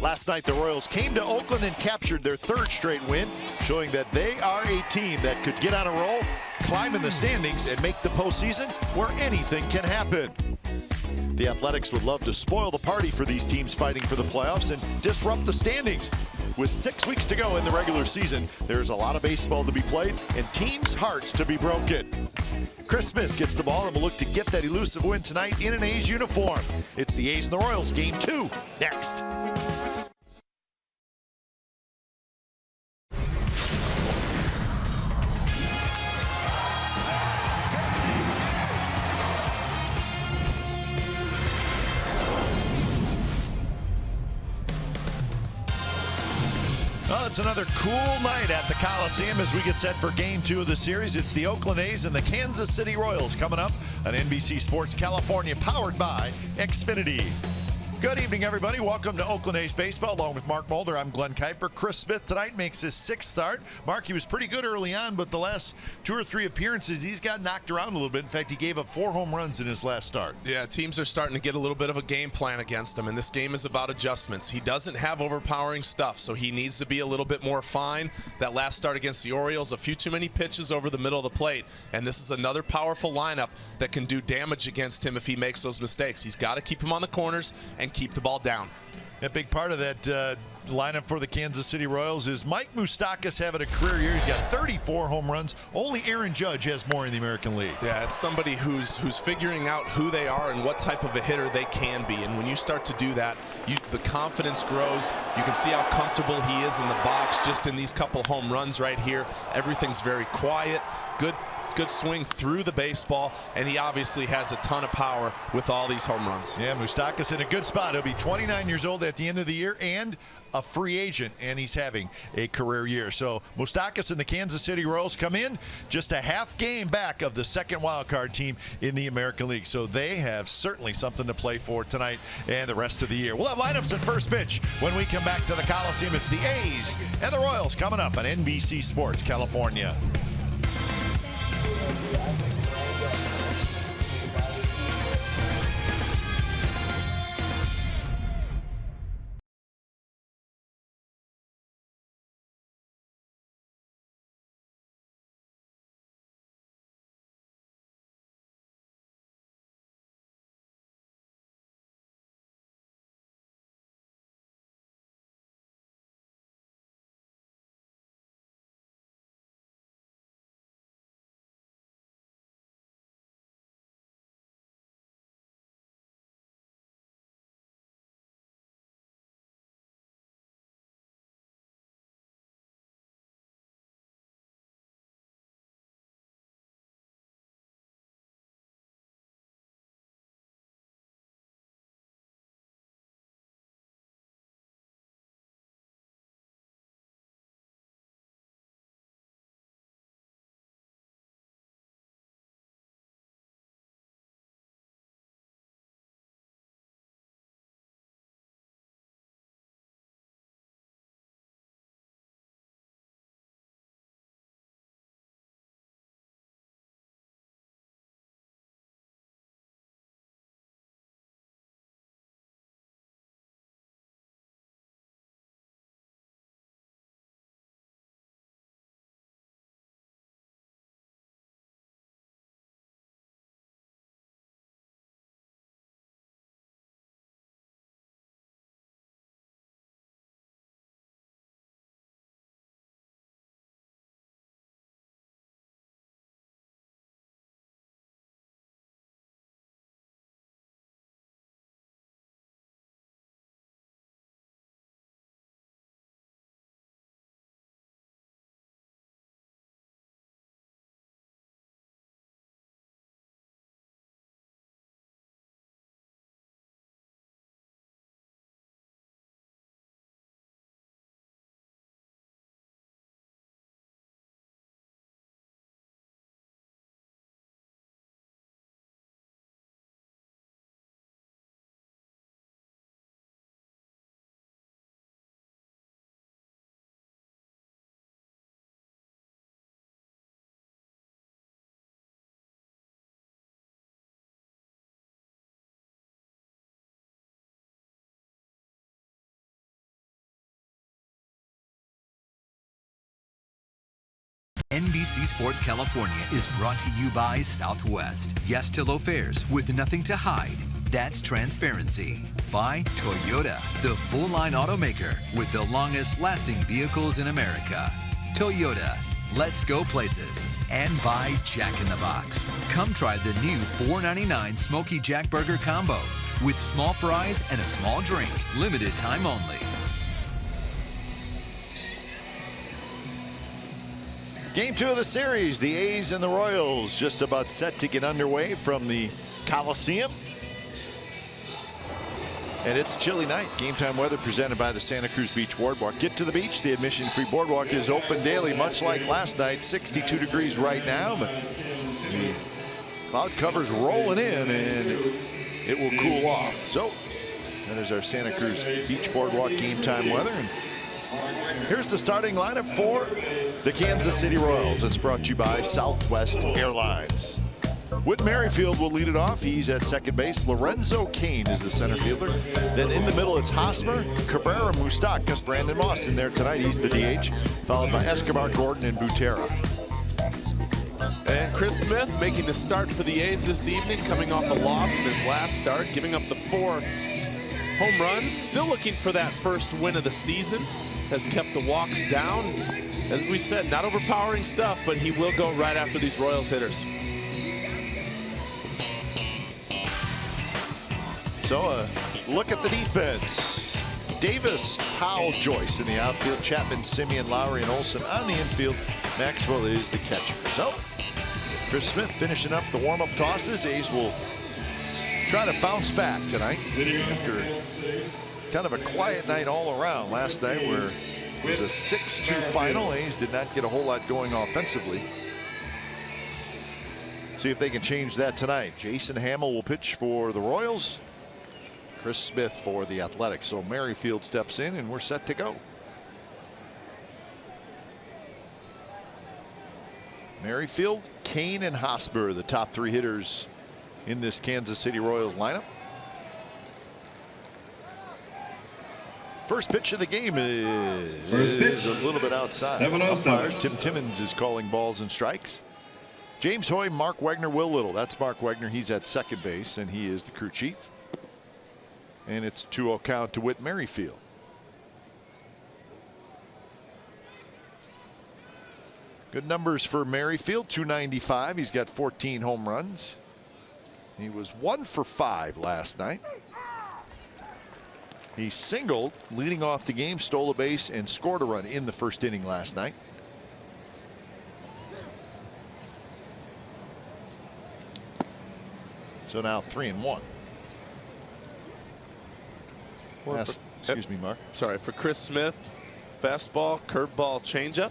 Last night, the Royals came to Oakland and captured their third straight win, showing that they are a team that could get on a roll, climb in the standings, and make the postseason where anything can happen. The Athletics would love to spoil the party for these teams fighting for the playoffs and disrupt the standings. With 6 weeks to go in the regular season, there's a lot of baseball to be played and teams' hearts to be broken. Chris Smith gets the ball and will look to get that elusive win tonight in an A's uniform. It's the A's and the Royals, Game 2, next. Well, it's another cool night at the Coliseum as we get set for Game 2 of the series. It's the Oakland A's and the Kansas City Royals coming up on NBC Sports California, powered by Xfinity. Good evening, everybody. Welcome to Oakland A's Baseball. Along with Mark Mulder, I'm Glenn Kuiper. Chris Smith tonight makes his 6th start. Mark, he was pretty good early on, but the last 2 or 3 appearances, he's got knocked around a little bit. In fact, he gave up 4 home runs in his last start. Yeah, teams are starting to get a little bit of a game plan against him, and this game is about adjustments. He doesn't have overpowering stuff, so he needs to be a little bit more fine. That last start against the Orioles, a few too many pitches over the middle of the plate, and this is another powerful lineup that can do damage against him if he makes those mistakes. He's got to keep him on the corners and keep the ball down. A big part of that lineup for the Kansas City Royals is Mike Moustakas having a career year. He's got 34 home runs. Only Aaron Judge has more in the American League. Yeah, it's somebody who's figuring out who they are and what type of a hitter they can be. And when you start to do that, the confidence grows. You can see how comfortable he is in the box just in these couple home runs right here. Everything's very quiet. Good swing through the baseball, and he obviously has a ton of power with all these home runs. Yeah, Moustakas in a good spot. He'll be 29 years old at the end of the year and a free agent, and he's having a career year. So Moustakas and the Kansas City Royals come in just a half game back of the second wild card team in the American League. So they have certainly something to play for tonight and the rest of the year. We'll have lineups at first pitch when we come back to the Coliseum. It's the A's and the Royals coming up on NBC Sports California. NBC Sports California is brought to you by Southwest. Yes to low fares with nothing to hide. That's transparency. By Toyota, the full-line automaker with the longest-lasting vehicles in America. Toyota, let's go places. And by Jack in the Box. Come try the new $4.99 Smoky Jack Burger Combo with small fries and a small drink. Limited time only. Game 2 of the series, the A's and the Royals just about set to get underway from the Coliseum. And it's a chilly night. Game time weather presented by the Santa Cruz Beach Boardwalk. Get to the beach. The admission-free boardwalk is open daily, much like last night. 62 degrees right now, but the cloud cover's rolling in, and it will cool off. So that is our Santa Cruz Beach Boardwalk game time weather. And here's the starting lineup for the Kansas City Royals. It's brought to you by Southwest Airlines. Whit Merrifield will lead it off. He's at second base. Lorenzo Cain is the center fielder. Then in the middle, it's Hosmer, Cabrera, Moustakas, Brandon Moss in there tonight. He's the DH, followed by Escobar, Gordon, and Butera. And Chris Smith making the start for the A's this evening, coming off a loss in his last start, giving up the 4 home runs. Still looking for that first win of the season. Has kept the walks down. As we said, not overpowering stuff, but he will go right after these Royals hitters. So look at the defense. Davis, Powell, Joyce in the outfield. Chapman, Simeon, Lowry, and Olsen on the infield. Maxwell is the catcher. So Chris Smith finishing up the warm-up tosses. A's will try to bounce back tonight after kind of a quiet night all around last night, where it was a 6-2 final. A's did not get a whole lot going offensively. See if they can change that tonight. Jason Hamill will pitch for the Royals. Chris Smith for the Athletics. So Merrifield steps in and we're set to go. Merrifield, Cain, and Hosmer, the top 3 hitters in this Kansas City Royals lineup. First pitch of the game is a little bit outside. Umpires, Tim Timmons is calling balls and strikes. James Hoy, Mark Wegner, Will Little. That's Mark Wegner. He's at second base, and he is the crew chief. And it's 2-0 count to Whit Merrifield. Good numbers for Merrifield, 295. He's got 14 home runs. He was 1 for 5 last night. He singled, leading off the game, stole a base, and scored a run in the first inning last night. So now 3-1. Excuse me, Mark. Sorry, for Chris Smith, fastball, curveball, changeup.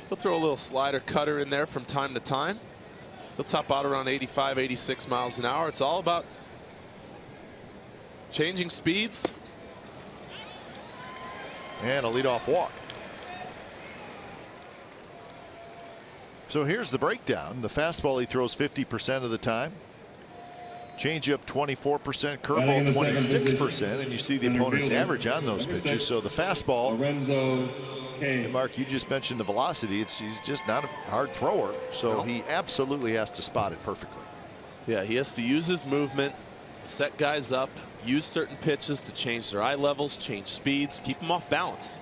He'll throw a little slider cutter in there from time to time. He'll top out around 85, 86 miles an hour. It's all about changing speeds. And a leadoff walk. So here's the breakdown. The fastball he throws 50% of the time. Changeup 24%, curveball 26%, and you see the opponent's average on those pitches. So the fastball, and Mark, you just mentioned the velocity. He's just not a hard thrower, so he absolutely has to spot it perfectly. Yeah, he has to use his movement, set guys up, use certain pitches to change their eye levels, change speeds, keep them off balance.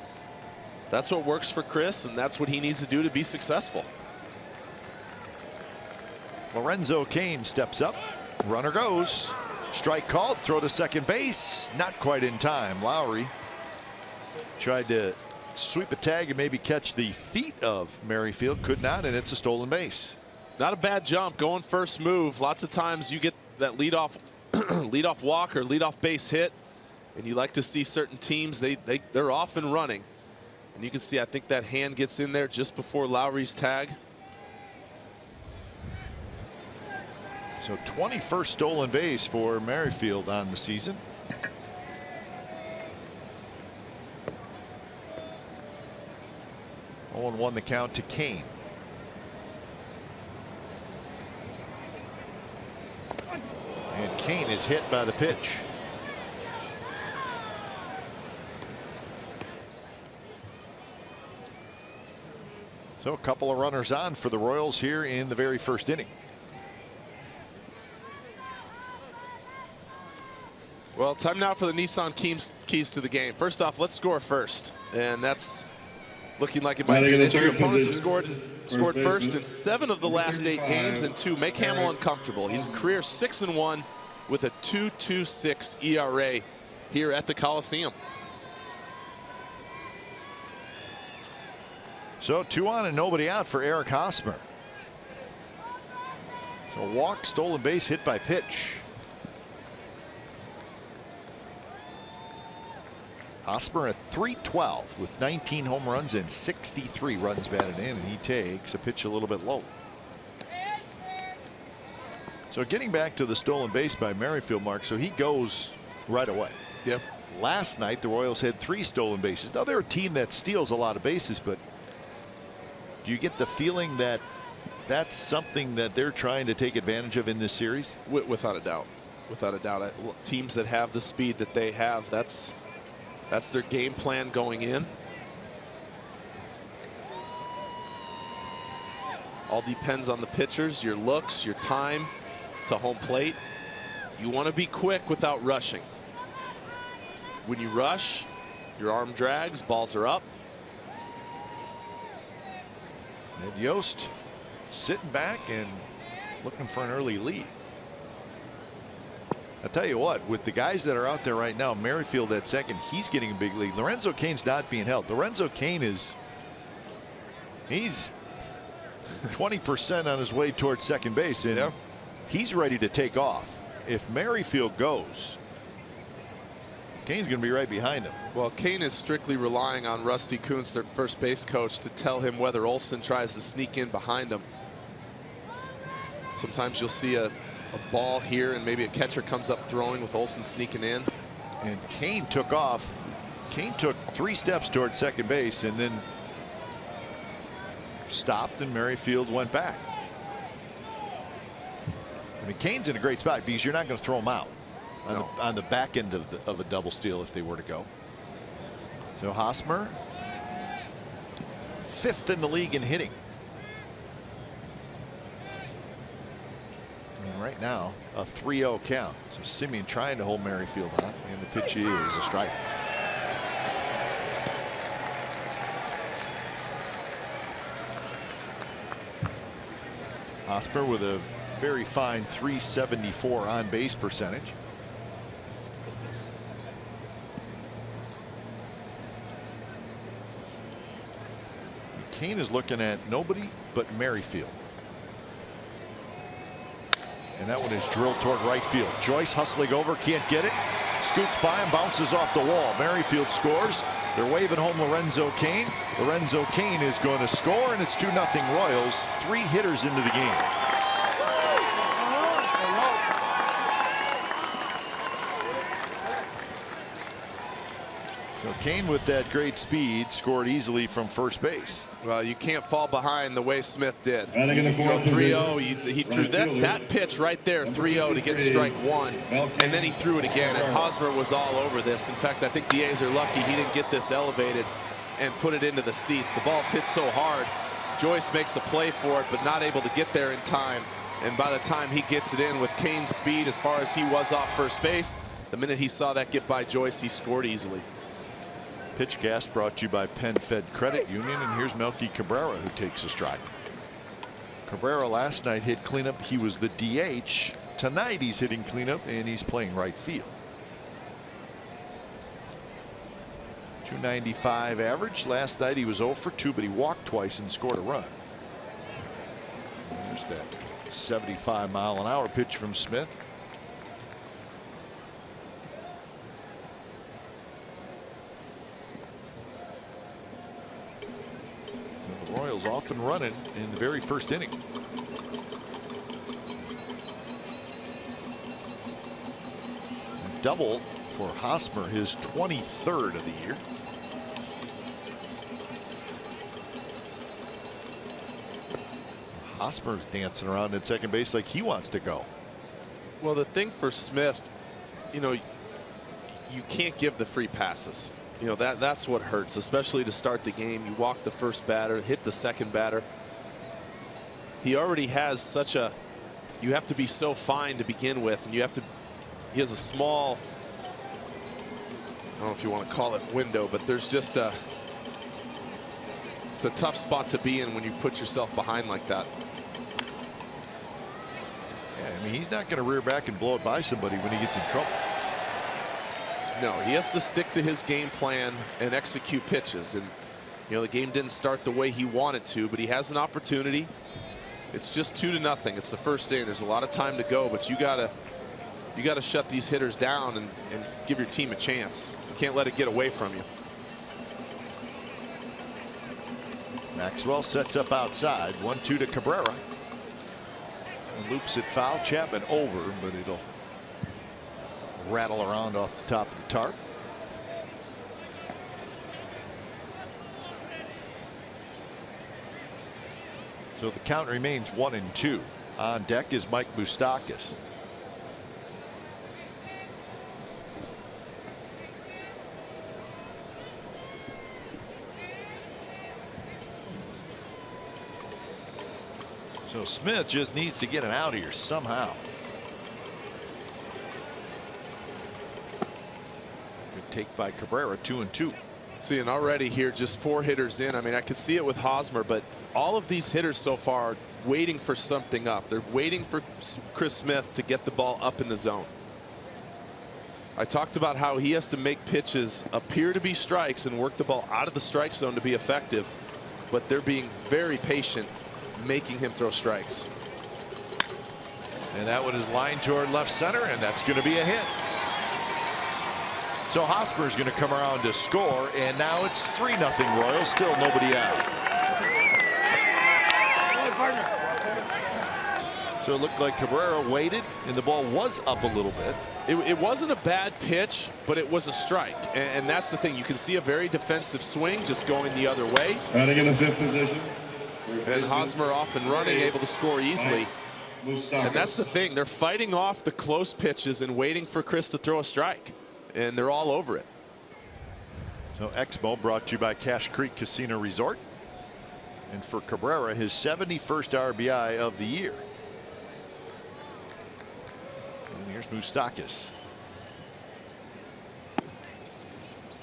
That's what works for Chris, and that's what he needs to do to be successful. Lorenzo Cain steps up. Runner goes. Strike called. Throw to second base. Not quite in time. Lowry tried to sweep a tag and maybe catch the feet of Merrifield. Could not, and it's a stolen base. Not a bad jump. Going first move. Lots of times you get that leadoff walk or leadoff base hit, and you like to see certain teams, they're off and running. And you can see, I think that hand gets in there just before Lowry's tag. So 21st stolen base for Merrifield on the season. Oh, and 1 the count to Cain. And Cain is hit by the pitch. So a couple of runners on for the Royals here in the very first inning. Well, time now for the Nissan keys to the game. First off, let's score first, and that's looking like it might be an issue. Opponents have scored first in 7 of the last 8 games, and 2 make Hamill uncomfortable. He's a career 6-1 with a 2.26 ERA here at the Coliseum. So 2 on and nobody out for Eric Hosmer. So walk, stolen base, hit by pitch. Hosmer at .312 with 19 home runs and 63 runs batted in, and he takes a pitch a little bit low. So getting back to the stolen base by Merrifield, Mark, so he goes right away. Yep. Last night the Royals had 3 stolen bases. Now they're a team that steals a lot of bases, but do you get the feeling that that's something that they're trying to take advantage of in this series? Without a doubt. Without a doubt. Teams that have the speed that they have, that's their game plan going in. All depends on the pitchers, your looks, your time to home plate. You want to be quick without rushing. When you rush, your arm drags, balls are up. And Yost sitting back and looking for an early lead. I'll tell you what, with the guys that are out there right now, Merrifield at second, he's getting a big lead. Lorenzo Cain's not being held. Lorenzo Cain he's 20% on his way towards second base, and he's ready to take off. If Merrifield goes, Cain's going to be right behind him. Well, Cain is strictly relying on Rusty Kuntz, their first base coach, to tell him whether Olsen tries to sneak in behind him. Sometimes you'll see a ball here and maybe a catcher comes up throwing with Olsen sneaking in. And Cain took off. Cain took 3 steps towards second base and then stopped, and Merrifield went back. I mean, Cain's in a great spot because you're not going to throw him out on the back end of a double steal if they were to go. So Hosmer, 5th in the league in hitting. And right now a 3-0 count. So Simeon trying to hold Merrifield on, and the pitch is a strike. Hosmer with a very fine .374 on base percentage. Cain is looking at nobody but Merrifield. And that one is drilled toward right field. Joyce hustling over, can't get it. Scoots by him, bounces off the wall. Merrifield scores. They're waving home Lorenzo Cain. Lorenzo Cain is going to score, and it's 2-0 Royals. 3 hitters into the game. So Cain, with that great speed, scored easily from first base. Well, you can't fall behind the way Smith did. You go 3-0. He threw that pitch right there, 3-0 to get strike 1, and then he threw it again. And Hosmer was all over this. In fact, I think the A's are lucky he didn't get this elevated and put it into the seats. The ball's hit so hard. Joyce makes a play for it, but not able to get there in time. And by the time he gets it in with Cain's speed, as far as he was off first base, the minute he saw that get by Joyce, he scored easily. Pitch Cast brought to you by Penn Fed Credit Union, and here's Melky Cabrera, who takes a strike. Cabrera last night hit cleanup. He was the DH. Tonight he's hitting cleanup, and he's playing right field. .295 average. Last night he was 0 for 2, but he walked twice and scored a run. There's that 75-mile-an-hour pitch from Smith. Royals off and running in the very first inning. Double for Hosmer, his 23rd of the year. Hosmer's dancing around at second base like he wants to go. Well, the thing for Smith, you know, you can't give the free passes. You know, that's what hurts, especially to start the game. You walk the first batter, hit the second batter. He already has such a, you have to be so fine to begin with, and you have to, he has a small, I don't know if you want to call it window, but there's just a, it's a tough spot to be in when you put yourself behind like that. Yeah, I mean, he's not going to rear back and blow it by somebody when he gets in trouble. No, he has to stick to his game plan and execute pitches. And, you know, the game didn't start the way he wanted to, but he has an opportunity. It's just 2-0. It's the first inning. There's a lot of time to go, but you gotta shut these hitters down and give your team a chance. You can't let it get away from you. Maxwell sets up outside. 1-2 to Cabrera. And loops it foul. Chapman over, but it'll rattle around off the top of the tarp. So the count remains 1-2. On deck is Mike Moustakas. So Smith just needs to get an out here somehow. Good take by Cabrera. 2-2. See, and already here, just 4 hitters in. I mean, I could see it with Hosmer, but all of these hitters so far are waiting for something up. They're waiting for Chris Smith to get the ball up in the zone. I talked about how he has to make pitches appear to be strikes and work the ball out of the strike zone to be effective, but they're being very patient, making him throw strikes. And that one is lined toward left center, and that's going to be a hit. So Hosmer's going to come around to score, and now it's 3-0 Royals. Still nobody out. So it looked like Cabrera waited, and the ball was up a little bit. It wasn't a bad pitch, but it was a strike, and that's the thing. You can see a very defensive swing just going the other way. Batting in the 5th position. And Hosmer off and running, able to score easily. And that's the thing. They're fighting off the close pitches and waiting for Chris to throw a strike. And they're all over it. So Exmo brought to you by Cache Creek Casino Resort. And for Cabrera, his 71st RBI of the year. And here's Moustakas.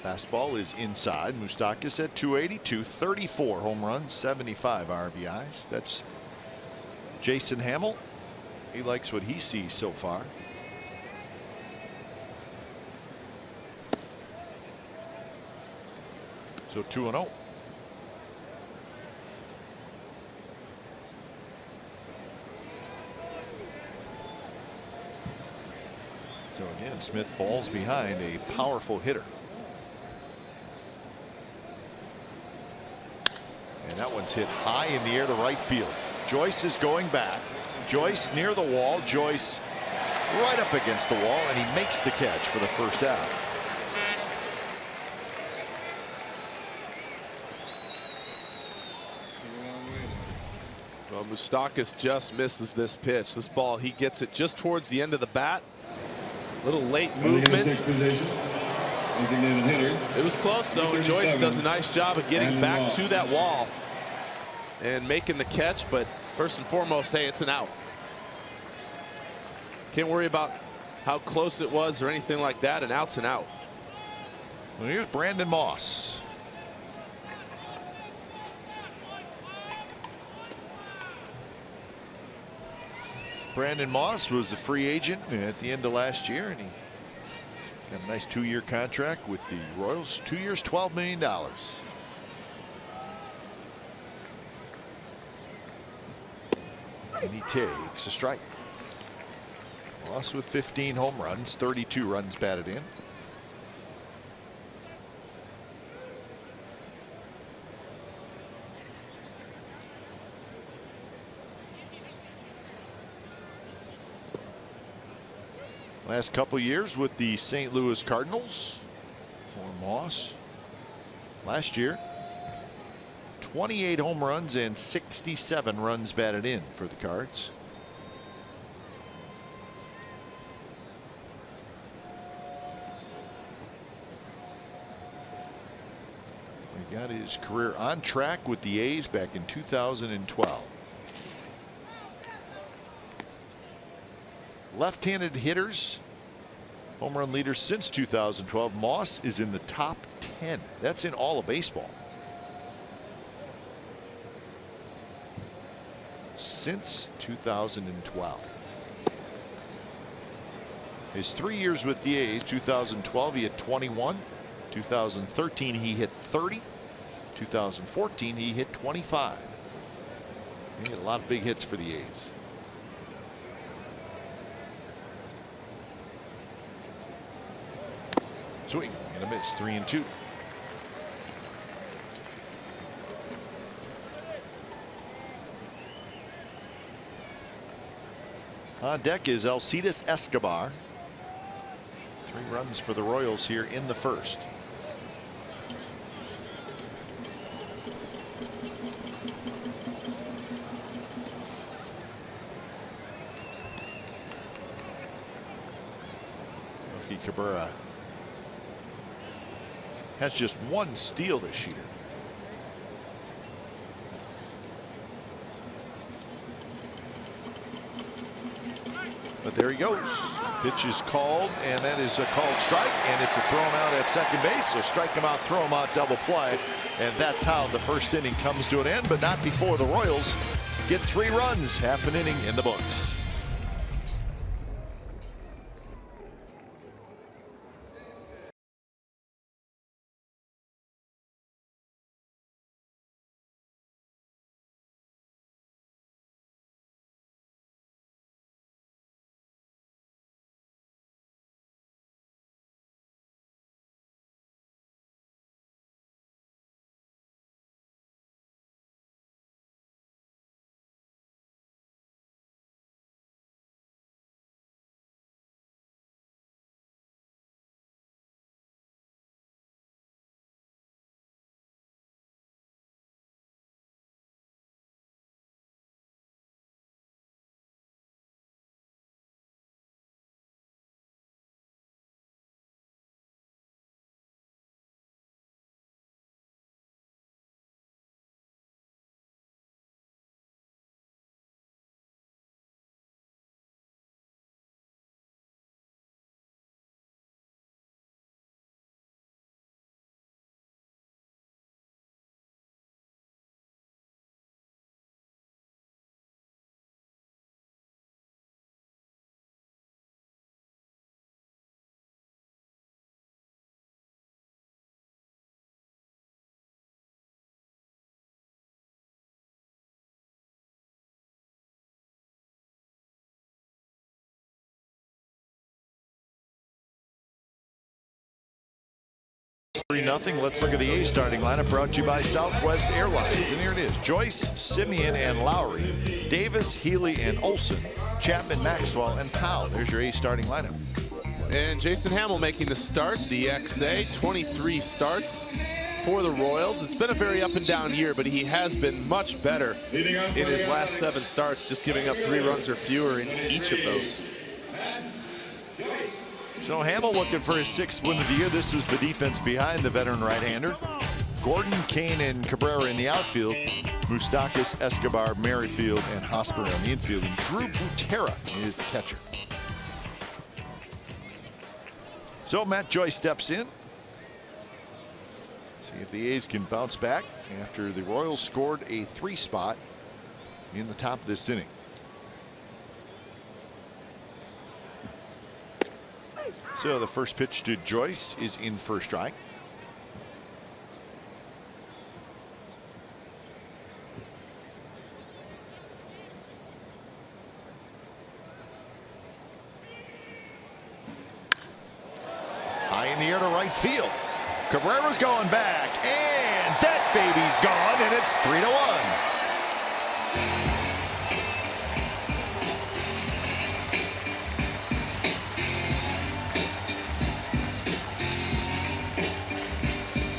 Fastball is inside. Moustakas at 282, 34 home runs, 75 RBIs. That's Jason Hamill. He likes what he sees so far. So 2-0. So again, Smith falls behind a powerful hitter. And that one's hit high in the air to right field. Joyce is going back. Joyce near the wall. Joyce right up against the wall, and he makes the catch for the first out. Well, Moustakas just misses this pitch. This ball, he gets it just towards the end of the bat. Little late movement. It was close though, and Joyce does a nice job of getting back to that wall and making the catch, but first and foremost, hey, it's an out. Can't worry about how close it was or anything like that. An out's an out. Well, here's Brandon Moss. Brandon Moss was a free agent at the end of last year, and he got a nice 2-year contract with the Royals. 2 years, $12 million. And he takes a strike. Moss with 15 home runs, 32 runs batted in. Last couple years with the St. Louis Cardinals for Moss. Last year, 28 home runs and 67 runs batted in for the Cards. got his career on track with the A's back in 2012. Left-handed hitters, home run leaders since 2012. Moss is in the top 10. That's in all of baseball. Since 2012. His 3 years with the A's, 2012 he hit 21, 2013 he hit 30, 2014 he hit 25. He had a lot of big hits for the A's. Swing and a miss, 3-2. On deck is Alcides Escobar. 3 runs for the Royals here in the first. Yogi Cabrera has just 1 steal this year. But there he goes. Pitch is called, and that is a called strike, and it's a thrown out at second base. So strike him out, throw him out, double play. And that's how the first inning comes to an end, but not before the Royals get 3 runs, half an inning in the books. Nothing. Let's look at the A's starting lineup, brought to you by Southwest Airlines. And here it is: Joyce, Simeon, and Lowry, Davis, Healy, and Olson, Chapman, Maxwell, and Powell. There's your A's starting lineup. And Jason Hamill making the start. The XA, 23 starts for the Royals. It's been a very up and down year, but he has been much better in his last 7 starts, just giving up 3 runs or fewer in each of those. So Hamill looking for his 6th win of the year. This is the defense behind the veteran right-hander. Gordon, Kane, and Cabrera in the outfield. Moustakas, Escobar, Merrifield, and Hosper on the infield. And Drew Butera is the catcher. So Matt Joyce steps in. See if the A's can bounce back after the Royals scored a 3 spot in the top of this inning. So the first pitch to Joyce is in for a strike. High in the air to right field. Cabrera's going back, and that baby's gone, and it's 3-1.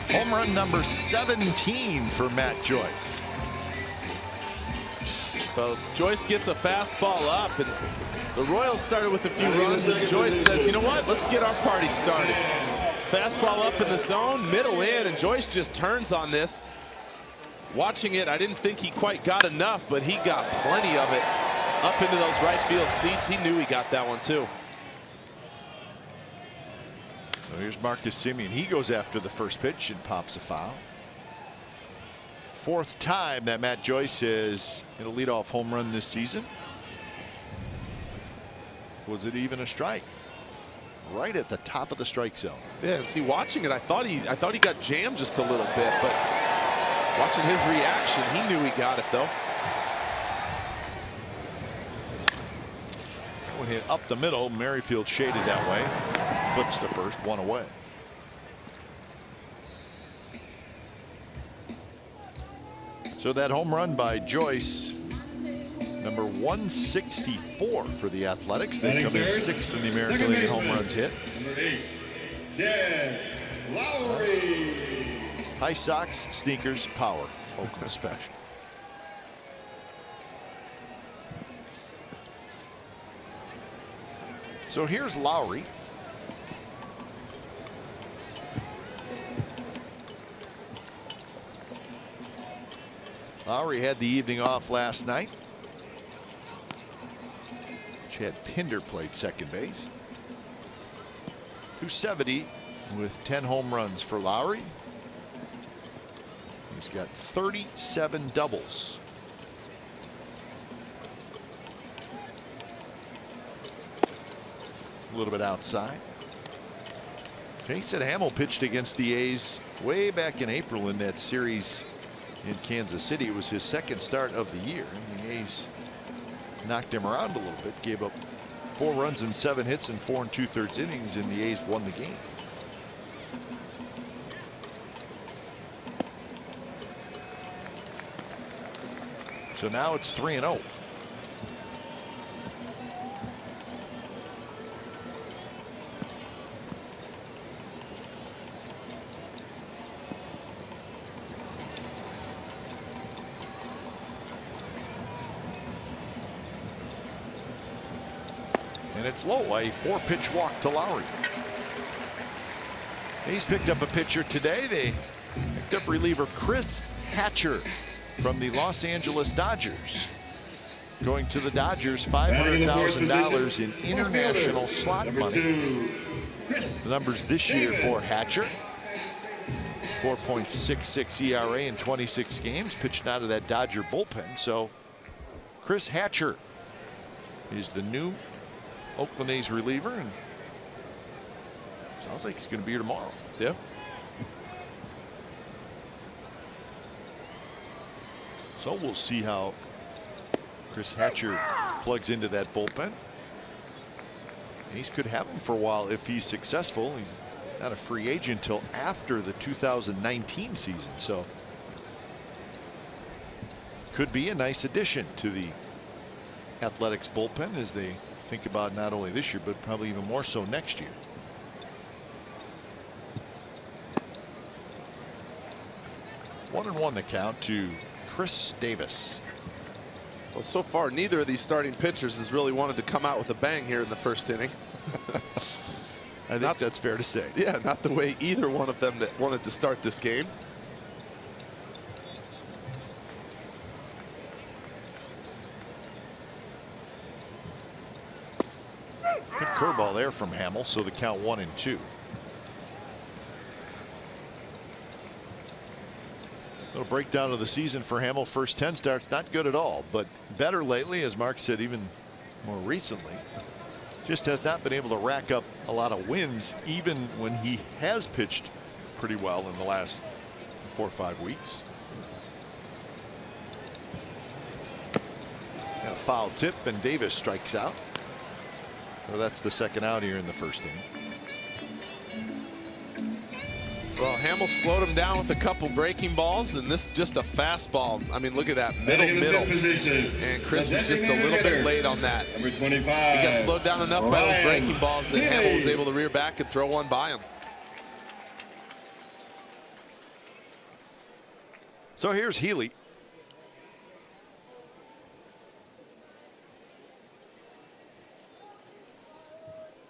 Home run number 17 for Matt Joyce. Well, Joyce gets a fastball up, and the Royals started with a few runs, and Joyce says, you know what, let's get our party started. Fastball up in the zone, middle in, and Joyce just turns on this. Watching it, I didn't think he quite got enough, but he got plenty of it up into those right field seats. He knew he got that one too. So here's Marcus Semien. He goes after the first pitch and pops a foul. Fourth time that Matt Joyce is in a leadoff home run this season. Was it even a strike? Right at the top of the strike zone. Yeah, and see, watching it, I thought he got jammed just a little bit, but watching his reaction, he knew he got it though. One hit up the middle. Merrifield shaded that way. Flips to first, one away. So that home run by Joyce, number 164 for the Athletics. They come in sixth in the American League in home runs hit. Number 8, Dan Lowry. High socks, sneakers, power. Oakland special. So here's Lowry. Lowry had the evening off last night. Chad Pinder played second base. 270 with 10 home runs for Lowry. He's got 37 doubles. A little bit outside. Jason Hamill pitched against the A's way back in April in that series in Kansas City. It was his second start of the year, and the A's knocked him around a little bit, gave up 4 runs and 7 hits in 4 2/3 innings, and the A's won the game. So now it's 3-0. And it's low, a 4-pitch walk to Lowry. He's picked up a pitcher today. They picked up reliever Chris Hatcher from the Los Angeles Dodgers. Going to the Dodgers, $500,000 in international slot money. The numbers this year for Hatcher: 4.66 ERA in 26 games, pitched out of that Dodger bullpen. So Chris Hatcher is the new Oakland A's reliever, and sounds like he's going to be here tomorrow. Yeah. So we'll see how Chris Hatcher plugs into that bullpen. A's could have him for a while if he's successful. He's not a free agent until after the 2019 season, so could be a nice addition to the Athletics bullpen as they think about not only this year but probably even more so next year. One and one the count to Chris Davis. Well, so far neither of these starting pitchers has really wanted to come out with a bang here in the first inning. I think that's fair to say. Yeah, not the way either one of them that wanted to start this game. Good curveball there from Hamill, so the count 1-2. Little breakdown of the season for Hamill. First 10 starts, not good at all, but better lately, as Mark said, even more recently. Just has not been able to rack up a lot of wins, even when he has pitched pretty well in the last 4 or 5 weeks. And a foul tip, and Davis strikes out. So that's the second out here in the first inning. Well, Hamill slowed him down with a couple breaking balls, and this is just a fastball. I mean, look at that middle. And Chris was just a little bit late on that. Number 25. He got slowed down enough by those breaking balls that Hamill was able to rear back and throw one by him. So here's Healy.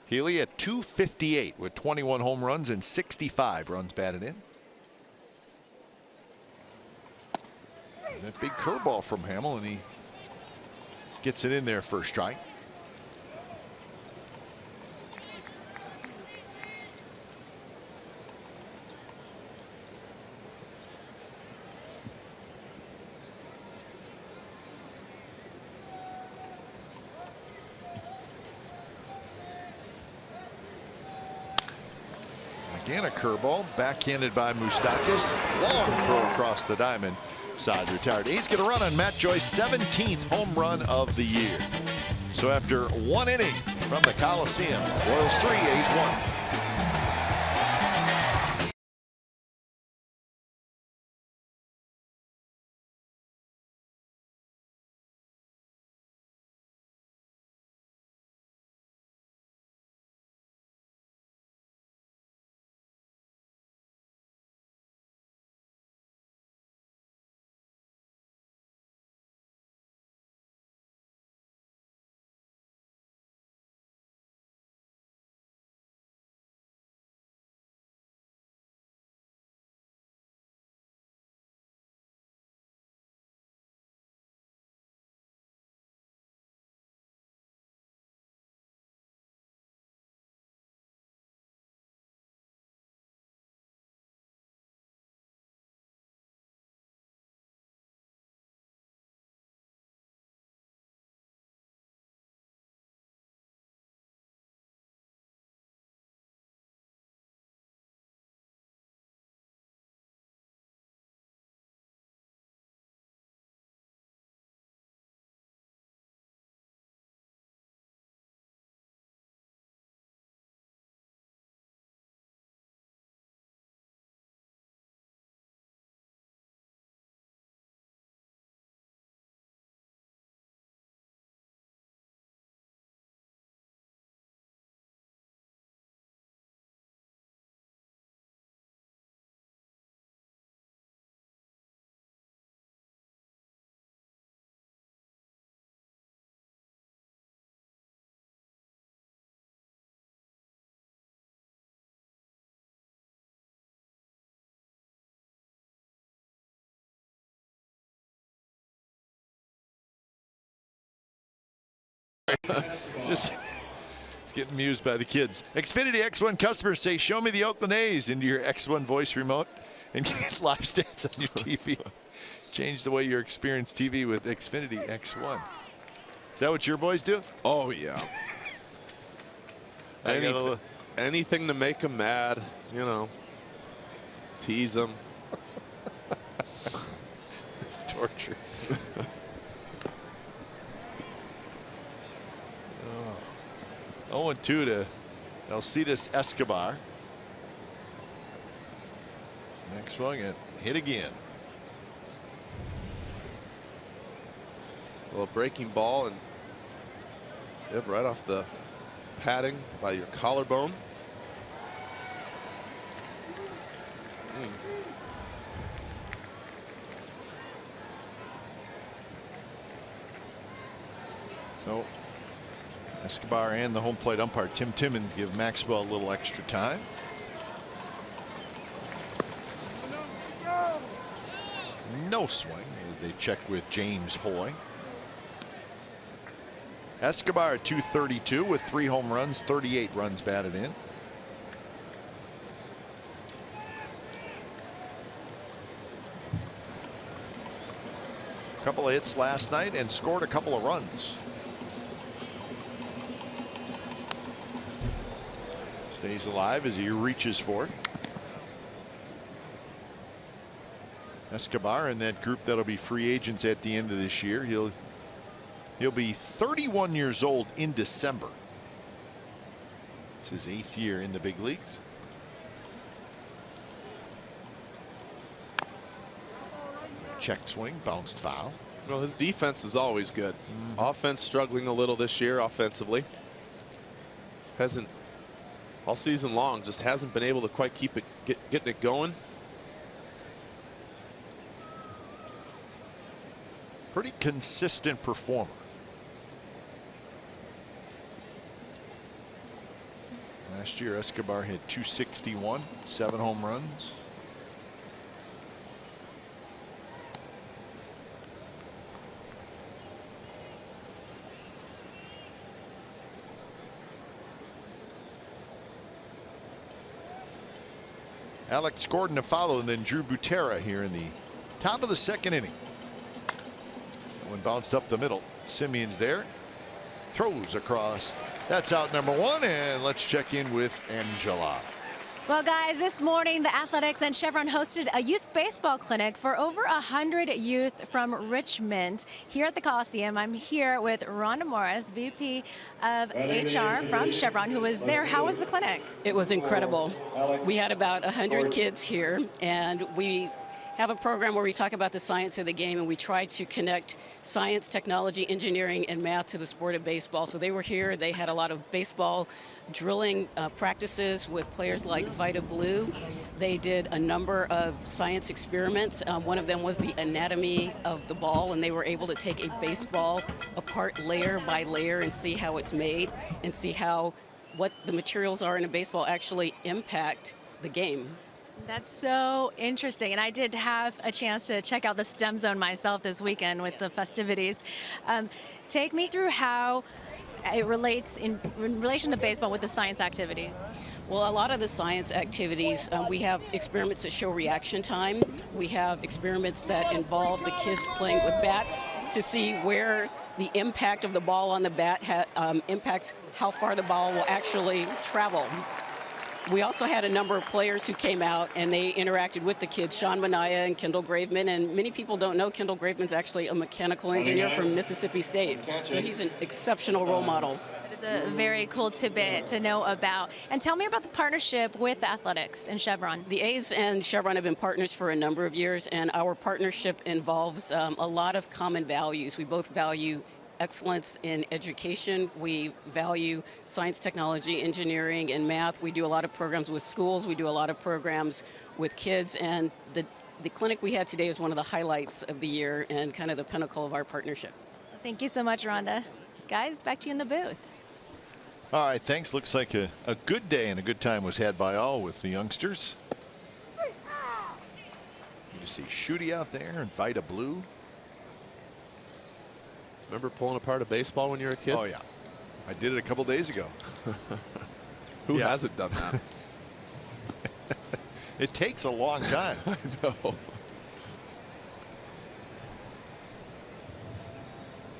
Healy at .258 with 21 home runs and 65 runs batted in. And that big curveball from Hamill, and he gets it in there for a strike. Again, a curveball backhanded by Moustakas. Long throw across the diamond. Side retired. He's going to run on Matt Joyce's 17th home run of the year. So after 1 inning from the Coliseum, Royals 3, A's 1. Just getting amused by the kids. Xfinity X1 customers say, "Show me the Oakland A's" into your X1 voice remote and get live stats on your TV. Change the way you experience TV with Xfinity X1. Is that what your boys do? Oh, yeah. Anything to make them mad, you know. Tease them. It's torture. 0-2 to Alcides Escobar. Next swing and hit again. Well, breaking ball and right off the padding by your collarbone. So Escobar and the home plate umpire Tim Timmons give Maxwell a little extra time. No swing as they check with James Hoy. Escobar at .232 with 3 home runs, 38 runs batted in. A couple of hits last night and scored a couple of runs. Stays alive as he reaches for it. Escobar in that group that'll be free agents at the end of this year. He'll be 31 years old in December. It's his 8th year in the big leagues. Check swing, bounced foul. Well, his defense is always good. Offense struggling a little this year offensively. Hasn't all season long, just hasn't been able to quite keep it getting it going. Pretty consistent performer. Last year, Escobar hit 261, 7 home runs. Alex Gordon to follow, and then Drew Butera here in the top of the second inning. That one bounced up the middle. Simeon's there. Throws across. That's out number 1, and let's check in with Angela. Well, guys, this morning the Athletics and Chevron hosted a youth baseball clinic for over 100 youth from Richmond here at the Coliseum. I'm here with Rhonda Morris, VP of HR from Chevron, who was there. How was the clinic? It was incredible. We had about 100 kids here, and we have a program where we talk about the science of the game, and we try to connect science, technology, engineering, and math to the sport of baseball. So they were here. They had a lot of baseball drilling practices with players like Vita Blue. They did a number of science experiments. One of them was the anatomy of the ball, and they were able to take a baseball apart layer by layer and see how it's made and see how what the materials are in a baseball actually impact the game. That's so interesting, and I did have a chance to check out the STEM zone myself this weekend with the festivities. Take me through how it relates in relation to baseball with the science activities. Well, a lot of the science activities, we have experiments that show reaction time. We have experiments that involve the kids playing with bats to see where the impact of the ball on the bat impacts how far the ball will actually travel. We also had a number of players who came out and they interacted with the kids, Sean Manaea and Kendall Graveman, and many people don't know Kendall Graveman's actually a mechanical engineer from Mississippi State, so he's an exceptional role model. That is a very cool tidbit to know about. And tell me about the partnership with the Athletics and Chevron. The A's and Chevron have been partners for a number of years, and our partnership involves a lot of common values. We both value excellence in education. We value science, technology, engineering, and math. We do a lot of programs with schools. We do a lot of programs with kids. And the clinic we had today is one of the highlights of the year and kind of the pinnacle of our partnership. Thank you so much, Rhonda. Guys, back to you in the booth. All right, thanks. Looks like a good day and a good time was had by all with the youngsters. You see Shooty out there and Vita Blue. Remember pulling apart a baseball when you were a kid? Oh, yeah. I did it a couple days ago. Who hasn't done that? It takes a long time. I know.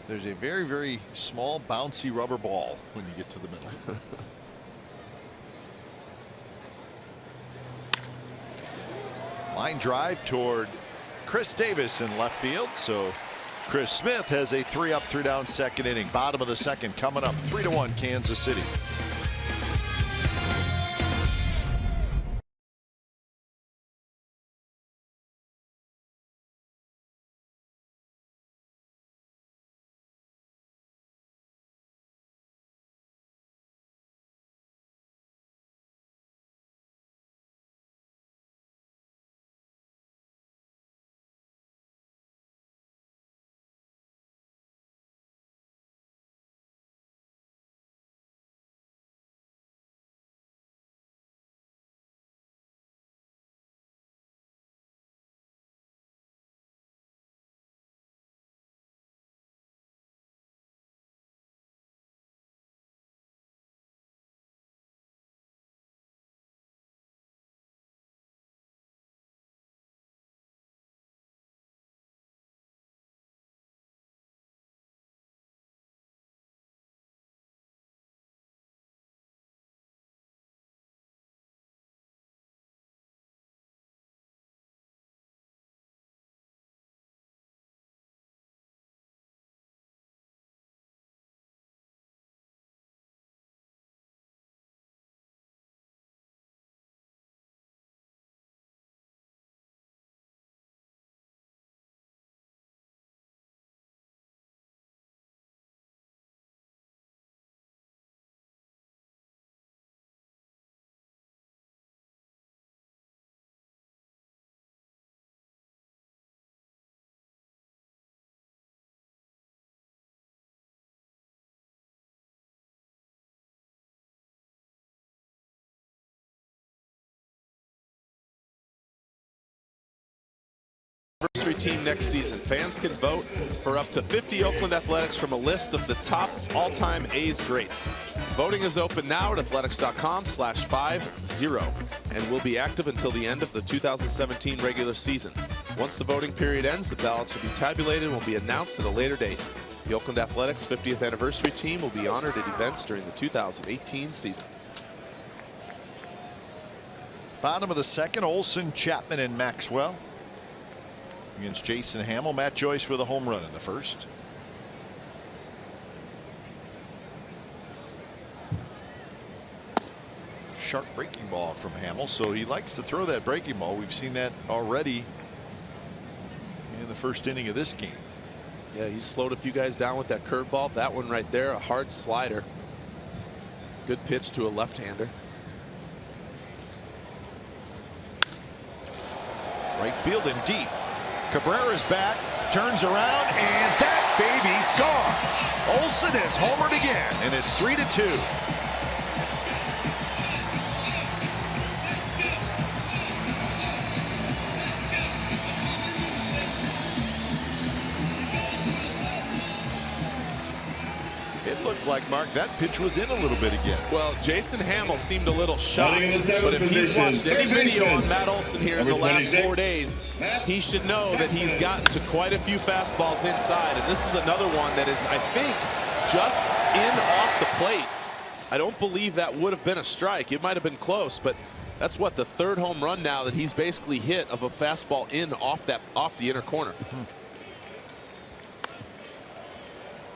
There's a very, very small, bouncy rubber ball when you get to the middle. Line drive toward Chris Davis in left field. So Chris Smith has a 3-up, 3-down second inning. Bottom of the second coming up, 3-1 Kansas City. anniversary team next season. Fans can vote for up to 50 Oakland Athletics from a list of the top all-time A's greats. Voting is open now at athletics.com/50 and will be active until the end of the 2017 regular season. Once the voting period ends, the ballots will be tabulated and will be announced at a later date. The Oakland Athletics 50th anniversary team will be honored at events during the 2018 season. Bottom of the second, Olson, Chapman, and Maxwell against Jason Hamill. Matt Joyce with a home run in the first. Sharp breaking ball from Hamill, so he likes to throw that breaking ball. We've seen that already in the first inning of this game. Yeah, he's slowed a few guys down with that curveball. That one right there, a hard slider. Good pitch to a left-hander. Right field and deep. Cabrera's back, turns around, and that baby's gone. Olson has homered again, and it's 3-2. It looked like, Mark, that pitch was in a little bit again. Well, Jason Hamill seemed a little shocked, but if he's position, watched any third video baseman, on Matt Olson here in the number last 26, 4 days, he should know that he's gotten to quite a few fastballs inside, and this is another one that is, I think, just in off the plate. I don't believe that would have been a strike. It might have been close, but that's what, the third home run now that he's basically hit of a fastball in off the inner corner.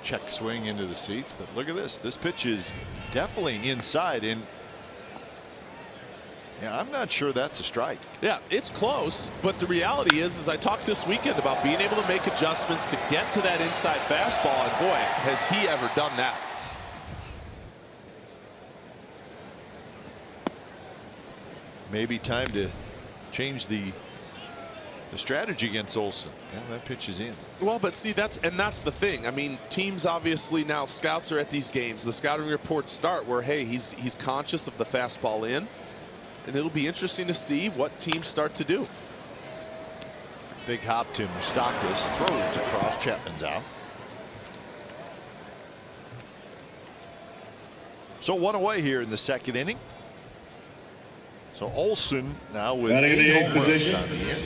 Check swing into the seats, but look at this. This pitch is definitely inside, and yeah, I'm not sure that's a strike. Yeah, it's close, but the reality is I talked this weekend about being able to make adjustments to get to that inside fastball, and boy, has he ever done that. Maybe time to change the strategy against Olson. Yeah, that pitch is in. Well, but see, that's the thing. I mean, teams obviously now, scouts are at these games. The scouting reports start where, hey, he's conscious of the fastball in, and it'll be interesting to see what teams start to do. Big hop to Moustakas, throws across, Chapman's out. So one away here in the second inning. So Olson now with 8 home runs on the year.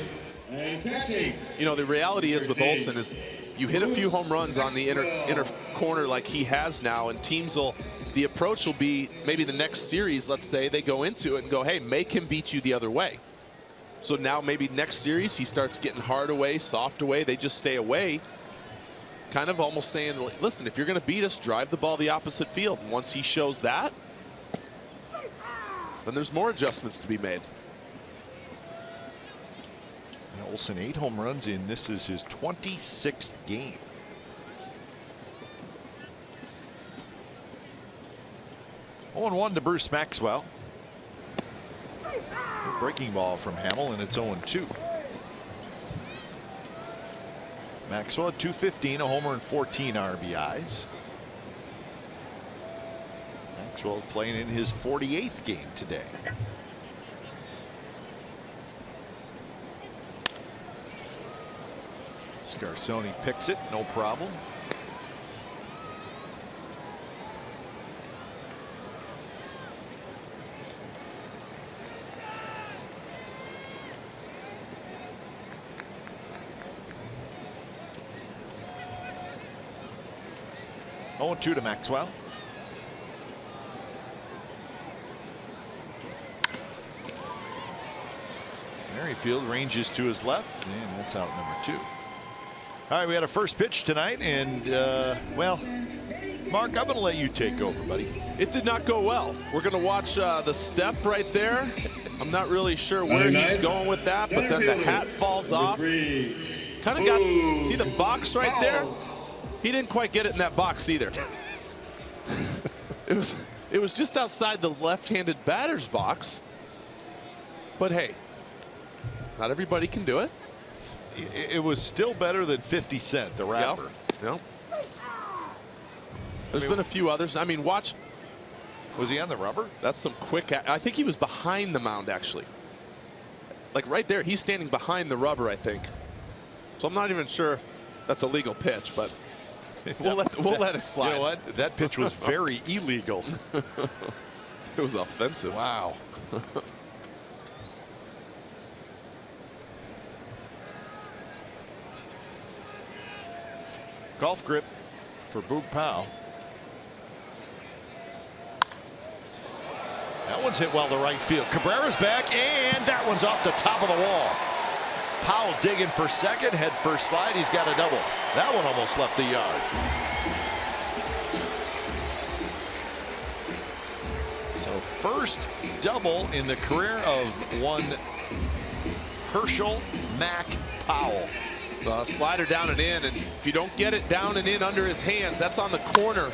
You know, the reality is with Olson is you hit a few home runs on the inner corner like he has now, and teams will, the approach will be maybe the next series, let's say, they go into it and go, hey, make him beat you the other way. So now maybe next series he starts getting hard away, soft away, they just stay away, kind of almost saying, listen, if you're going to beat us, drive the ball the opposite field. And once he shows that, then there's more adjustments to be made. Olson 8 home runs in. This is his 26th game. Oh, 1-1 to Bruce Maxwell. Breaking ball from Hamill, and it's 0-2. Maxwell at .215, a homer and 14 RBIs. Maxwell playing in his 48th game today. Scarsoni picks it, no problem. Oh, 2 to Maxwell. Merrifield ranges to his left, and that's out number 2. All right, we had a first pitch tonight, and, well, Mark, I'm going to let you take over, buddy. It did not go well. We're going to watch the step right there. I'm not really sure where he's going with that, but then the hat falls off. Kind of got, see the box right there? He didn't quite get it in that box either. It was just outside the left-handed batter's box. But hey, not everybody can do it. It was still better than 50 Cent, the rapper. Yep. There's been a few others. I mean, watch. Was he on the rubber? That's some quick. I think he was behind the mound, actually. Like right there, he's standing behind the rubber, I think. So I'm not even sure that's a legal pitch, but we'll let it slide. You know what? That pitch was very illegal. It was offensive. Wow. Golf grip for Boog Powell. That one's hit well to right field. Cabrera's back, and that one's off the top of the wall. Powell digging for second, head first slide. He's got a double. That one almost left the yard. So first double in the career of one Herschel Mack Powell. Slider down and in, and if you don't get it down and in under his hands, that's on the corner.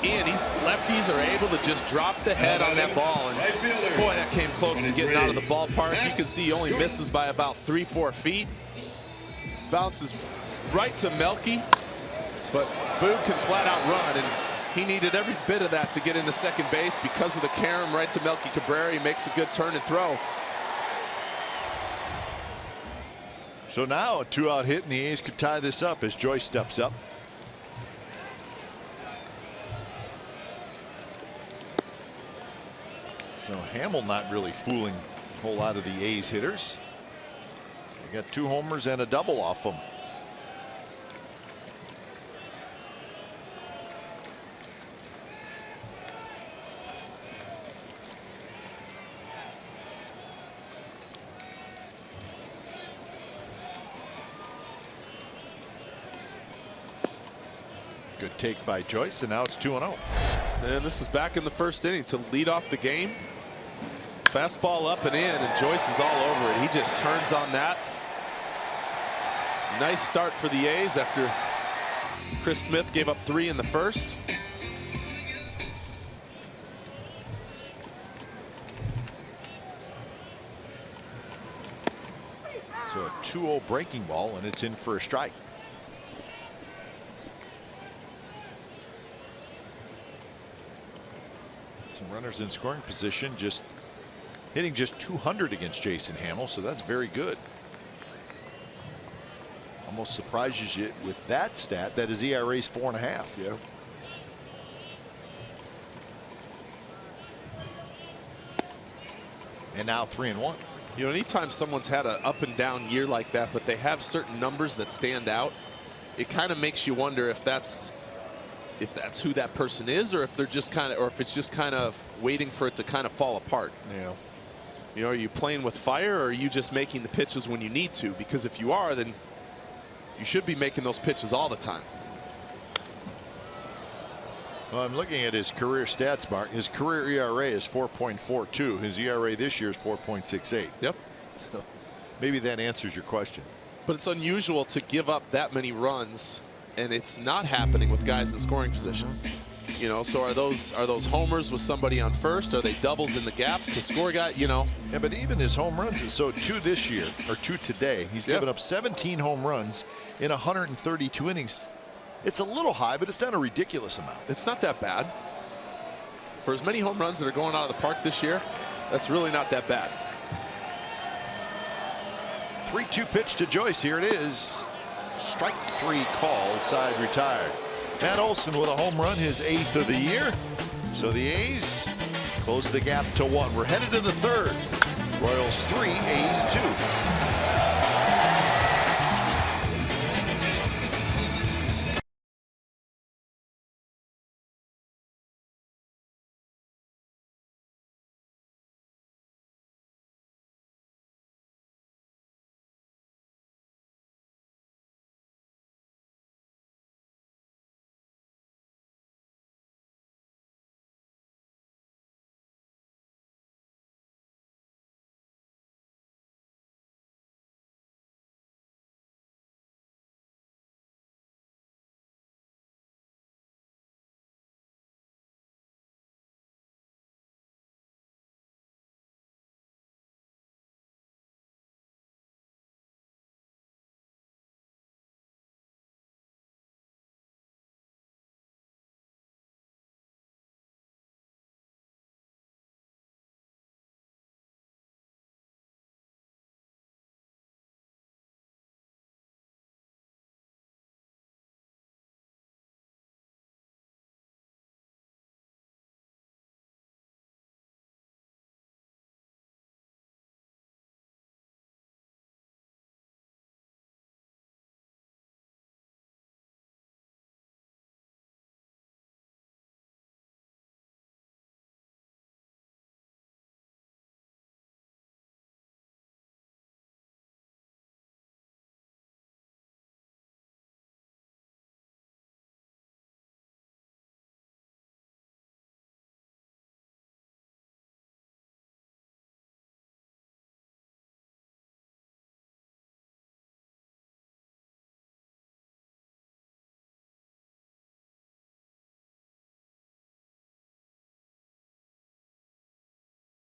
And lefties are able to just drop the head on that ball. And boy, that came close to getting out of the ballpark. You can see he only misses by about 3-4 feet. Bounces right to Melky, but Boog can flat out run, and he needed every bit of that to get into second base because of the carom right to Melky Cabrera. He makes a good turn and throw. So now a 2-out hit, and the A's could tie this up as Joyce steps up. So Hamill not really fooling a whole lot of the A's hitters. They got 2 homers and a double off them. Good take by Joyce, and now it's 2-0. And this is back in the first inning to lead off the game. Fastball up and in, and Joyce is all over it. He just turns on that. Nice start for the A's after Chris Smith gave up 3 in the first. So a 2-0 breaking ball, and it's in for a strike. Some runners in scoring position, just hitting just 200 against Jason Hamill, so that's very good. Almost surprises you with that stat that his ERA is 4.5. Yeah. And now 3-1. You know, anytime someone's had an up and down year like that, but they have certain numbers that stand out, it kind of makes you wonder if that's who that person is, or if they're just kind of, or if it's just kind of waiting for it to kind of fall apart. Yeah. You know, are you playing with fire, or are you just making the pitches when you need to? Because if you are, then you should be making those pitches all the time. Well, I'm looking at his career stats, Mark. His career ERA is 4.42. His ERA this year is 4.68. Yep. So maybe that answers your question. But it's unusual to give up that many runs, and it's not happening with guys in scoring position. You know, so are those homers with somebody on first? Are they doubles in the gap to score a guy? You know. Yeah, but even his home runs, so 2 this year, or 2 today. He's given up 17 home runs in 132 innings. It's a little high, but it's not a ridiculous amount. It's not that bad. For as many home runs that are going out of the park this year, that's really not that bad. 3-2 pitch to Joyce. Here it is. Strike 3 called, side retired. Matt Olson with a home run, his 8th of the year. So the A's close the gap to 1. We're headed to the 3rd. Royals 3, A's 2.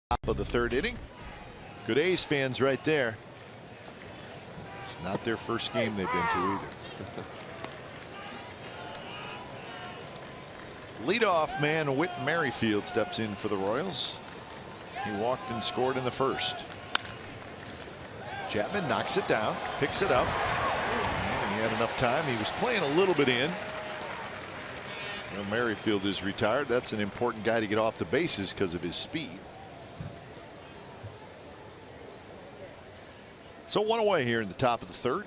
Top of the third inning. Good A's fans right there. It's not their first game they've been to either. Leadoff man Whit Merrifield steps in for the Royals. He walked and scored in the first. Chapman knocks it down, picks it up. And he had enough time. He was playing a little bit in. Well, Merrifield is retired. That's an important guy to get off the bases because of his speed. So one away here in the top of the third.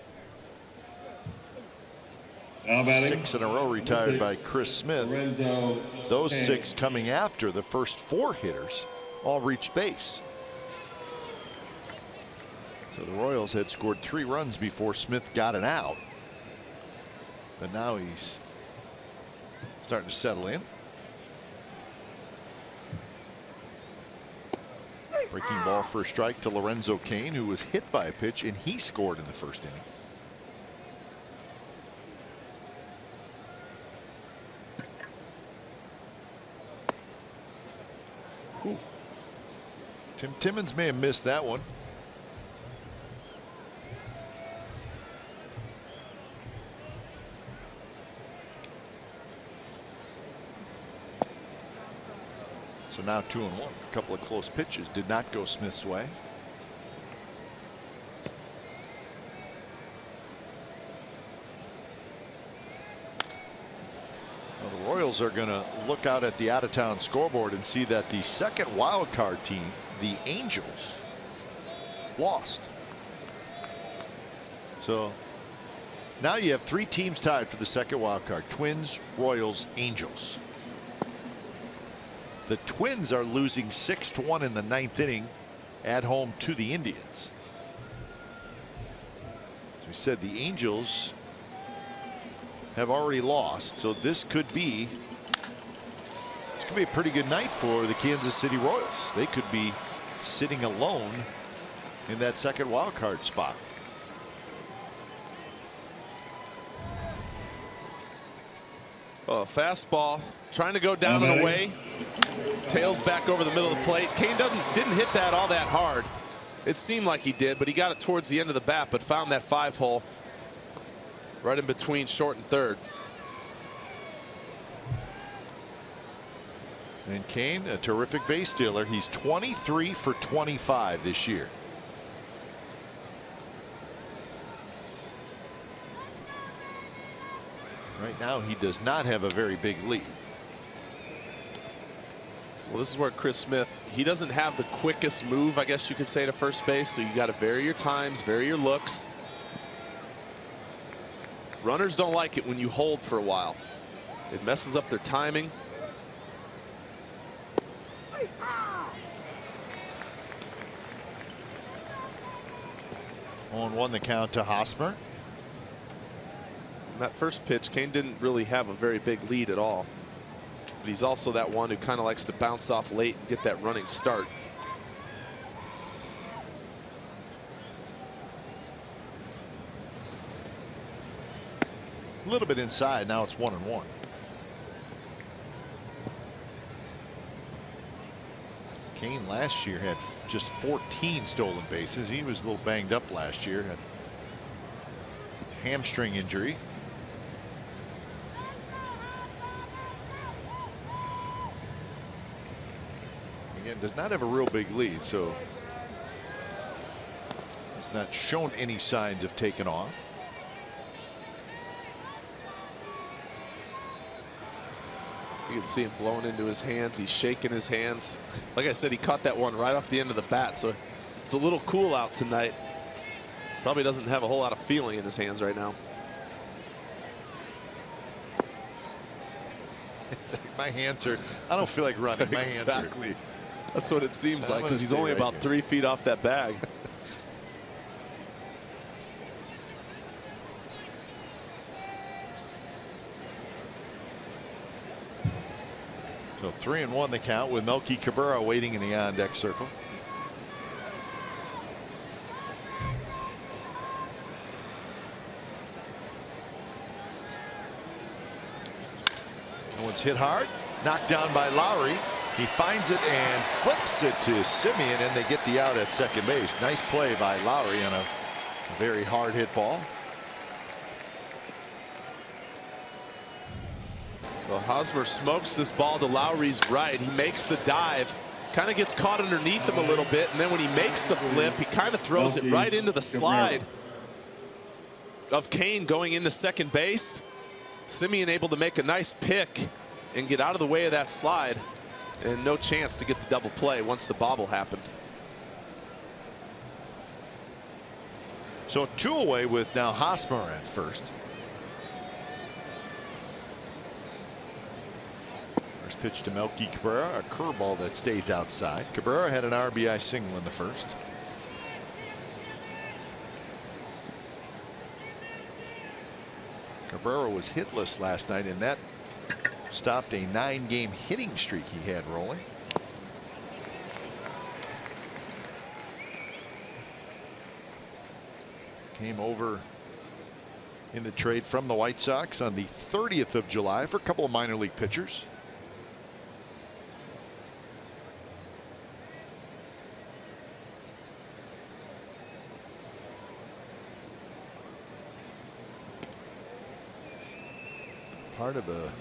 6 in a row retired by Chris Smith. Those 6 coming after the first 4 hitters all reached base. So the Royals had scored 3 runs before Smith got an out. But now he's starting to settle in. Breaking ball for a strike to Lorenzo Cain, who was hit by a pitch, and he scored in the first inning. Ooh. Tim Timmons may have missed that one. So now 2-1. A couple of close pitches did not go Smith's way. Well, the Royals are going to look out at the out-of-town scoreboard and see that the second wild card team, the Angels, lost. So now you have 3 teams tied for the second wild card: Twins, Royals, Angels. The Twins are losing 6-1 in the 9th inning at home to the Indians. As we said, the Angels have already lost, so this could be a pretty good night for the Kansas City Royals. They could be sitting alone in that second wild card spot. Oh, fastball trying to go down and away. Tails back over the middle of the plate. Cain didn't hit that all that hard. It seemed like he did, but he got it towards the end of the bat, but found that 5-hole right in between short and third. And Cain, a terrific base stealer. He's 23 for 25 this year. Right now, he does not have a very big lead. Well, this is where Chris Smith, he doesn't have the quickest move, I guess you could say, to first base. So you got to vary your times, vary your looks. Runners don't like it when you hold for a while. It messes up their timing. 0-1 the count to Hosmer. That first pitch, Cain didn't really have a very big lead at all. But he's also that one who kind of likes to bounce off late and get that running start. A little bit inside. Now it's 1-1. Cain last year had just 14 stolen bases. He was a little banged up last year. Had a hamstring injury. Again, does not have a real big lead, so has not shown any signs of taking off. You can see him blowing into his hands. He's shaking his hands. Like I said, he caught that one right off the end of the bat, so it's a little cool out tonight. Probably doesn't have a whole lot of feeling in his hands right now. My hands are, I don't feel like running. My Exactly. hands are. That's what it seems like, because he's only about 3 feet off that bag. So 3-1 the count with Melky Cabrera waiting in the on-deck circle. That one's hit hard, knocked down by Lowry. He finds it and flips it to Simeon, and they get the out at second base. Nice play by Lowry on a very hard hit ball. Well, Hosmer smokes this ball to Lowry's right. He makes the dive, kind of gets caught underneath him a little bit, and then when he makes the flip, he kind of throws it right into the slide of Kane going into second base. Simeon able to make a nice pick and get out of the way of that slide, and no chance to get the double play once the bobble happened. So 2 away with now Hosmer at first. First pitch to Melky Cabrera, a curveball that stays outside. Cabrera had an RBI single in the first. Cabrera was hitless last night, and that stopped a 9-game hitting streak he had rolling. Came over in the trade from the White Sox on the 30th of July for a couple of minor league pitchers. Part of a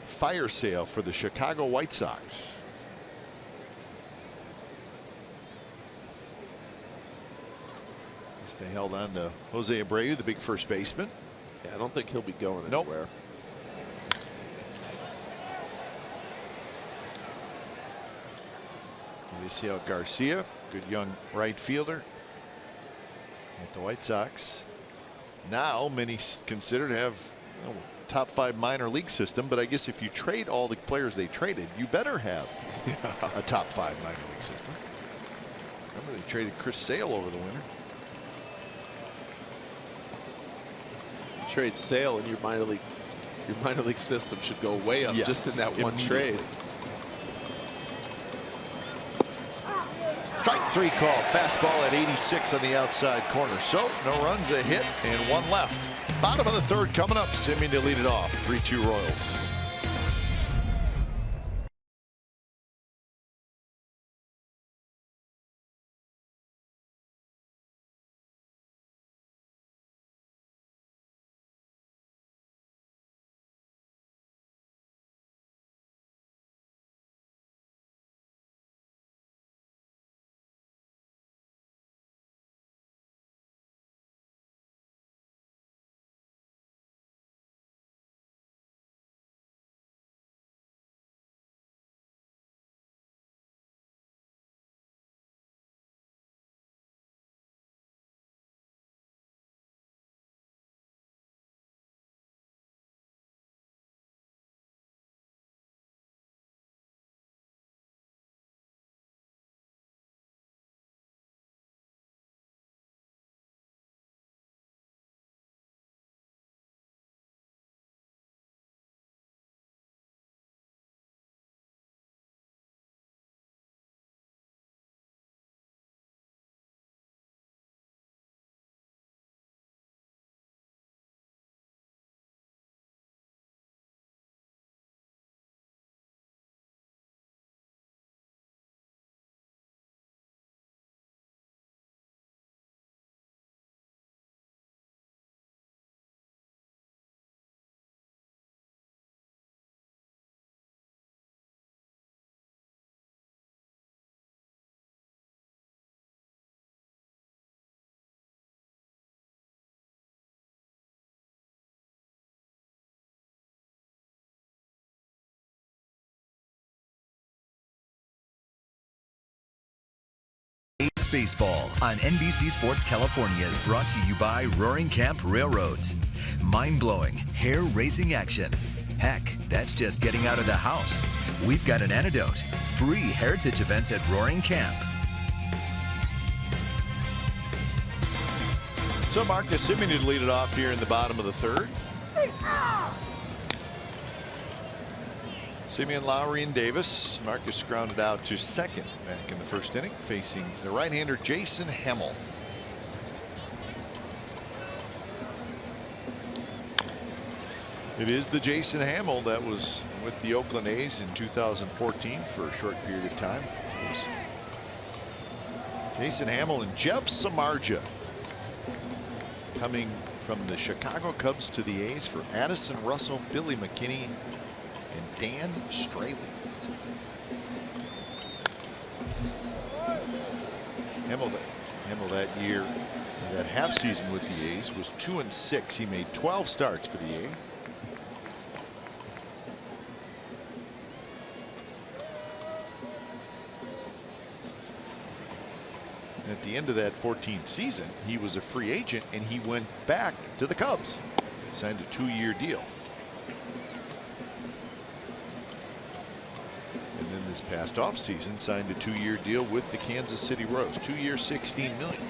fire sale for the Chicago White Sox. They held on to Jose Abreu, the big first baseman. Yeah, I don't think he'll be going nope. anywhere. Yasiel Garcia, good young right fielder at the White Sox. Now many consider to have top 5 minor league system, but I guess if you trade all the players they traded, you better have a top 5 minor league system. Remember they traded Chris Sale over the winter. Trade Sale and your minor league system should go way up just in that one trade. Strike 3 call. Fastball at 86 on the outside corner. So no runs, a hit, and 1 left. Bottom of the 3rd coming up. Simeon to lead it off. 3-2 Royals. Baseball on NBC Sports California is brought to you by Roaring Camp Railroads. Mind-blowing, hair-raising action. Heck, that's just getting out of the house. We've got an antidote. Free heritage events at Roaring Camp. So Marcus Simeon to lead it off here in the bottom of the 3rd. Simeon, Lowry, and Davis. Marcus grounded out to second back in the 1st inning, facing the right-hander Jason Hemmel. It is the Jason Hemmel that was with the Oakland A's in 2014 for a short period of time. It was Jason Hamill and Jeff Samardzija coming from the Chicago Cubs to the A's for Addison Russell, Billy McKinney, and Dan Straley. Hamill that year, that half season with the A's, was 2-6. He made 12 starts for the A's. At the end of that 14 season, he was a free agent and he went back to the Cubs, signed a 2-year deal. And then this past offseason signed a 2-year deal with the Kansas City Royals, 2 years, $16 million.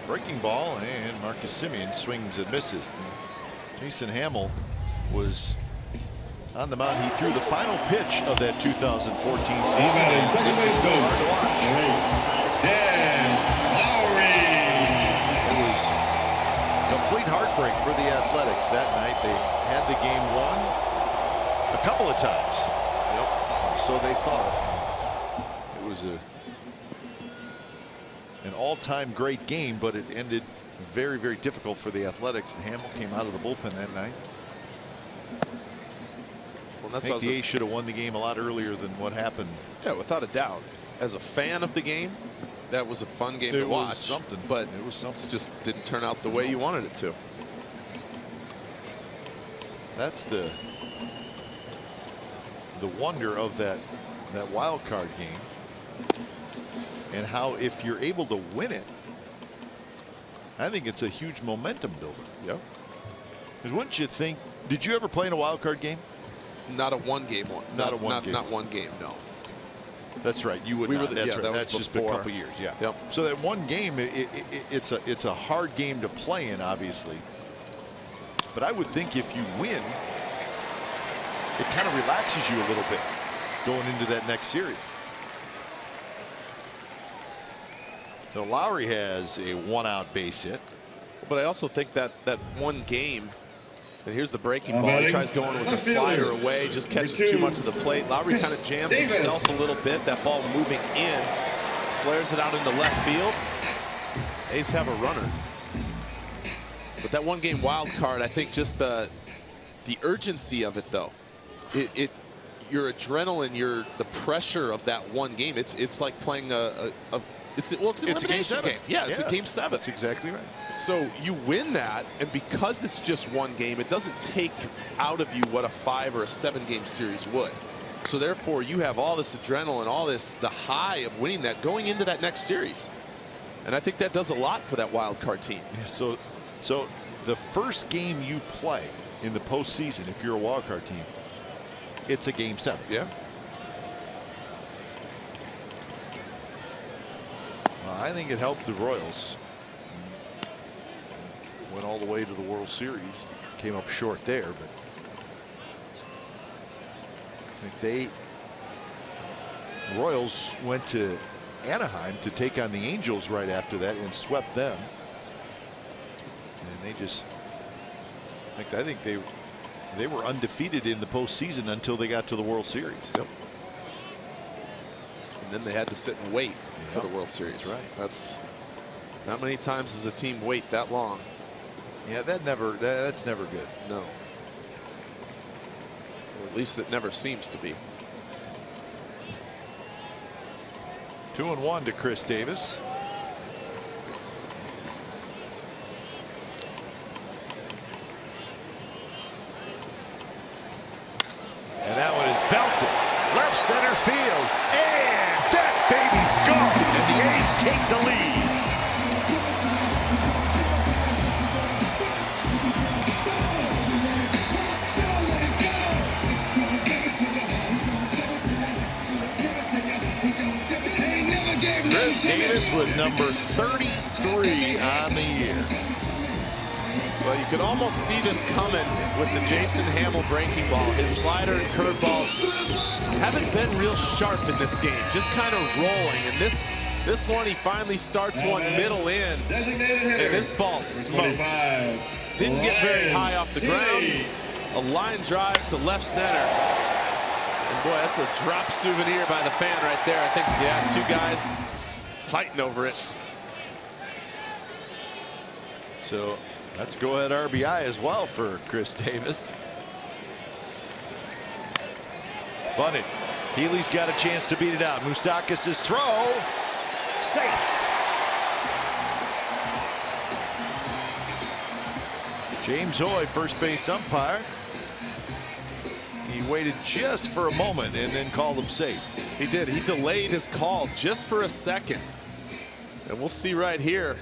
Breaking ball, and Marcus Semien swings and misses. Jason Hamill was on the mound. He threw the final pitch of that 2014 season, and this is still hard to watch. It was complete heartbreak for the Athletics that night. They had the game won a couple of times. Yep. So they thought. It was an all-time great game, but it ended very, very difficult for the Athletics, and Hamill came out of the bullpen that night. Well, that's I think the A's should have won the game a lot earlier than what happened. Yeah, without a doubt. As a fan of the game, that was a fun game to watch. Something, but it was something. It just didn't turn out the way you wanted it to. That's the wonder of that wild card game, and how if you're able to win it, I think it's a huge momentum builder. Yep. Because wouldn't you think? Did you ever play in a wild card game? Not a one-game one. Not one game. No. That's right. You would not. That's right. That That's just been a couple years. Yeah. Yep. So that one game, it's a hard game to play in, obviously. But I would think if you win, it kind of relaxes you a little bit going into that next series. So Lowry has a 1-out base hit. But I also think that one game. And here's the breaking ball. He tries going with the slider away, just catches too much of the plate. Lowry kind of jams himself a little bit. That ball moving in, flares it out into left field. A's have a runner. But that one-game wild card, I think just the urgency of it, though. Your adrenaline, the pressure of that one game. It's like playing it's an elimination game. Yeah, it's a game 7. That's exactly right. So you win that, and because it's just one game, it doesn't take out of you what a 5 or a 7-game series would. So therefore, you have all this adrenaline, the high of winning that going into that next series. And I think that does a lot for that wild card team. Yeah, so the first game you play in the postseason, if you're a wild card team, it's a game 7. Yeah. I think it helped the Royals. Went all the way to the World Series. Came up short there, but I think the Royals went to Anaheim to take on the Angels right after that and swept them. And they just, I think they were undefeated in the postseason until they got to the World Series. Yep. And then they had to sit and wait for the World Series. That's right. That's not many times does a team wait that long. Yeah, that's never good. No. Or at least it never seems to be. 2-1 to Chris Davis. And that one is belted left center field, and that baby's gone, and the A's take the lead. Chris Davis with number 33 on the year. Well, you could almost see this coming with the Jason Hamill breaking ball. His slider and curveballs haven't been real sharp in this game, just kind of rolling. And this This one, he finally starts one middle in, and this ball smoked. Didn't get very high off the ground. A line drive to left center. And boy, that's a drop souvenir by the fan right there. I think, yeah, two guys fighting over it. So that's go-ahead RBI as well for Chris Davis. Bunted. Healy's got a chance to beat it out. Moustakas' throw. Safe. James Hoy, first base umpire. He waited just for a moment and then called him safe. He did. He delayed his call just for a second. And we'll see right here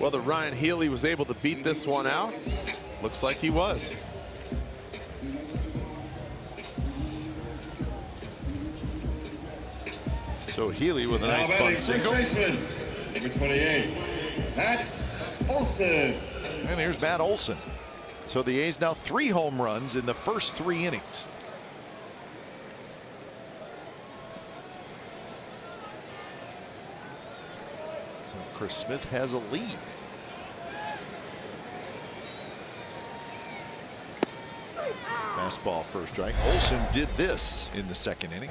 whether Ryan Healy was able to beat this one out. Looks like he was. So Healy with a nice bunt single. Number 28, Matt Olson. And here's Matt Olson. So the A's now 3 home runs in the first 3 innings. So Chris Smith has a lead. Fastball first strike. Olson did this in the second inning.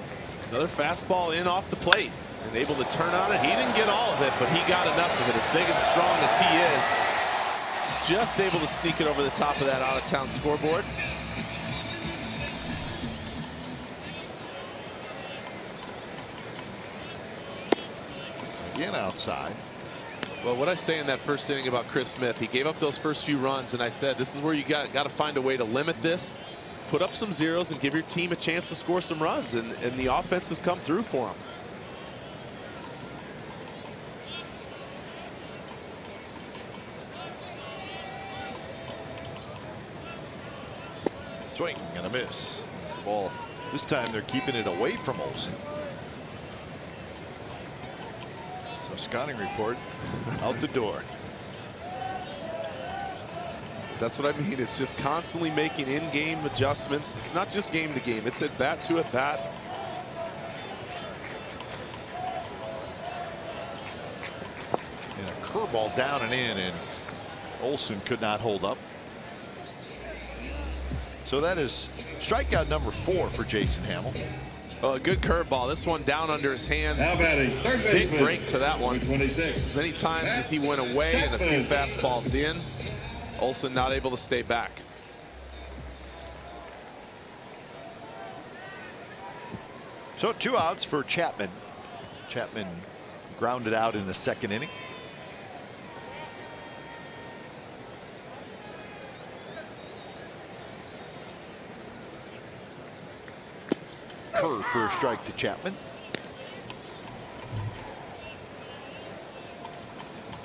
Another fastball in off the plate and able to turn on it. He didn't get all of it, but he got enough of it. As big and strong as he is, just able to sneak it over the top of that out-of-town scoreboard. Again outside. Well, what I say in that first inning about Chris Smith, he gave up those first few runs, and I said this is where you got to find a way to limit this, put up some zeros, and give your team a chance to score some runs, and the offense has come through for him. Swing and a miss. That's the ball. This time they're keeping it away from Olson. So scouting report out the door. That's what I mean. It's just constantly making in-game adjustments. It's not just game to game. It's at bat to at bat. And a curveball down and in, and Olson could not hold up. So that is strikeout number 4 for Jason Hamill. Well, a good curveball. This one down under his hands. Now batting, third Big baseman, break to that one. 26. As many times as he went away and a few fastballs in, Olson not able to stay back. So 2 outs for Chapman. Chapman grounded out in the second inning. Curve for a strike to Chapman.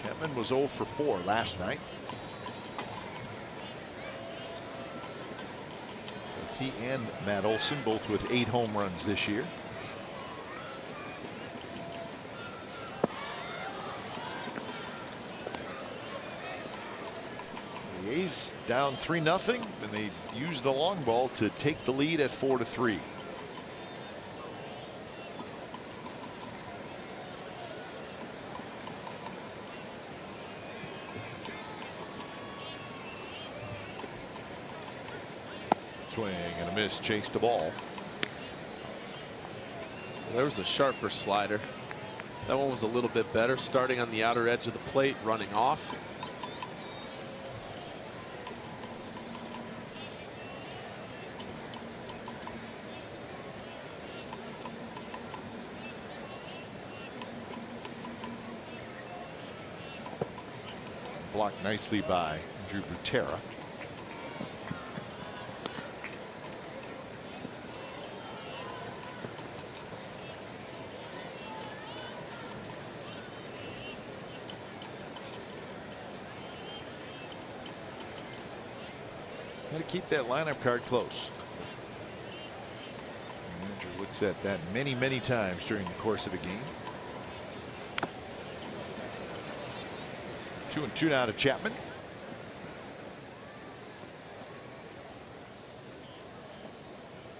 Chapman was 0 for 4 last night. So he and Matt Olson both with 8 home runs this year. The A's down 3-0, and they used the long ball to take the lead at 4-3. Swing and a miss, chased the ball. There was a sharper slider. That one was a little bit better, starting on the outer edge of the plate, running off. Blocked nicely by Drew Butera. Got to keep that lineup card close. The manager looks at that many, many times during the course of a game. 2-2 now to Chapman.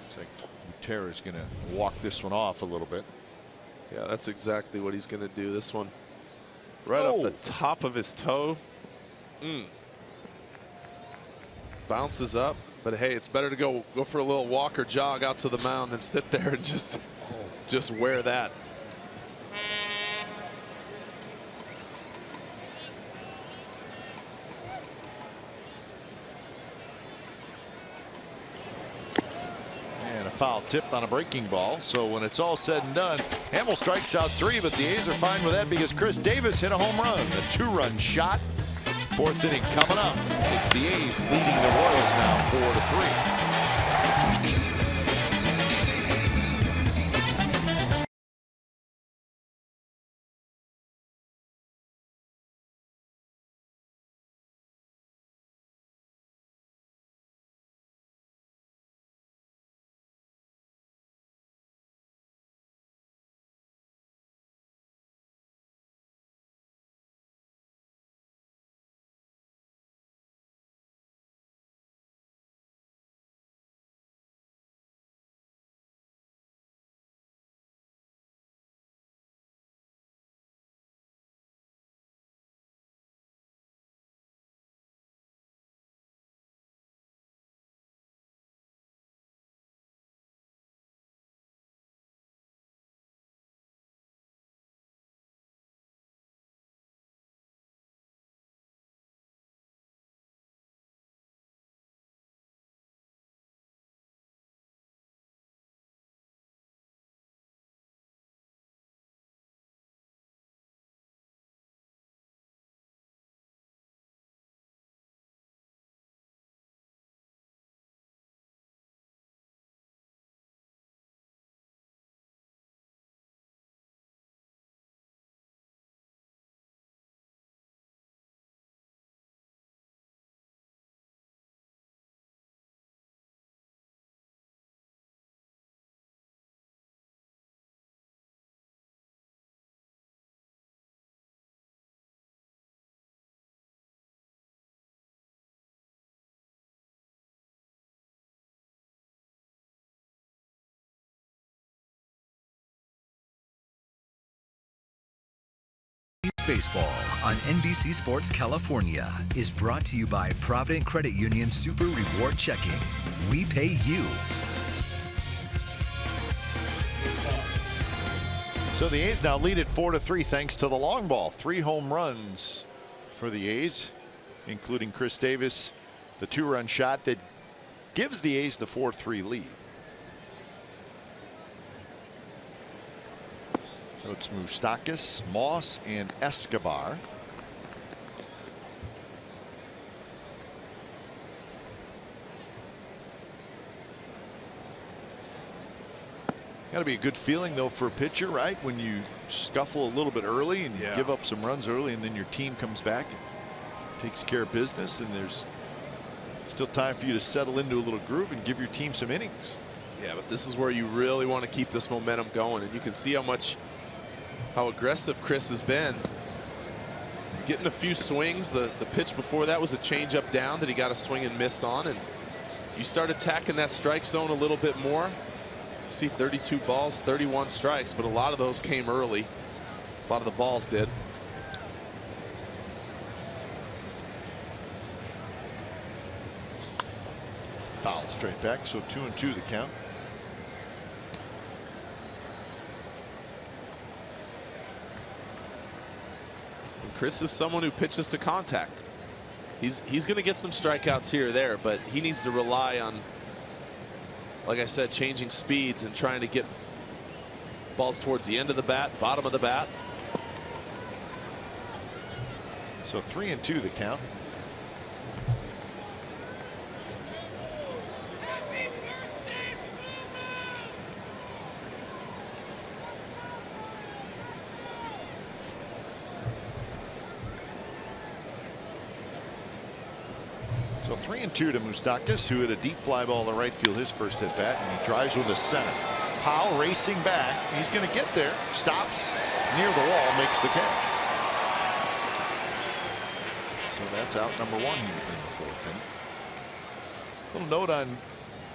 Looks like Butera is going to walk this one off a little bit. Yeah, that's exactly what he's going to do. This one right off the top of his toe. Bounces up, but hey, it's better to go for a little walk or jog out to the mound than sit there and just wear that. Foul tip on a breaking ball. So when it's all said and done, Hamill strikes out 3, but the A's are fine with that because Chris Davis hit a home run. A 2-run shot. 4th inning coming up. It's the A's leading the Royals now 4-3. Baseball on NBC Sports California is brought to you by Provident Credit Union Super Reward Checking. We pay you. So the A's now lead at 4-3 thanks to the long ball. 3 home runs for the A's, including Chris Davis, the 2-run shot that gives the A's the 4-3 lead. So it's Moustakas, Moss, and Escobar. Got to be a good feeling, though, for a pitcher, right? When you scuffle a little bit early and you give up some runs early, and then your team comes back and takes care of business, and there's still time for you to settle into a little groove and give your team some innings. Yeah, but this is where you really want to keep this momentum going, and you can see how aggressive Chris has been. Getting a few swings. The pitch before that was a changeup down that he got a swing and miss on, and you start attacking that strike zone a little bit more. You see 32 balls, 31 strikes, but a lot of those came early. A lot of the balls did. Foul straight back, so 2-2 the count. Chris is someone who pitches to contact. He's going to get some strikeouts here or there, but he needs to rely on, like I said, changing speeds and trying to get balls towards the end of the bat, bottom of the bat. So 3-2 the count. So 3-2 to Moustakas, who hit a deep fly ball to right field his first at bat, and he drives one to center. Powell racing back. He's going to get there. Stops near the wall, makes the catch. So that's out number 1 here in the 4th inning. Little note on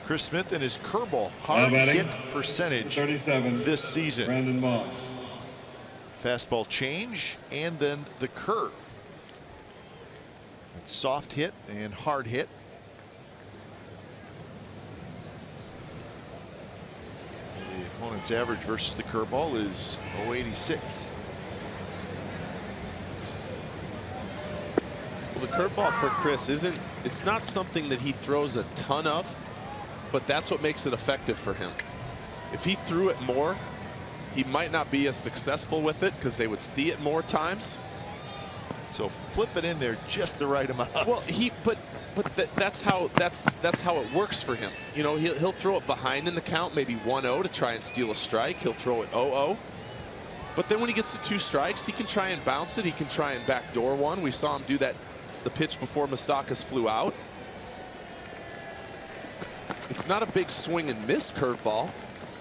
Chris Smith and his curveball hard hit percentage this season. Brandon Moss. Fastball change and then the curve. It's soft hit and hard hit. So the opponent's average versus the curveball is 0.86. Well, the curveball for Chris it's not something that he throws a ton of, but that's what makes it effective for him. If he threw it more, he might not be as successful with it because they would see it more times. So flip it in there just the right amount. Well, that's how it works for him. You know, he'll throw it behind in the count, maybe 1-0 to try and steal a strike. He'll throw it 0-0. But then when he gets to 2 strikes, he can try and bounce it. He can try and backdoor one. We saw him do that the pitch before Moustakas flew out. It's not a big swing and miss curveball,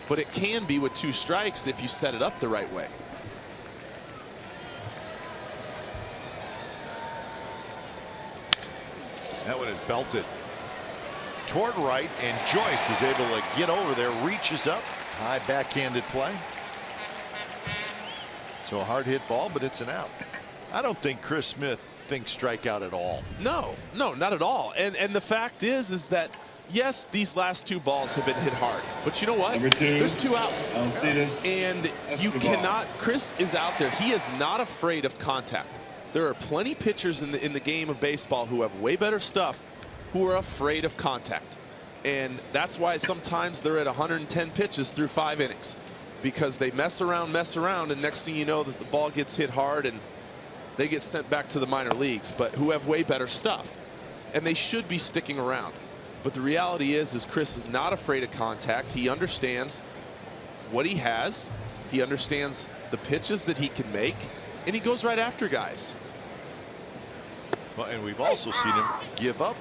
but it can be with 2 strikes if you set it up the right way. That one is belted toward right, and Joyce is able to get over there, reaches up, high backhanded play. So a hard hit ball, but it's an out. I don't think Chris Smith thinks strikeout at all. No, not at all. And the fact is that yes, these last 2 balls have been hit hard, but you know what? There's 2 outs, and you cannot. Chris is out there. He is not afraid of contact. There are plenty pitchers in the game of baseball who have way better stuff who are afraid of contact, and that's why sometimes they're at 110 pitches through 5 innings, because they mess around, and next thing you know, the ball gets hit hard and they get sent back to the minor leagues, but who have way better stuff, and they should be sticking around. But the reality is Chris is not afraid of contact. He understands what he has. He understands the pitches that he can make, and he goes right after guys. Well, and we've also seen him give up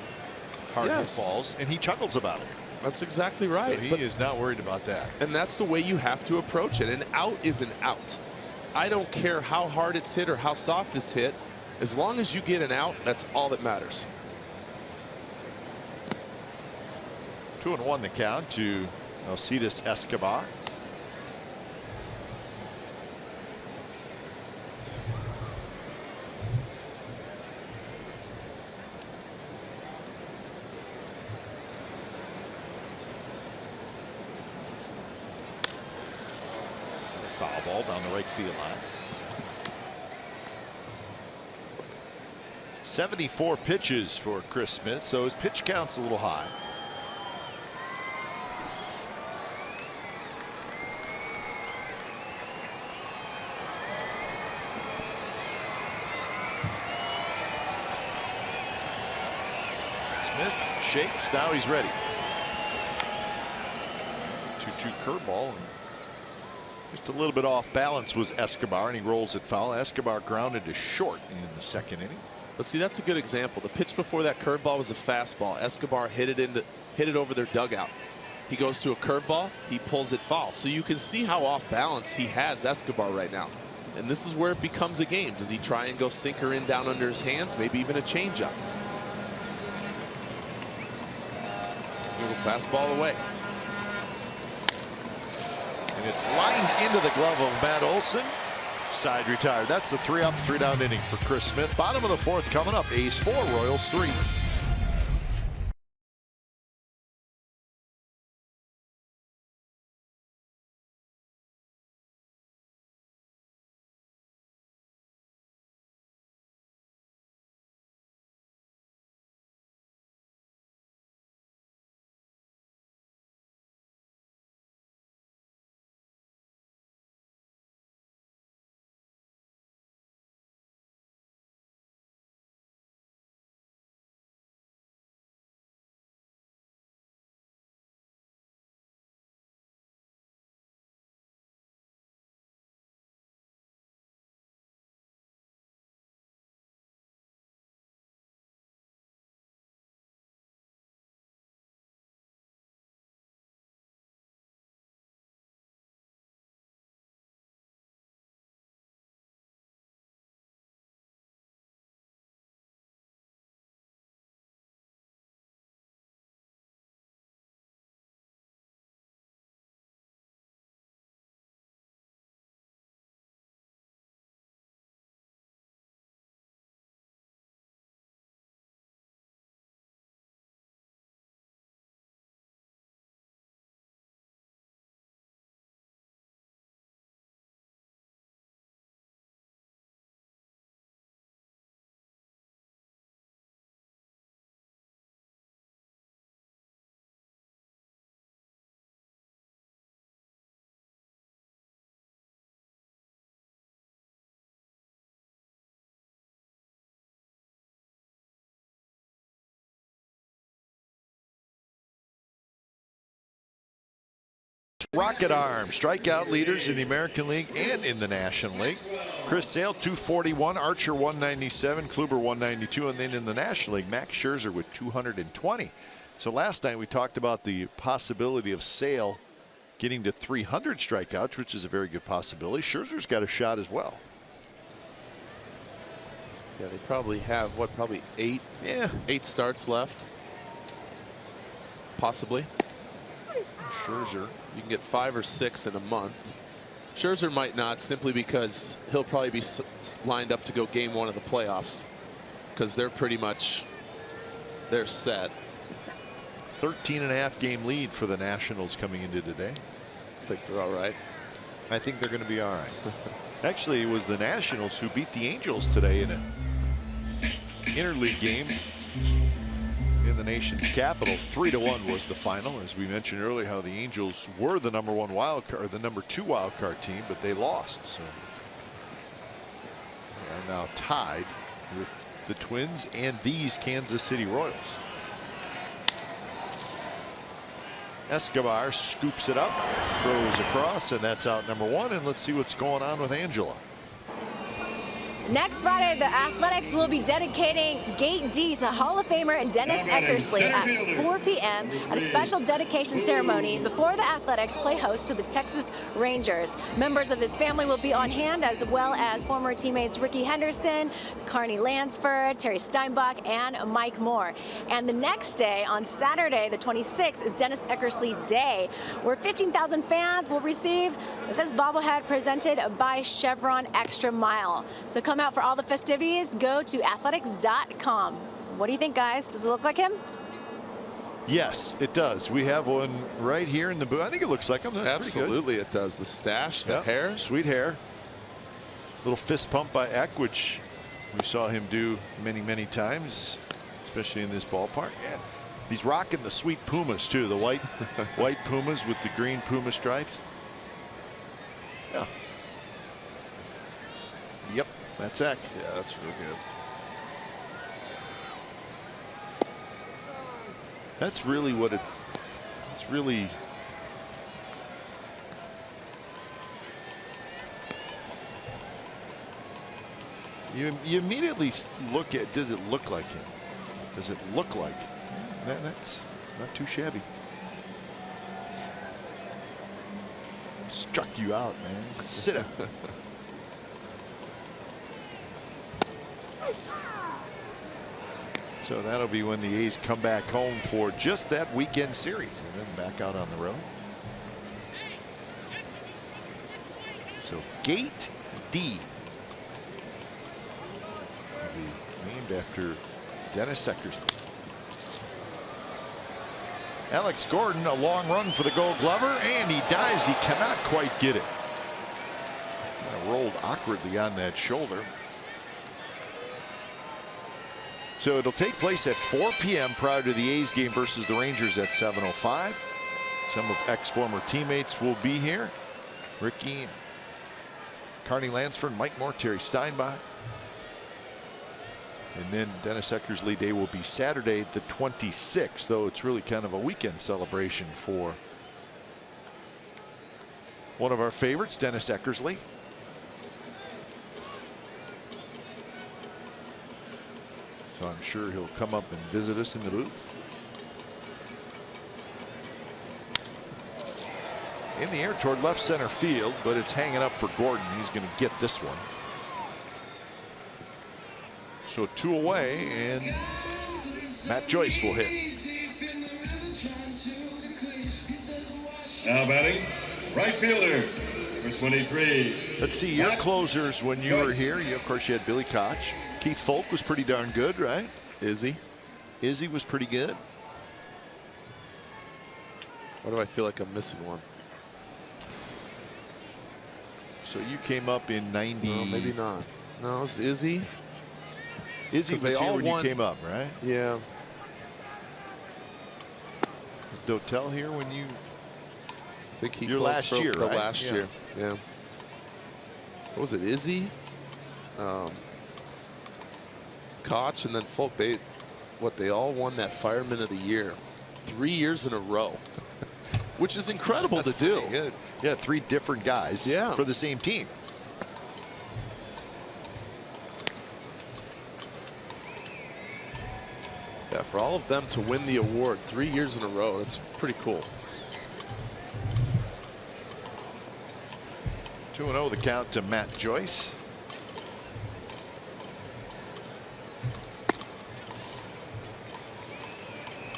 hard hit Yes. balls, and he chuckles about it. That's exactly right. So he is not worried about that. And that's the way you have to approach it. An out is an out. I don't care how hard it's hit or how soft it's hit. As long as you get an out, that's all that matters. 2-1 the count to Alcides Escobar. Foul ball down the right field line. 74 pitches for Chris Smith, so his pitch count's a little high. Smith shakes, now he's ready. 2-2 curveball. Just a little bit off balance was Escobar, and he rolls it foul. Escobar grounded to short in the 2nd inning. But see, that's a good example. The pitch before that curveball was a fastball. Escobar hit it over their dugout. He goes to a curveball, he pulls it foul. So you can see how off balance he has Escobar right now. And this is where it becomes a game. Does he try and go sinker in down under his hands? Maybe even a changeup. Little fastball away. And it's lined into the glove of Matt Olson. Side retired. That's a 3-up, 3-down inning for Chris Smith. Bottom of the 4th coming up. A's 4, Royals 3. rocket arm. Strikeout leaders in the American League and in the National League. Chris Sale, 241. Archer, 197. Kluber, 192. And then in the National League, Max Scherzer with 220. So last night we talked about the possibility of Sale getting to 300 strikeouts, which is a very good possibility. Scherzer's got a shot as well. Yeah, they probably have, what, probably 8 starts left. Possibly. Scherzer. You can get 5 or 6 in a month. Scherzer might not, simply because he'll probably be lined up to go game 1 of the playoffs, because they're pretty much, they're set. 13.5 game lead for the Nationals coming into today. I think they're all right. I think they're going to be all right. Actually, it was the Nationals who beat the Angels today in an interleague game in the nation's capital. 3-1 was the final. As we mentioned earlier, how the Angels were the #1 wild card, or the #2 wild card team, but they lost. So they are now tied with the Twins and these Kansas City Royals. Escobar scoops it up, throws across, and that's out #1. And let's see what's going on with Angela. Next Friday, the Athletics will be dedicating Gate D to Hall of Famer Dennis Eckersley at 4 p.m. at a special dedication ceremony before the Athletics play host to the Texas Rangers. Members of his family will be on hand, as well as former teammates Ricky Henderson, Carney Lansford, Terry Steinbach, and Mike Moore. And the next day, on Saturday, the 26th, is Dennis Eckersley Day, where 15,000 fans will receive this bobblehead presented by Chevron Extra Mile. So come out for all the festivities. Go to athletics.com. What do you think, guys? Does it look like him? Yes, it does. We have one right here in the booth. I think it looks like him. That's absolutely, it does. The stash, the hair. Sweet hair. Little fist pump by Eck, which we saw him do many, many times, especially in this ballpark. Yeah. He's rocking the sweet Pumas, too. The white Pumas with the green Puma stripes. Yeah. Yep, that's Eck. Yeah, that's real good. That's really what it's really. You immediately look at, does it look like him? Does it look like? It's not too shabby. Struck you out, man. Sit down. So that'll be when the A's come back home for just that weekend series and then back out on the road. So Gate D will be named after Dennis Eckersley. Alex Gordon, a long run for the Gold Glover, and he dives. He cannot quite get it. Kind of rolled awkwardly on that shoulder. So it'll take place at 4 p.m. prior to the A's game versus the Rangers at 7:05. Some of Eck's former teammates will be here. Ricky, Carney Lansford, Mike Moore, Terry Steinbach. And then Dennis Eckersley Day will be Saturday the 26th, though it's really kind of a weekend celebration for one of our favorites, Dennis Eckersley. So I'm sure he'll come up and visit us in the booth. In the air toward left center field, but it's hanging up for Gordon. He's going to get this one. So 2 away, and Matt Joyce will hit. Now batting, right fielder, number 23. Let's see your closers when you were here. Of course, you had Billy Koch. Keith Folk was pretty darn good, right? Izzy was pretty good. Why do I feel like I'm missing one? So you came up in 90. No, maybe not. No, it's Izzy. Izzy was here when you came up, right? Yeah. Was Dotel here when you? I think he your last year, the right? last year. Yeah. What was it? Izzy, Koch, and then Folk. They all won that Fireman of the Year 3 years in a row. which is incredible to do. Good. Yeah, 3 different guys for the same team. Yeah, for all of them to win the award 3 years in a row, that's pretty cool. 2-0 the count to Matt Joyce.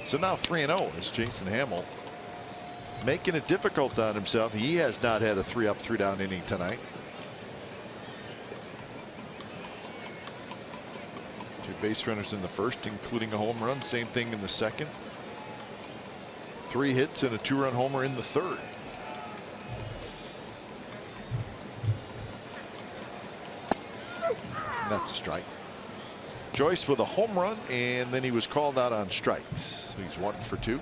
So now 3-0 is Jason Hammel, making it difficult on himself. He has not had a 3-up, 3-down inning tonight. 2 base runners in the first, including a home run. Same thing in the second. 3 hits and a 2-run homer in the third. And that's a strike. Joyce with a home run, and then he was called out on strikes. He's 1 for 2.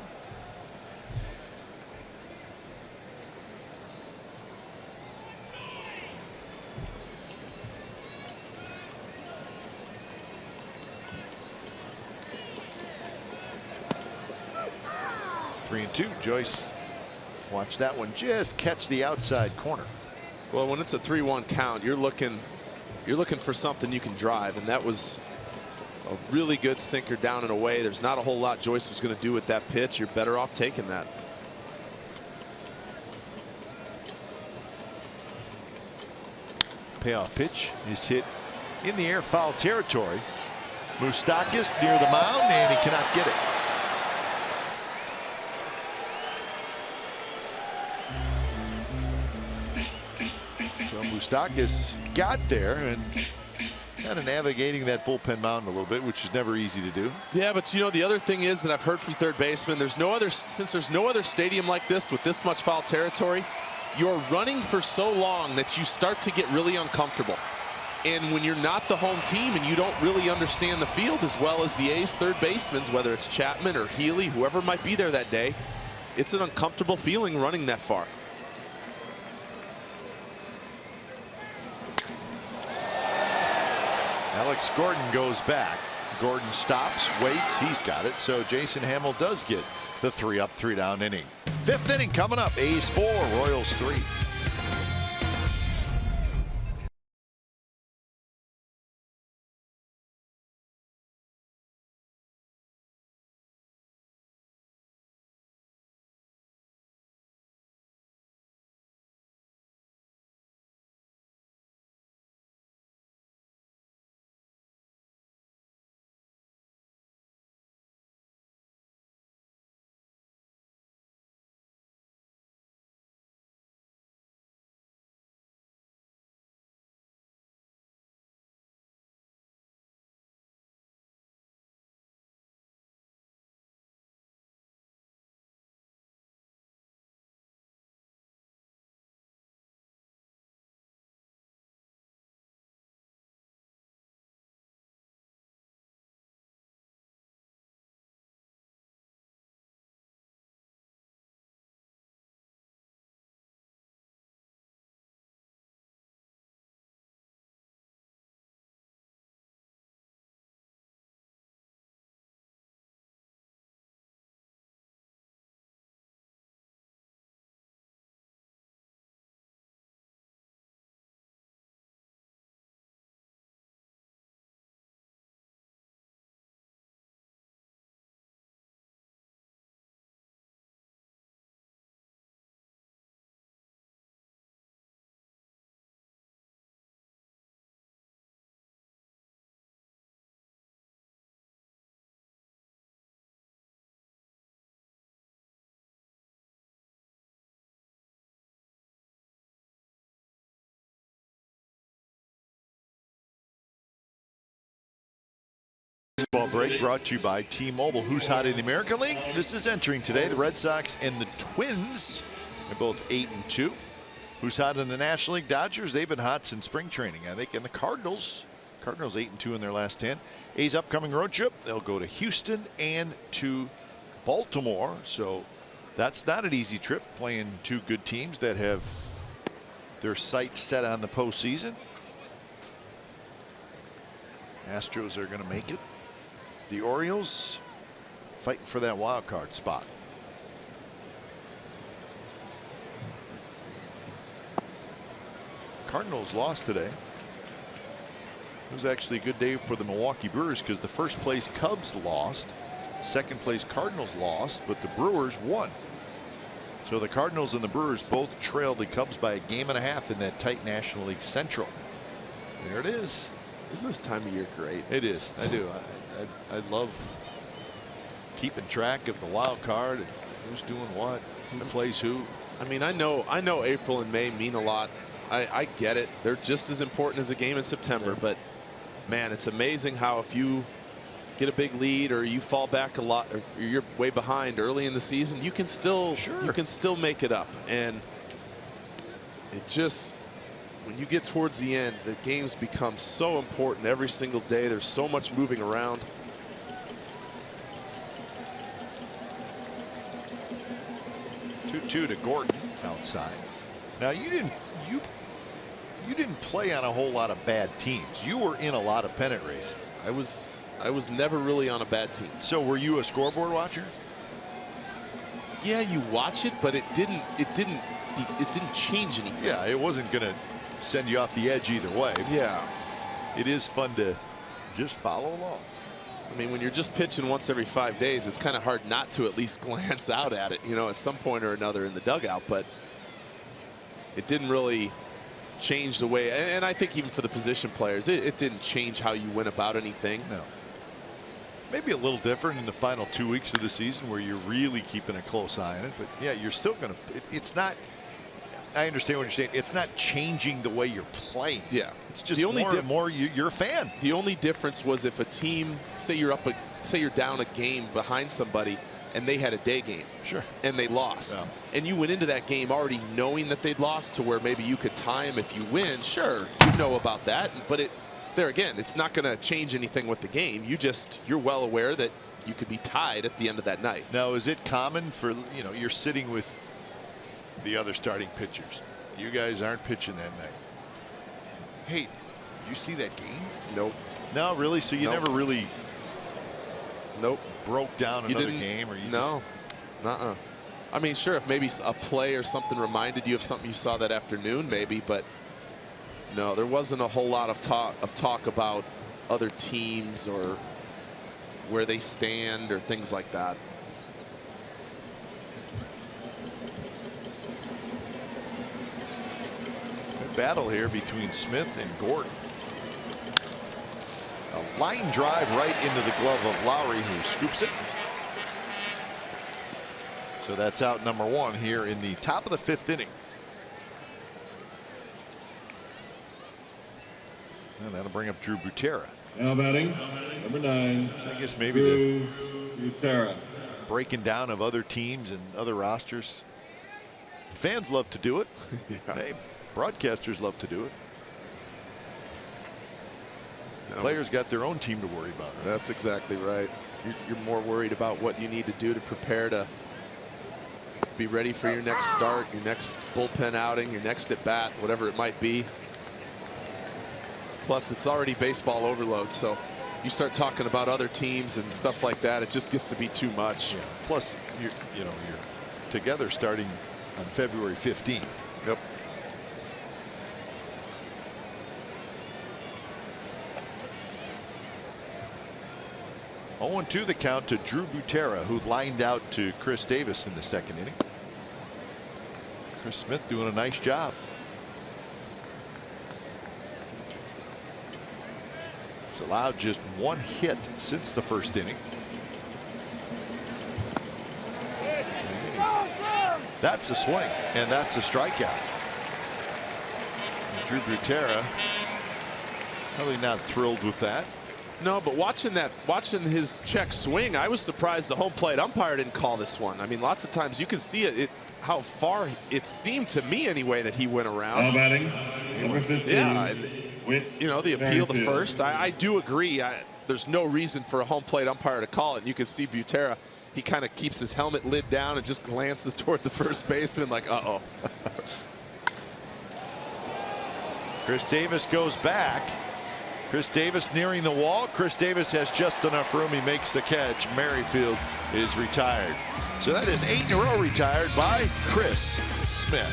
Three and 2. Joyce, watch that one just catch the outside corner. Well, when it's a 3-1 count, you're looking for something you can drive, and that was a really good sinker down and away. There's not a whole lot Joyce was going to do with that pitch. You're better off taking that. Payoff pitch is hit in the air, foul territory. Moustakas near the mound, and he cannot get it. So Moustakas got there and kind of navigating that bullpen mound a little bit, which is never easy to do. Yeah, but you know, the other thing is that I've heard from third baseman, since there's no other stadium like this with this much foul territory, you're running for so long that you start to get really uncomfortable. And when you're not the home team and you don't really understand the field as well as the A's third basemen, whether it's Chapman or Healy, whoever might be there that day, it's an uncomfortable feeling running that far. Alex Gordon goes back. Gordon stops, waits, he's got it. So Jason Hammel does get the 3-up, 3-down inning. 5th inning coming up. A's 4, Royals 3. Baseball break brought to you by T-Mobile. Who's hot in the American League? This is entering today. The Red Sox and the Twins are both 8-2. Who's hot in the National League? Dodgers, they've been hot since spring training, I think. And the Cardinals 8-2 in their last 10. A's upcoming road trip, they'll go to Houston and to Baltimore. So that's not an easy trip, playing 2 good teams that have their sights set on the postseason. Astros are going to make it. The Orioles fighting for that wild card spot. Cardinals lost today. It was actually a good day for the Milwaukee Brewers because the first place Cubs lost, second place Cardinals lost, but the Brewers won. So the Cardinals and the Brewers both trailed the Cubs by 1.5 games in that tight National League Central. There it is. Isn't this time of year great? It is. I do. I love keeping track of the wild card and who's doing what, who plays who. I mean, I know April and May mean a lot. I get it. They're just as important as a game in September, but man, it's amazing how if you get a big lead or you fall back a lot, or if you're way behind early in the season, you can still make it up. And it just, when you get towards the end, the games become so important every single day. There's so much moving around. To Gordon outside. Now you didn't play on a whole lot of bad teams. You were in a lot of pennant races. I was never really on a bad team. So were you a scoreboard watcher? Yeah, you watch it, but it didn't change anything. Yeah, it wasn't going to send you off the edge either way. Yeah, it is fun to just follow along. I mean, when you're just pitching once every 5 days, it's kind of hard not to at least glance out at it, you know, at some point or another in the dugout. But it didn't really change the way, and I think even for the position players, it didn't change how you went about anything. No. Maybe a little different in the final 2 weeks of the season where you're really keeping a close eye on it. But yeah, you're still going to. It's not. I understand what you're saying. It's not changing the way you're playing. Yeah, it's just more you're a fan. The only difference was if a team, say you're down a game behind somebody, and they had a day game. Sure. And they lost. Yeah. And you went into that game already knowing that they'd lost, to where maybe you could tie them if you win. Sure, you know about that, but there again, it's not going to change anything with the game. You're well aware that you could be tied at the end of that night. Now, is it common for, you know, you're sitting with the other starting pitchers, you guys aren't pitching that night? Hey, did you see that game? Nope. No, really? So you never really broke down another game, or you no. I mean, sure, if maybe a play or something reminded you of something you saw that afternoon, maybe, but no, there wasn't a whole lot of talk about other teams or where they stand or things like that. Good battle here between Smith and Gordon. A line drive right into the glove of Lowry, who scoops it. So that's out number one here in the top of the 5th inning. And that'll bring up Drew Butera. Now batting, number 9. So I guess maybe Drew Butera. Breaking down of other teams and other rosters. Fans love to do it. Yeah. Hey, broadcasters love to do it. Players got their own team to worry about. Right? That's exactly right. You're more worried about what you need to do to prepare to be ready for your next start, your next bullpen outing, your next at bat, whatever it might be. Plus, it's already baseball overload, so you start talking about other teams and stuff like that, it just gets to be too much. Yeah. Plus, you're together starting on February 15th. Yep. To the count to Drew Butera, who lined out to Chris Davis in the 2nd inning. Chris Smith doing a nice job. He's allowed just 1 hit since the 1st inning. That's a swing, and that's a strikeout. Drew Butera probably not thrilled with that. No, but watching his check swing, I was surprised the home plate umpire didn't call this one. I mean, lots of times you can see how far it seemed to me anyway that he went around. Now batting, number 15. Yeah, and, you know, the appeal to first. I do agree. There's no reason for a home plate umpire to call it. And you can see Butera, he kind of keeps his helmet lid down and just glances toward the first baseman like, uh-oh. Chris Davis goes back. Chris Davis nearing the wall. Chris Davis has just enough room. He makes the catch. Merrifield is retired. So that is 8 in a row retired by Chris Smith.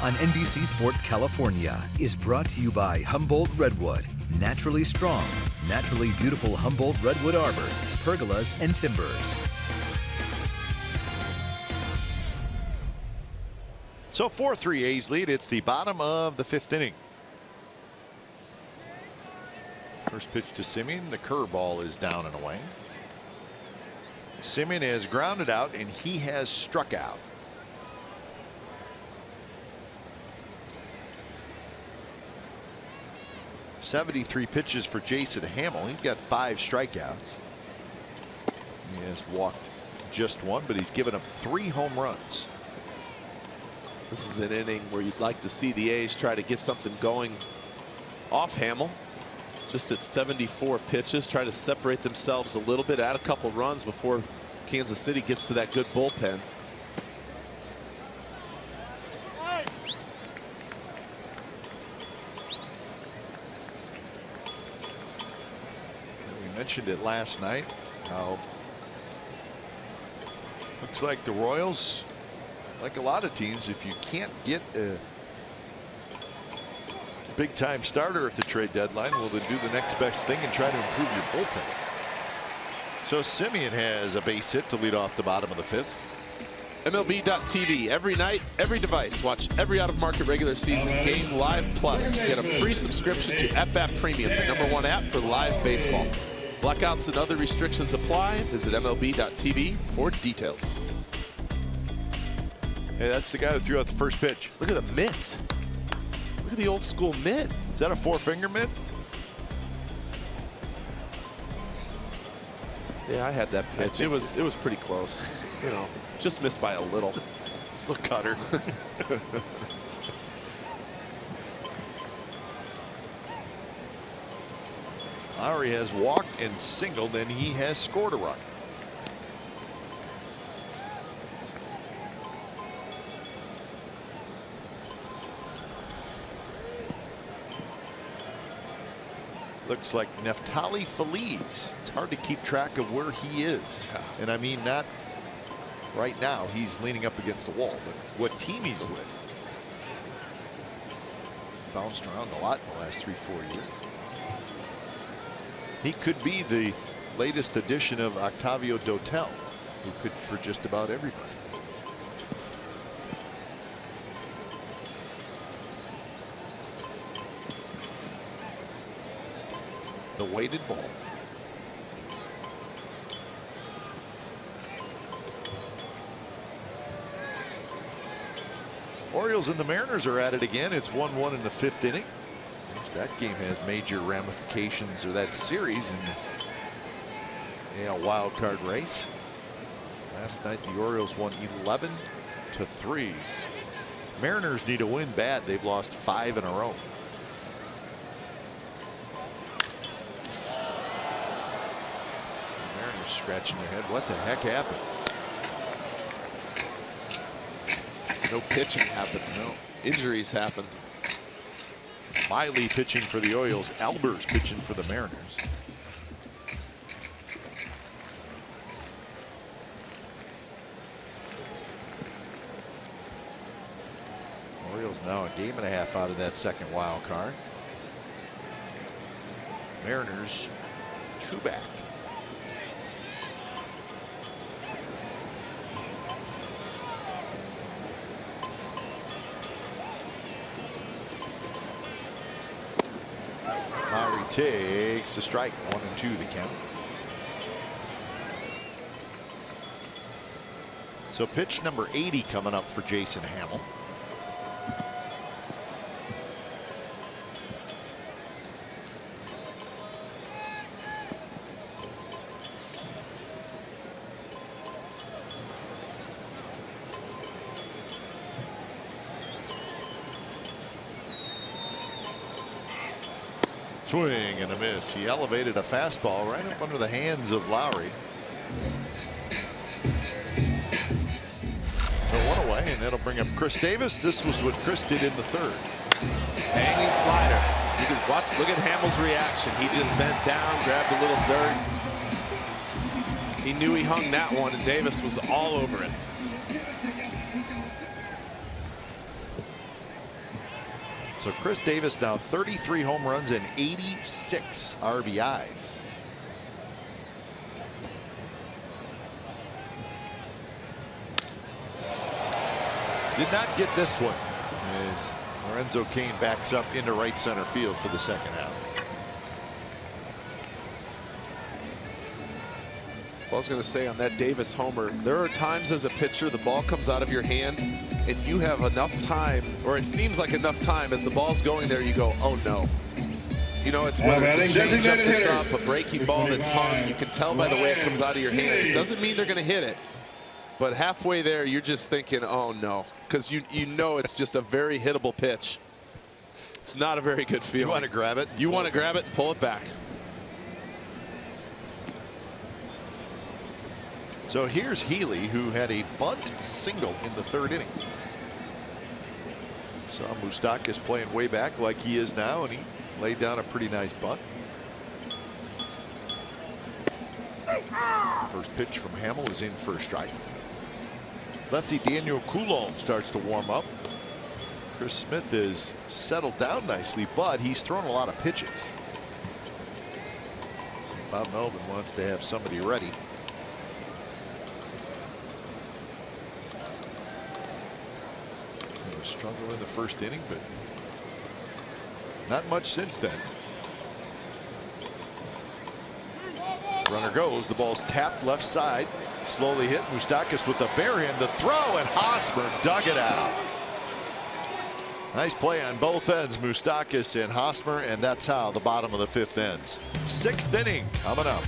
on NBC Sports California is brought to you by Humboldt Redwood. Naturally strong, naturally beautiful Humboldt Redwood arbors, pergolas, and timbers. So 4-3 A's lead. It's the bottom of the 5th inning. First pitch to Simeon. The curveball is down and away. Simeon has grounded out and he has struck out. .73 pitches for Jason Hamill. He's got 5 strikeouts. He has walked just 1, but he's given up 3 home runs. This is an inning where you'd like to see the A's try to get something going off Hamill. Just at 74 pitches, try to separate themselves a little bit, add a couple runs before Kansas City gets to that good bullpen. We mentioned it last night, how looks like the Royals, like a lot of teams, if you can't get a big time starter at the trade deadline, well, then do the next best thing and try to improve your bullpen. So Simeon has a base hit to lead off the bottom of the 5th. MLB.tv every night, every device. Watch every out-of-market regular season game live. Plus, get a free subscription to At-Bat Premium, the #1 app for live baseball. Blackouts and other restrictions apply. Visit MLB.tv for details. Hey, that's the guy who threw out the first pitch. Look at the mitt. Look at the old school mitt. Is that a 4-finger mitt? Yeah, I had that pitch. It was pretty close. You know, just missed by a little. It's the cutter. Lowry has walked and singled, and he has scored a run. Looks like Neftali Feliz. It's hard to keep track of where he is. And I mean, not right now. He's leaning up against the wall, but what team he's with. Bounced around a lot in the last 3-4 years. He could be the latest addition of Octavio Dotel, who could for just about everybody. The weighted ball. Orioles and the Mariners are at it again. It's 1-1 in the 5th inning. That game has major ramifications, or that series, in the AL wild card race. Last night the Orioles won 11-3. Mariners need a win bad. They've lost 5 in a row. Mariners scratching their head. What the heck happened? No pitching happened. No injuries happened. Miley pitching for the Orioles. Albers pitching for the Mariners. Orioles now a game and a half out of that second wild card. Mariners 2 back. Lowry takes a strike. 1-2 the count. So pitch number 80 coming up for Jason Hamill. Swing and a miss. He elevated a fastball right up under the hands of Lowry. So 1 away, and that'll bring up Chris Davis. This was what Chris did in the 3rd. Hanging slider. You can watch. Look at Hamill's reaction. He just bent down, grabbed a little dirt. He knew he hung that one, and Davis was all over it. So Chris Davis now 33 home runs and 86 RBIs. Did not get this one as Lorenzo Cain backs up into right center field for the second out. Well, I was going to say on that Davis homer, there are times as a pitcher the ball comes out of your hand and you have enough time, or it seems like enough time, as the ball's going there, you go, oh no. You know, it's whether it's a changeup that's up, a breaking ball that's hung, you can tell by the way it comes out of your hand. It doesn't mean they're going to hit it, but halfway there you're just thinking, oh no, because you know it's just a very hittable pitch. It's not a very good feeling. You want to grab it? You want to grab it and pull it back. So here's Healy, who had a bunt single in the third inning. So Moustakas playing way back like he is now, and he laid down a pretty nice bunt. First pitch from Hamill is in for a strike. Lefty Daniel Coulomb starts to warm up. Chris Smith has settled down nicely, but he's thrown a lot of pitches. Bob Melvin wants to have somebody ready. Struggle in the first inning, but not much since then. Runner goes. The ball's tapped left side. Slowly hit. Moustakas with the bare hand. The throw, and Hosmer dug it out. Nice play on both ends, Moustakas and Hosmer, and that's how the bottom of the fifth ends. Sixth inning coming up.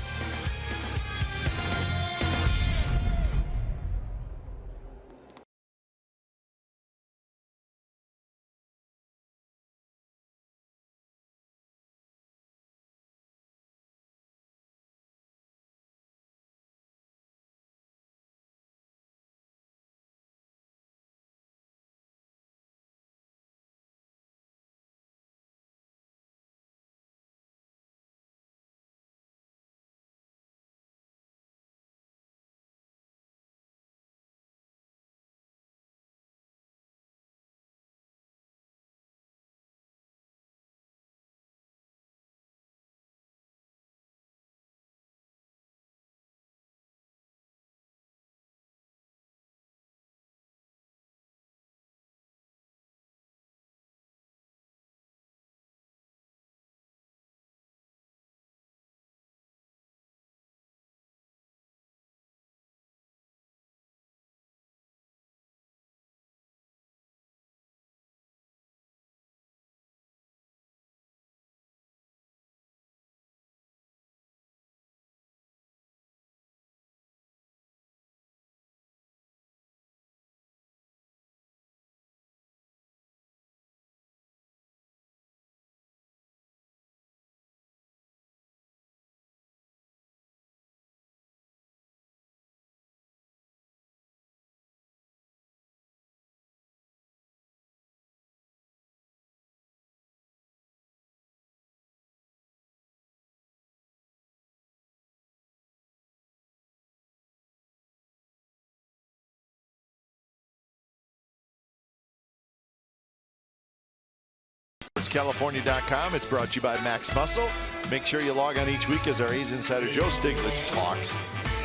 California.com. It's brought to you by Max Muscle. Make sure you log on each week as our A's insider Joe Stiglitz talks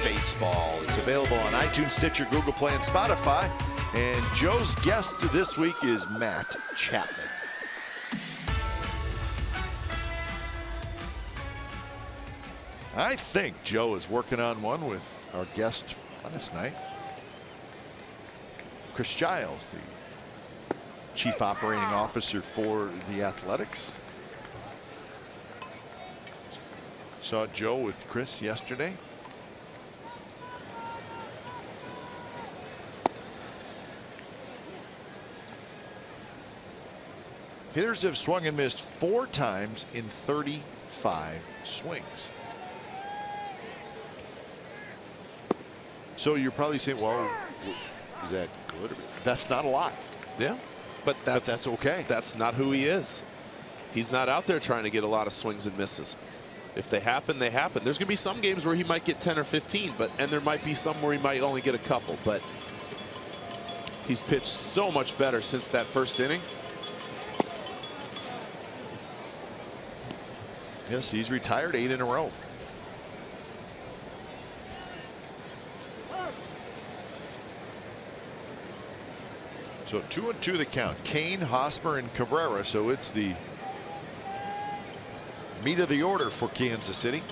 baseball. It's available on iTunes, Stitcher, Google Play, and Spotify. And Joe's guest this week is Matt Chapman. I think Joe is working on one with our guest last night, Chris Giles, the Chief Operating Officer for the Athletics. Saw Joe with Chris yesterday. Hitters have swung and missed 4 times in 35 swings. So you're probably saying, well, is that good? That's not a lot. Yeah. But that's okay. That's not who he is. He's not out there trying to get a lot of swings and misses. If they happen, they happen. There's going to be some games where he might get 10 or 15, and there might be some where he might only get a couple. But he's pitched so much better since that first inning. Yes, he's retired 8 in a row. So 2-2 the count. Kane, Hosmer, and Cabrera. So it's the meat of the order for Kansas City.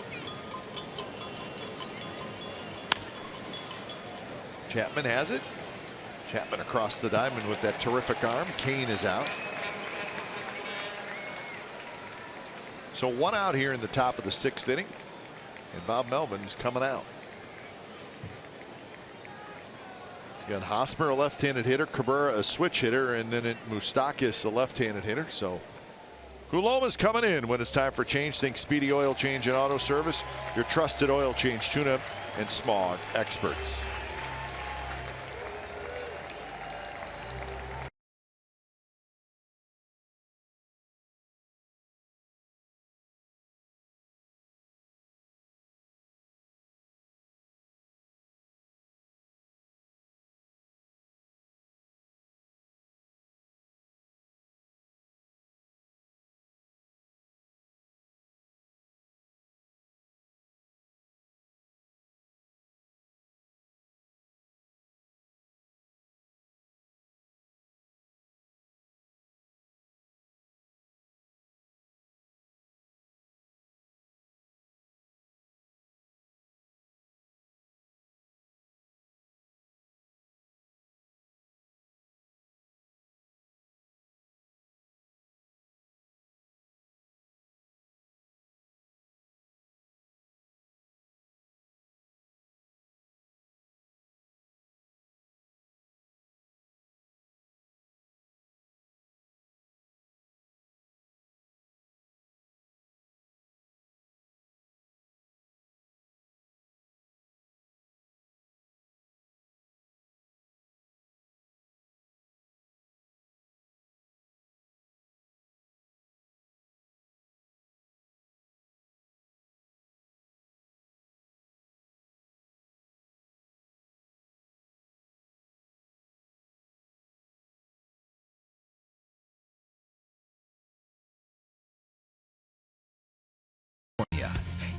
Chapman has it. Chapman across the diamond with that terrific arm. Kane is out. So 1 out here in the top of the 6th inning. And Bob Melvin's coming out. He's got Hosmer, a left-handed hitter, Cabrera, a switch hitter, and then Moustakas, a left-handed hitter. So Coulombe is coming in when it's time for change. Think Speedy Oil Change and Auto Service, your trusted oil change, tune-up, and smog experts.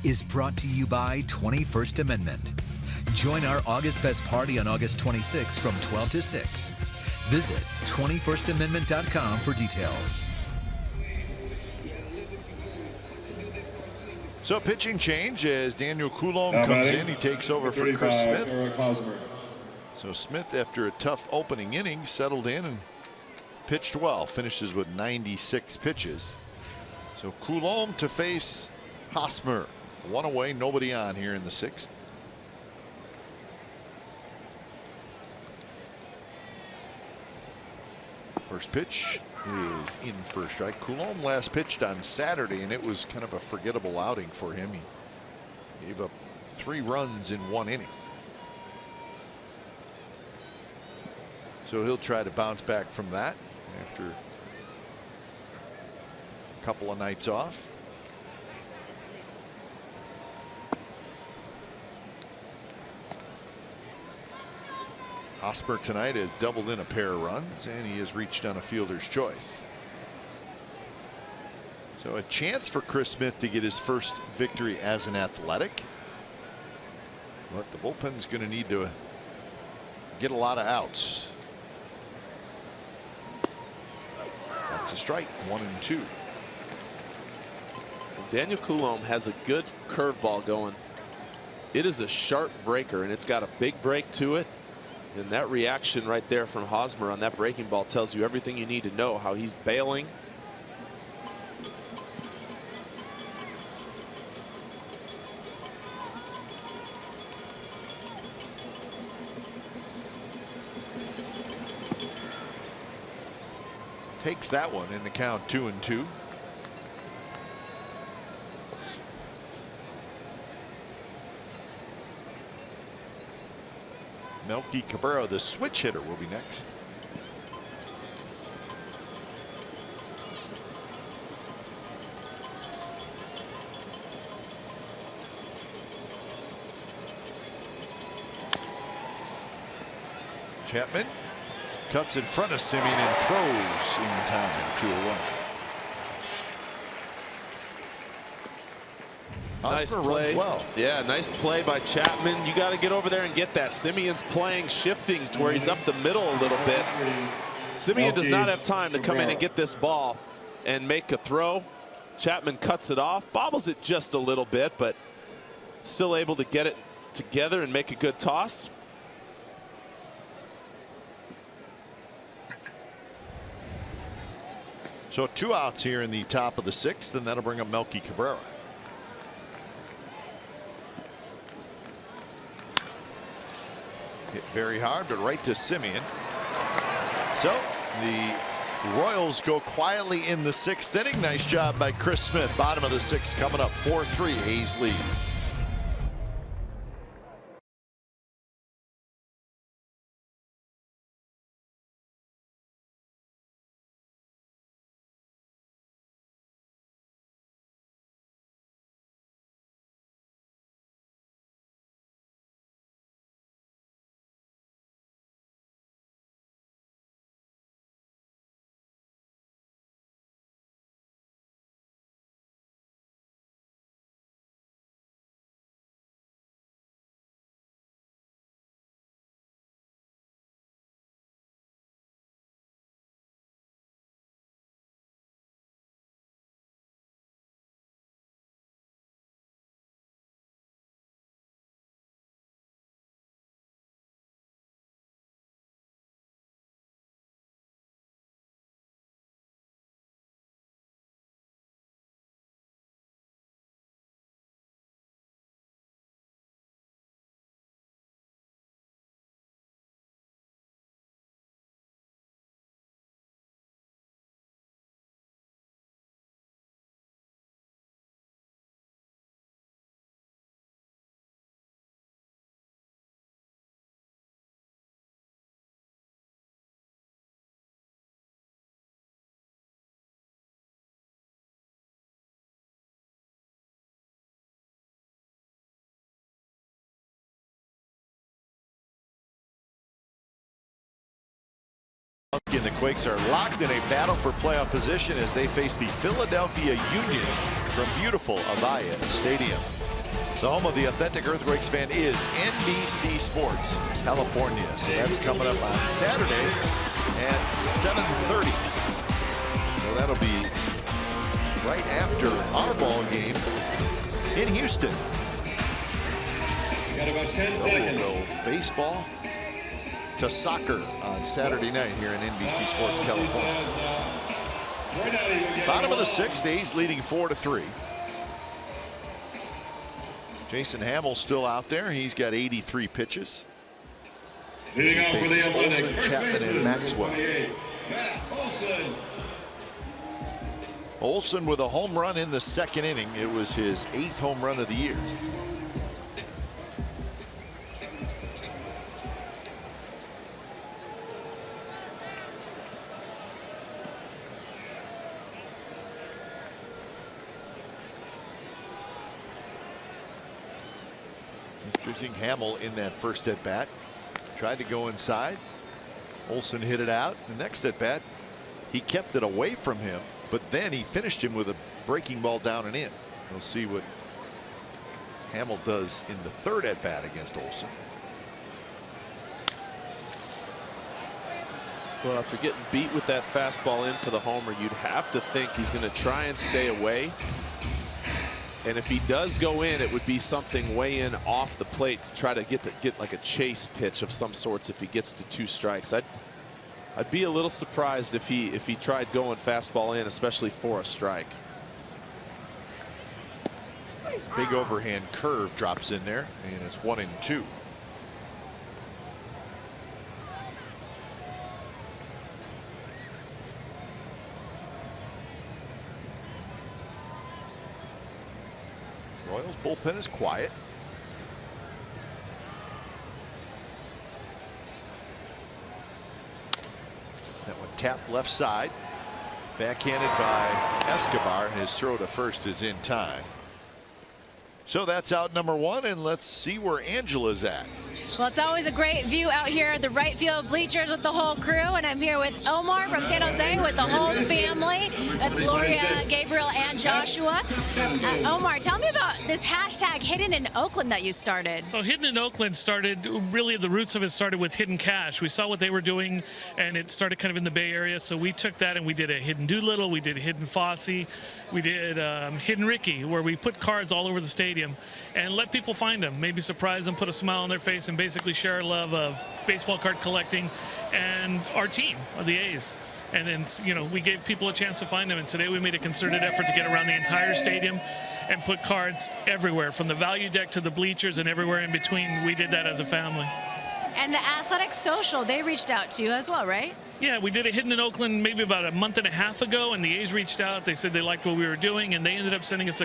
Is brought to you by 21st Amendment. Join our August Fest party on August 26 from 12 to 6. Visit 21stamendment.com for details. So pitching change as Daniel Coulombe comes in. He takes over for Chris Smith. So Smith, after a tough opening inning, settled in and pitched well. Finishes with 96 pitches. So Coulombe to face Hosmer. 1 away, nobody on here in the 6th. First pitch is in for a strike. Coulombe last pitched on Saturday, and it was kind of a forgettable outing for him. He gave up 3 runs in 1 inning. So he'll try to bounce back from that after a couple of nights off. Hosmer tonight has doubled in a pair of runs, and he has reached on a fielder's choice. So a chance for Chris Smith to get his first victory as an Athletic. But the bullpen's going to need to get a lot of outs. That's a strike. 1-2. Daniel Coulombe has a good curveball going. It is a sharp breaker, and it's got a big break to it. And that reaction right there from Hosmer on that breaking ball tells you everything you need to know, how he's bailing. Takes that one in the count. 2-2. Melky Cabrera, the switch hitter, will be next. Chapman cuts in front of Simeon and throws in time. 2-1. Nice Hosmer play. runs well. Yeah, nice play by Chapman. You got to get over there and get that. Simeon's playing, shifting to where he's up the middle a little bit. Simeon does not have time to come in and get this ball and make a throw. Chapman cuts it off, bobbles it just a little bit, but still able to get it together and make a good toss. So 2 outs here in the top of the 6th, and that'll bring up Melky Cabrera. Hit very hard, but right to Simeon. So the Royals go quietly in the 6th inning. Nice job by Chris Smith. Bottom of the 6th coming up 4-3. A's lead. And the Quakes are locked in a battle for playoff position as they face the Philadelphia Union from beautiful Avaya Stadium. The home of the authentic Earthquakes fan is NBC Sports California. So that's coming up on Saturday at 7:30. So that'll be right after our ball game in Houston. Got about 10 So we'll seconds. go baseball to soccer on Saturday night here in NBC Sports California. Bottom of the 6th, the A's leading 4-3. Jason Hamill's still out there. He's got 83 pitches. He faces Olsen, Chapman, and Maxwell. Olsen with a home run in the 2nd inning. It was his 8th home run of the year. Interesting. Hamill in that first at bat tried to go inside. Olsen hit it out. The next at bat he kept it away from him, but then he finished him with a breaking ball down and in. We'll see what Hamill does in the 3rd at bat against Olsen. Well, after getting beat with that fastball in for the homer, you'd have to think he's going to try and stay away. And if he does go in, it would be something way in off the plate to try to get like a chase pitch of some sorts if he gets to 2 strikes. I'd be a little surprised if he tried going fastball in, especially for a strike. Big overhand curve drops in there, and it's 1-2. Royals bullpen is quiet. That one tapped left side. Backhanded by Escobar. His throw to first is in time. So that's out number 1, and let's see where Angela's at. Well, it's always a great view out here at the right field bleachers with the whole crew, and I'm here with Omar from San Jose with the whole family. That's Gloria, Gabriel, and Joshua. Omar, tell me about this hashtag Hidden in Oakland that you started. So Hidden in Oakland started, really the roots of it started with Hidden Cash. We saw what they were doing, and it started kind of in the Bay Area, so we took that and we did a Hidden Doolittle, we did Hidden Fosse, we did Hidden Ricky, where we put cards all over the stadium and let people find them, maybe surprise them, put a smile on their face, and basically share our love of baseball card collecting and our team, the A's. And then, you know, we gave people a chance to find them. And today we made a concerted effort to get around the entire stadium and put cards everywhere, from the value deck to the bleachers and everywhere in between. We did that as a family. And the Athletic Social, they reached out to you as well, right? Yeah, we did a Hidden in Oakland maybe about a month and a half ago, and the A's reached out. They said they liked what we were doing, and they ended up sending us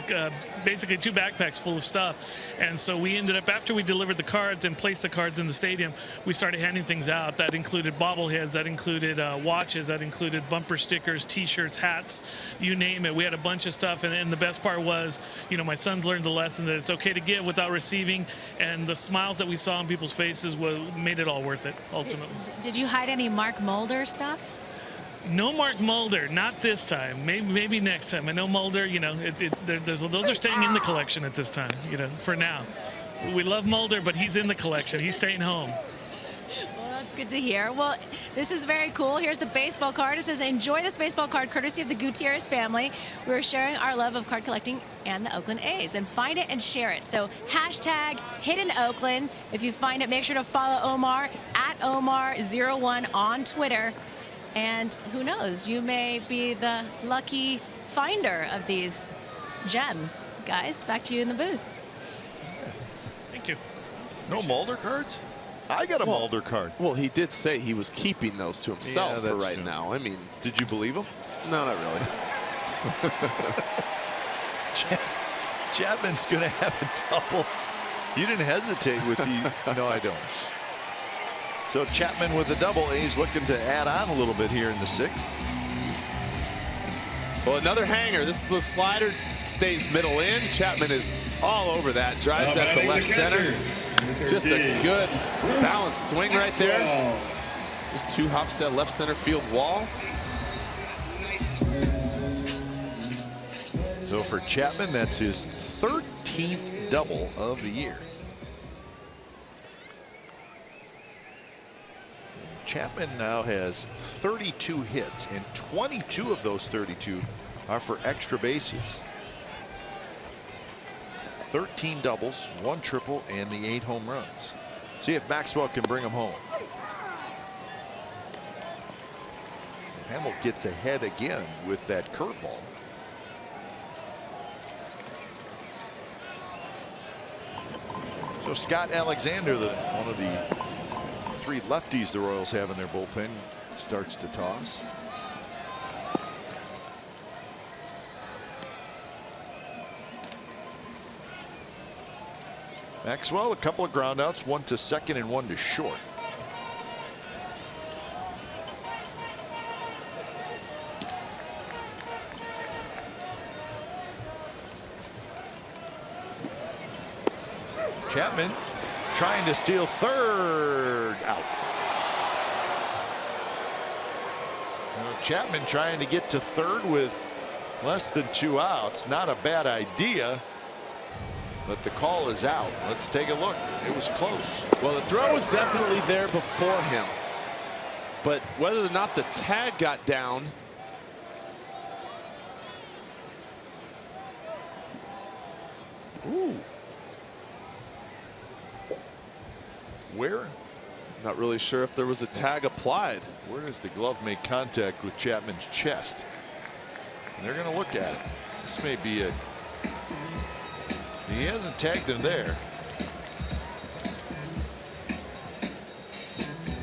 basically 2 backpacks full of stuff. And so we ended up, after we delivered the cards and placed the cards in the stadium, we started handing things out. That included bobbleheads, that included watches, that included bumper stickers, T-shirts, hats, you name it. We had a bunch of stuff, and the best part was, you know, my sons learned the lesson that it's okay to give without receiving, and the smiles that we saw on people's faces made it all worth it, ultimately. Did you hide any Mark Mulder stuff? No Mark Mulder, not this time. Maybe next time. I know Mulder, you know, those are staying in the collection at this time, you know, for now. We love Mulder, but he's in the collection. He's staying home. Well, that's good to hear. Well, this is very cool. Here's the baseball card. It says, enjoy this baseball card courtesy of the Gutierrez family. We're sharing our love of card collecting and the Oakland A's. And find it and share it. So hashtag Hidden Oakland. If you find it, make sure to follow Omar at Omar01 on Twitter. And who knows, you may be the lucky finder of these gems. Guys, back to you in the booth. Thank you. No Mulder cards? I got a Mulder card. Well, he did say he was keeping those to himself for right now. I mean, did you believe him? No, not really. Chapman's going to have a double. You didn't hesitate with the... No, I don't. So Chapman with a double. A's looking to add on a little bit here in the 6th. Well, another hanger. This is the slider, stays middle in. Chapman is all over that. Drives that to left center. Just a good balanced swing right there. Just 2 hops that left center field wall. So for Chapman, that's his 13th double of the year. Chapman now has 32 hits, and 22 of those 32 are for extra bases. 13 doubles, 1 triple, and the 8 home runs. See if Maxwell can bring them home. Hamill gets ahead again with that curveball. So Scott Alexander, one of the 3 lefties the Royals have in their bullpen, starts to toss. Maxwell, a couple of groundouts, 1 to second and 1 to short. Chapman trying to steal third, out. Chapman trying to get to third with less than 2 outs. Not a bad idea, but the call is out. Let's take a look. It was close. Well, the throw was definitely there before him, but whether or not the tag got down. Ooh. Where? Not really sure if there was a tag applied. Where does the glove make contact with Chapman's chest? And they're going to look at it. This may be a... He hasn't tagged him there.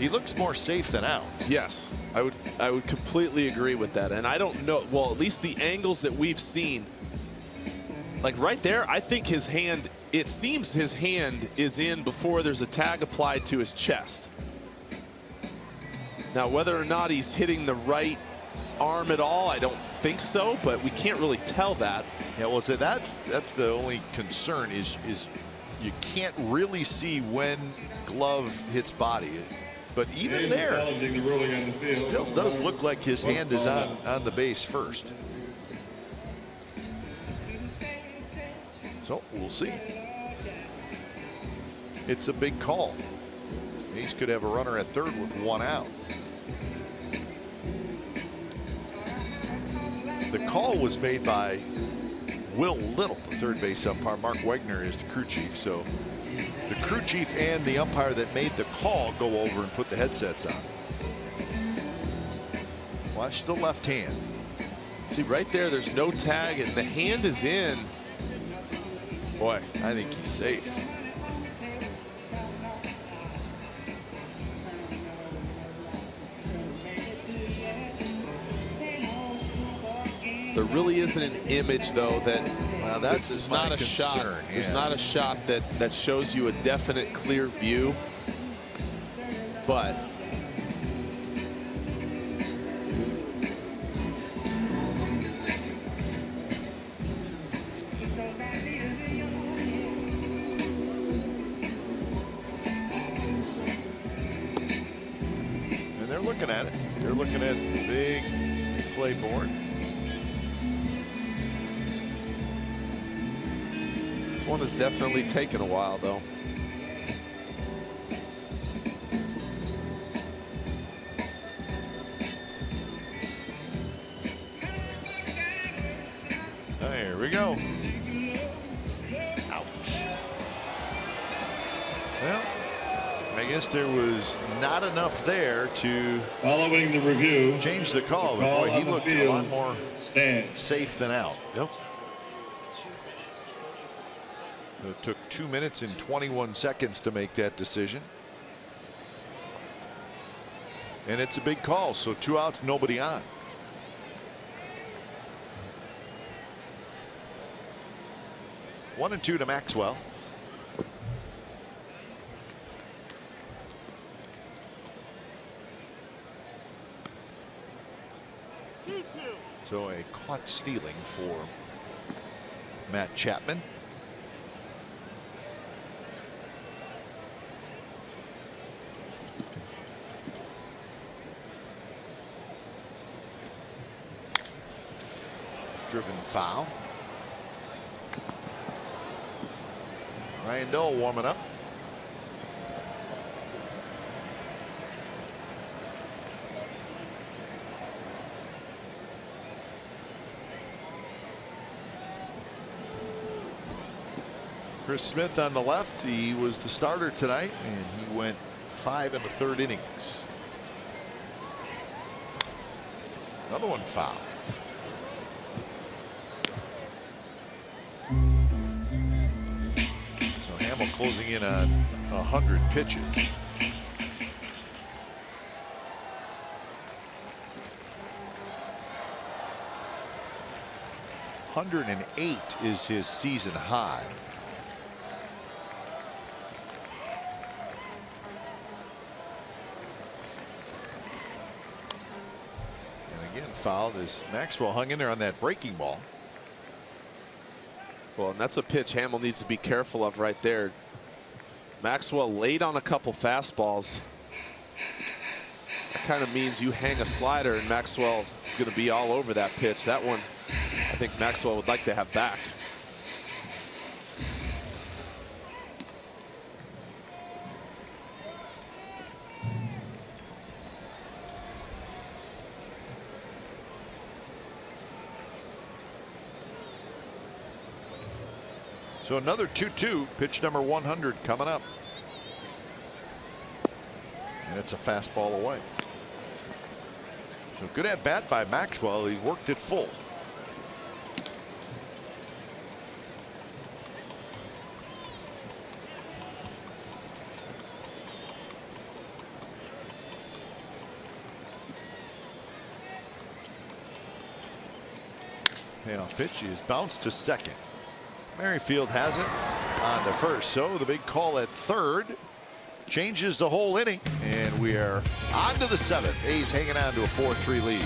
He looks more safe than out. Yes, I would completely agree with that. And I don't know, well, at least the angles that we've seen, like right there, I think his hand, it seems his hand is in before there's a tag applied to his chest. Now, whether or not he's hitting the right arm at all, I don't think so, but we can't really tell that. Yeah, well, so that's the only concern is you can't really see when glove hits body. But even there, it still does look like his hand is on the base first. So we'll see. It's a big call. Ace could have a runner at third with 1 out. The call was made by Will Little, the third base umpire. Mark Wegner is the crew chief. So the crew chief and the umpire that made the call go over and put the headsets on. Watch the left hand. See right there, there's no tag and the hand is in. Boy, I think he's safe. There really isn't an image, though, that that's not a shot. Yeah. There's not a shot that shows you a definite, clear view. But and they're looking at it. They're looking at the big play board. this one has definitely taken a while, though. There we go. Out. Well, I guess there was not enough there to Following the review, change the call. But boy, he looked a lot more safe than out. Yep. It took 2 minutes and 21 seconds to make that decision. And it's a big call, so 2 outs, nobody on. One and 2 to Maxwell. So a caught stealing for Matt Chapman. Driven foul. Ryan Doe warming up. Chris Smith on the left. He was the starter tonight, and he went 5 1/3 innings. Another one foul. So Hamill closing in on 100 pitches. .108 is his season high. Foul as Maxwell hung in there on that breaking ball. Well, and that's a pitch Hamill needs to be careful of right there. Maxwell laid on a couple fastballs. That kind of means you hang a slider and Maxwell is going to be all over that pitch. That one, I think Maxwell would like to have back. So another 2-2, pitch number 100 coming up. And it's a fastball away. So good at bat by Maxwell. He worked it full. Payoff pitch is bounced to second. Merrifield has it on to first. So the big call at third changes the whole inning. And we are on to the 7th. A's hanging on to a 4-3 lead.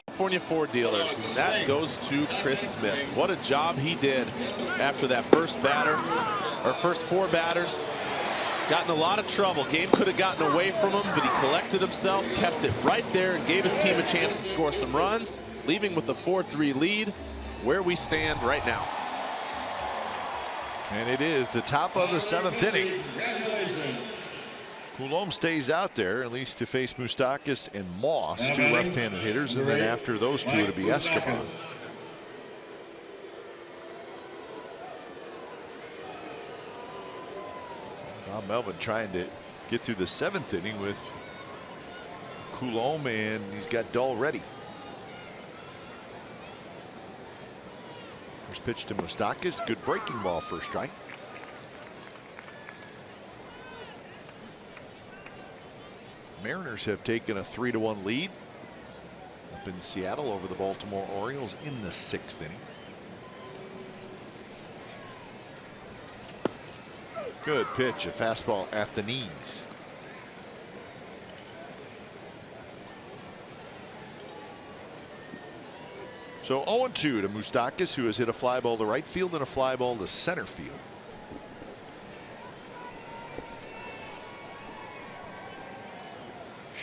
California Ford dealers, and that goes to Chris Smith. What a job he did after that first batter, or first 4 batters. Got in a lot of trouble. Game could have gotten away from him, but he collected himself, kept it right there, and gave his team a chance to score some runs, leaving with the 4-3 lead, where we stand right now. And it is the top of the 7th inning. Coulombe stays out there, at least to face Moustakas and Moss, 2 left-handed hitters, and then after those 2 it'll be Escobar. Bob Melvin trying to get through the 7th inning with Coulombe, and he's got Dahl ready. First pitch to Moustakas, good breaking ball for a strike. Mariners have taken a 3-1 lead up in Seattle over the Baltimore Orioles in the 6th inning. Good pitch, a fastball at the knees. So 0-2 to Moustakas, who has hit a fly ball to right field and a fly ball to center field.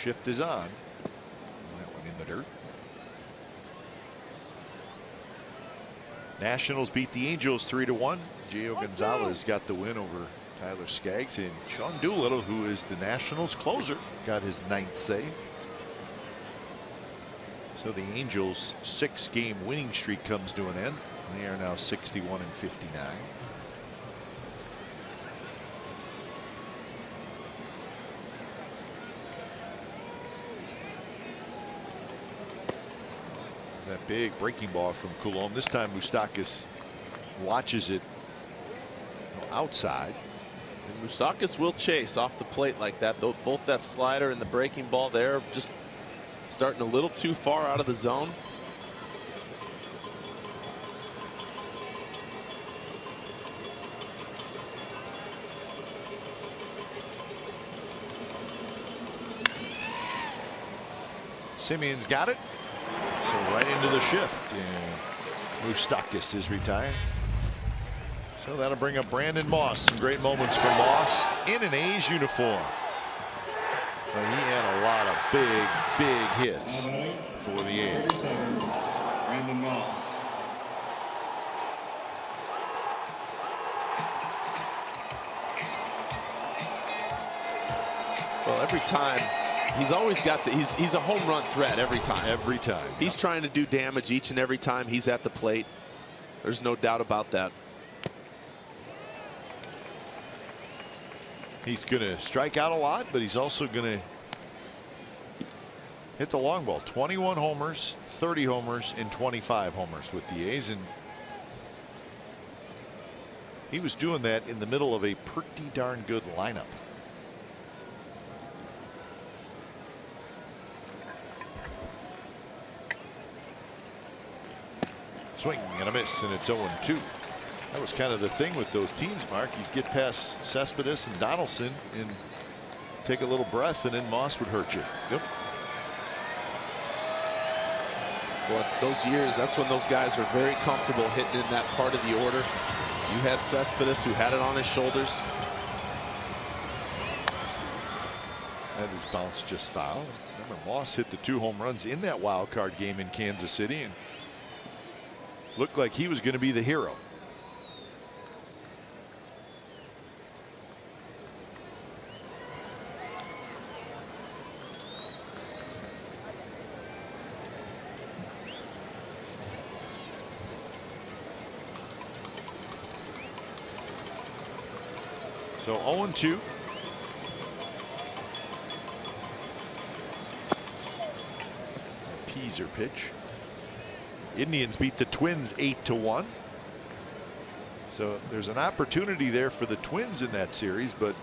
Shift is on. That one in the dirt. Nationals beat the Angels 3-1. Gio Gonzalez got the win over Tyler Skaggs, and Sean Doolittle, who is the Nationals closer, got his 9th save. So the Angels' 6-game winning streak comes to an end. They are now 61-59. That big breaking ball from Coulombe. This time Moustakas watches it outside. And Moustakas will chase off the plate like that. Both that slider and the breaking ball there just starting a little too far out of the zone. Simeon's got it. So right into the shift, and Moustakas is retired. So that'll bring up Brandon Moss. Some great moments for Moss in an A's uniform. But he had a lot of big hits for the A's. Brandon Moss. Well, every time he's always got the he's a home run threat every time. Every time. He's trying to do damage each and every time he's at the plate. There's no doubt about that. He's going to strike out a lot, but he's also going to hit the long ball. 21 homers, 30 homers, and 25 homers with the A's, and he was doing that in the middle of a pretty darn good lineup. Swing and a miss, and it's 0-2. That was kind of the thing with those teams, Mark. You'd get past Cespedes and Donaldson and take a little breath, and then Moss would hurt you. Yep. Well, those years, that's when those guys are very comfortable hitting in that part of the order. You had Cespedes, who had it on his shoulders. That is bounced just foul. Remember, Moss hit the 2 home runs in that wild card game in Kansas City and looked like he was going to be the hero. So 0-2. Teaser pitch. Indians beat the Twins 8-1. So there's an opportunity there for the Twins in that series, but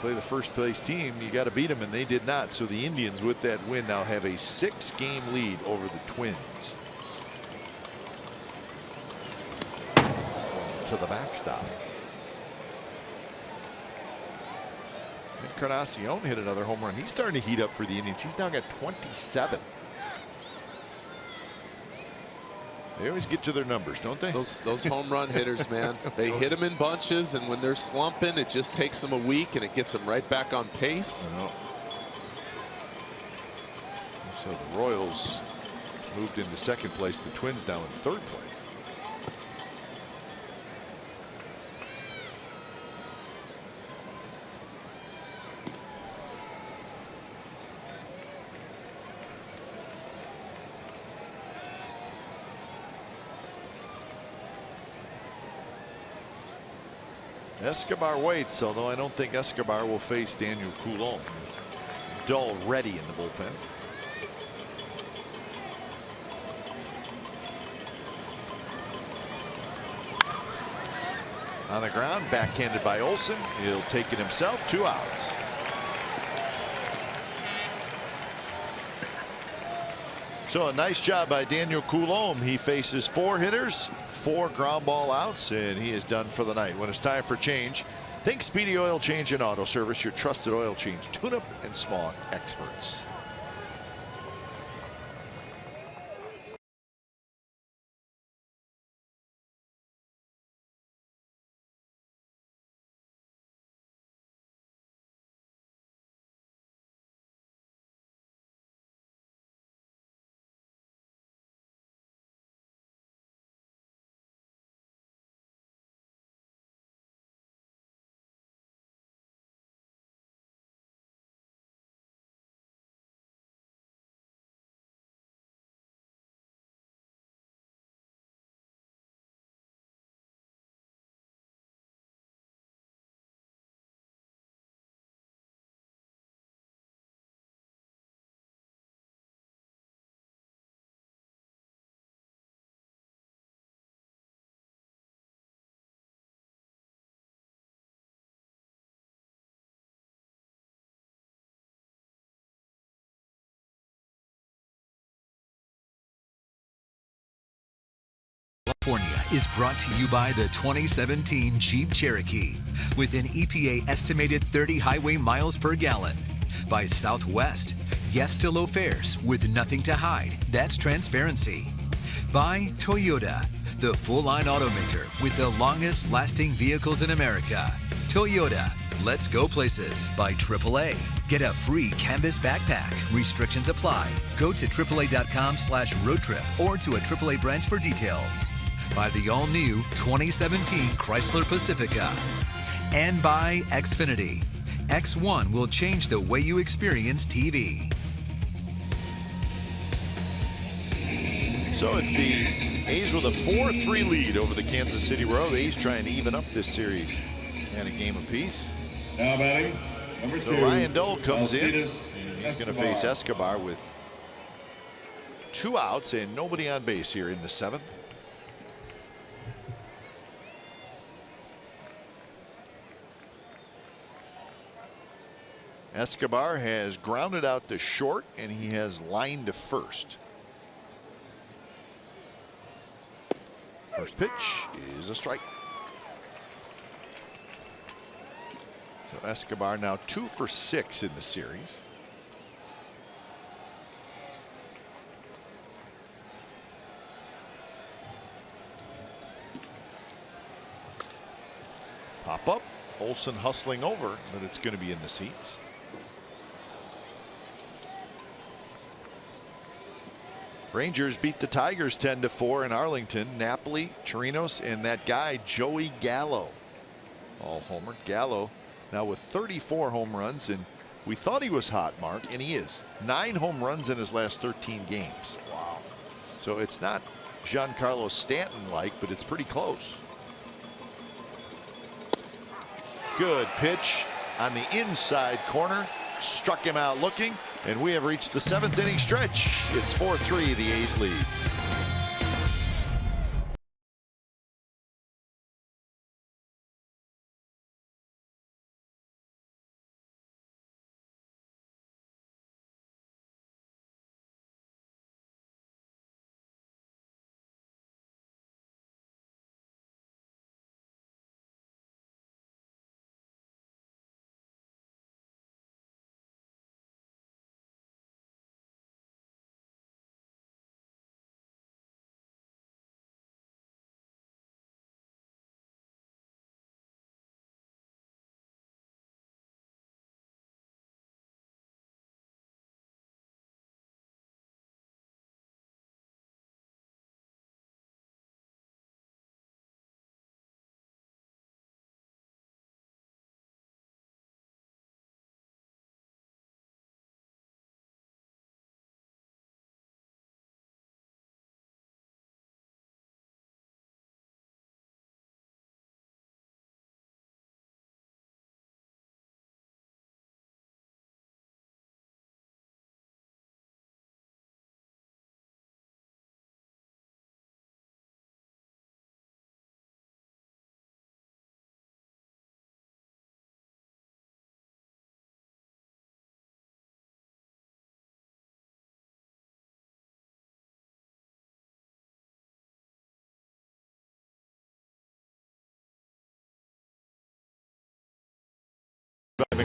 play the first place team, you got to beat them, and they did not. So the Indians, with that win, now have a 6-game lead over the Twins. To the backstop. Encarnacion hit another home run. He's starting to heat up for the Indians. He's now got 27. They always get to their numbers, don't they? Those home run hitters, man. They hit them in bunches, and when they're slumping, it just takes them a week, and it gets them right back on pace. So the Royals moved into second place. The Twins now in third place. Escobar waits, although I don't think Escobar will face Daniel Coulomb. He's dull ready in the bullpen. On the ground, backhanded by Olsen. He'll take it himself. 2 outs. So a nice job by Daniel Coulomb. He faces 4 hitters, 4 ground ball outs, and he is done for the night. When it's time for change, think Speedy Oil Change and Auto Service, your trusted oil change tune-up and smog experts. California is brought to you by the 2017 Jeep Cherokee with an EPA estimated 30 highway miles per gallon. By Southwest, yes to low fares with nothing to hide. That's transparency. By Toyota, the full-line automaker with the longest lasting vehicles in America. Toyota, let's go places. By AAA, get a free canvas backpack. Restrictions apply. Go to AAA.com/roadtrip or to a AAA branch for details. By the all-new 2017 Chrysler Pacifica. And by Xfinity. X1 will change the way you experience TV. So it's the A's with a 4-3 lead over the Kansas City Royals. The A's trying to even up this series and a game apiece. Now batting, number 2. So Ryan Dole comes in. Alcides And he's going to face Escobar with 2 outs and nobody on base here in the 7th. Escobar has grounded out to short and he has lined to first. First pitch is a strike. So Escobar now 2 for 6 in the series. Pop up. Olsen hustling over, but it's going to be in the seats. Rangers beat the Tigers 10-4 in Arlington. Napoli, Chirinos, and that guy Joey Gallo all homered. Gallo now with 34 home runs, and we thought he was hot, Mark, and he is. 9 home runs in his last 13 games. Wow. So it's not Giancarlo Stanton-like, but it's pretty close. Good pitch on the inside corner. Struck him out looking, and we have reached the 7th inning stretch. It's 4-3, the A's lead.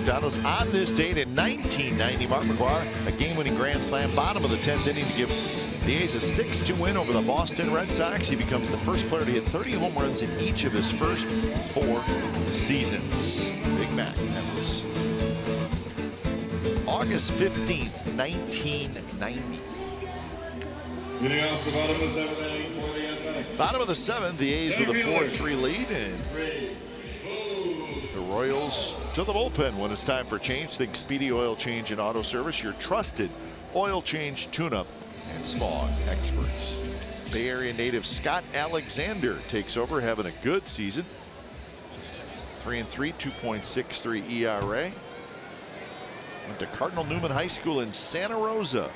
McDonald's. On this date in 1990, Mark McGwire, a game-winning grand slam, bottom of the 10th inning to give the A's a 6-2 win over the Boston Red Sox. He becomes the first player to hit 30 home runs in each of his first 4 seasons. Big Mac. That was August 15th, 1990. Getting off the bottom of the 7th inning for the Athletics. Bottom of the 7th, the A's with a 4-3 lead, and the Royals to the bullpen when it's time for change. Think Speedy Oil Change and Auto Service, your trusted oil change, tune-up, and smog experts. Bay Area native Scott Alexander takes over, having a good season. 3-3, 2.63 ERA. Went to Cardinal Newman High School in Santa Rosa.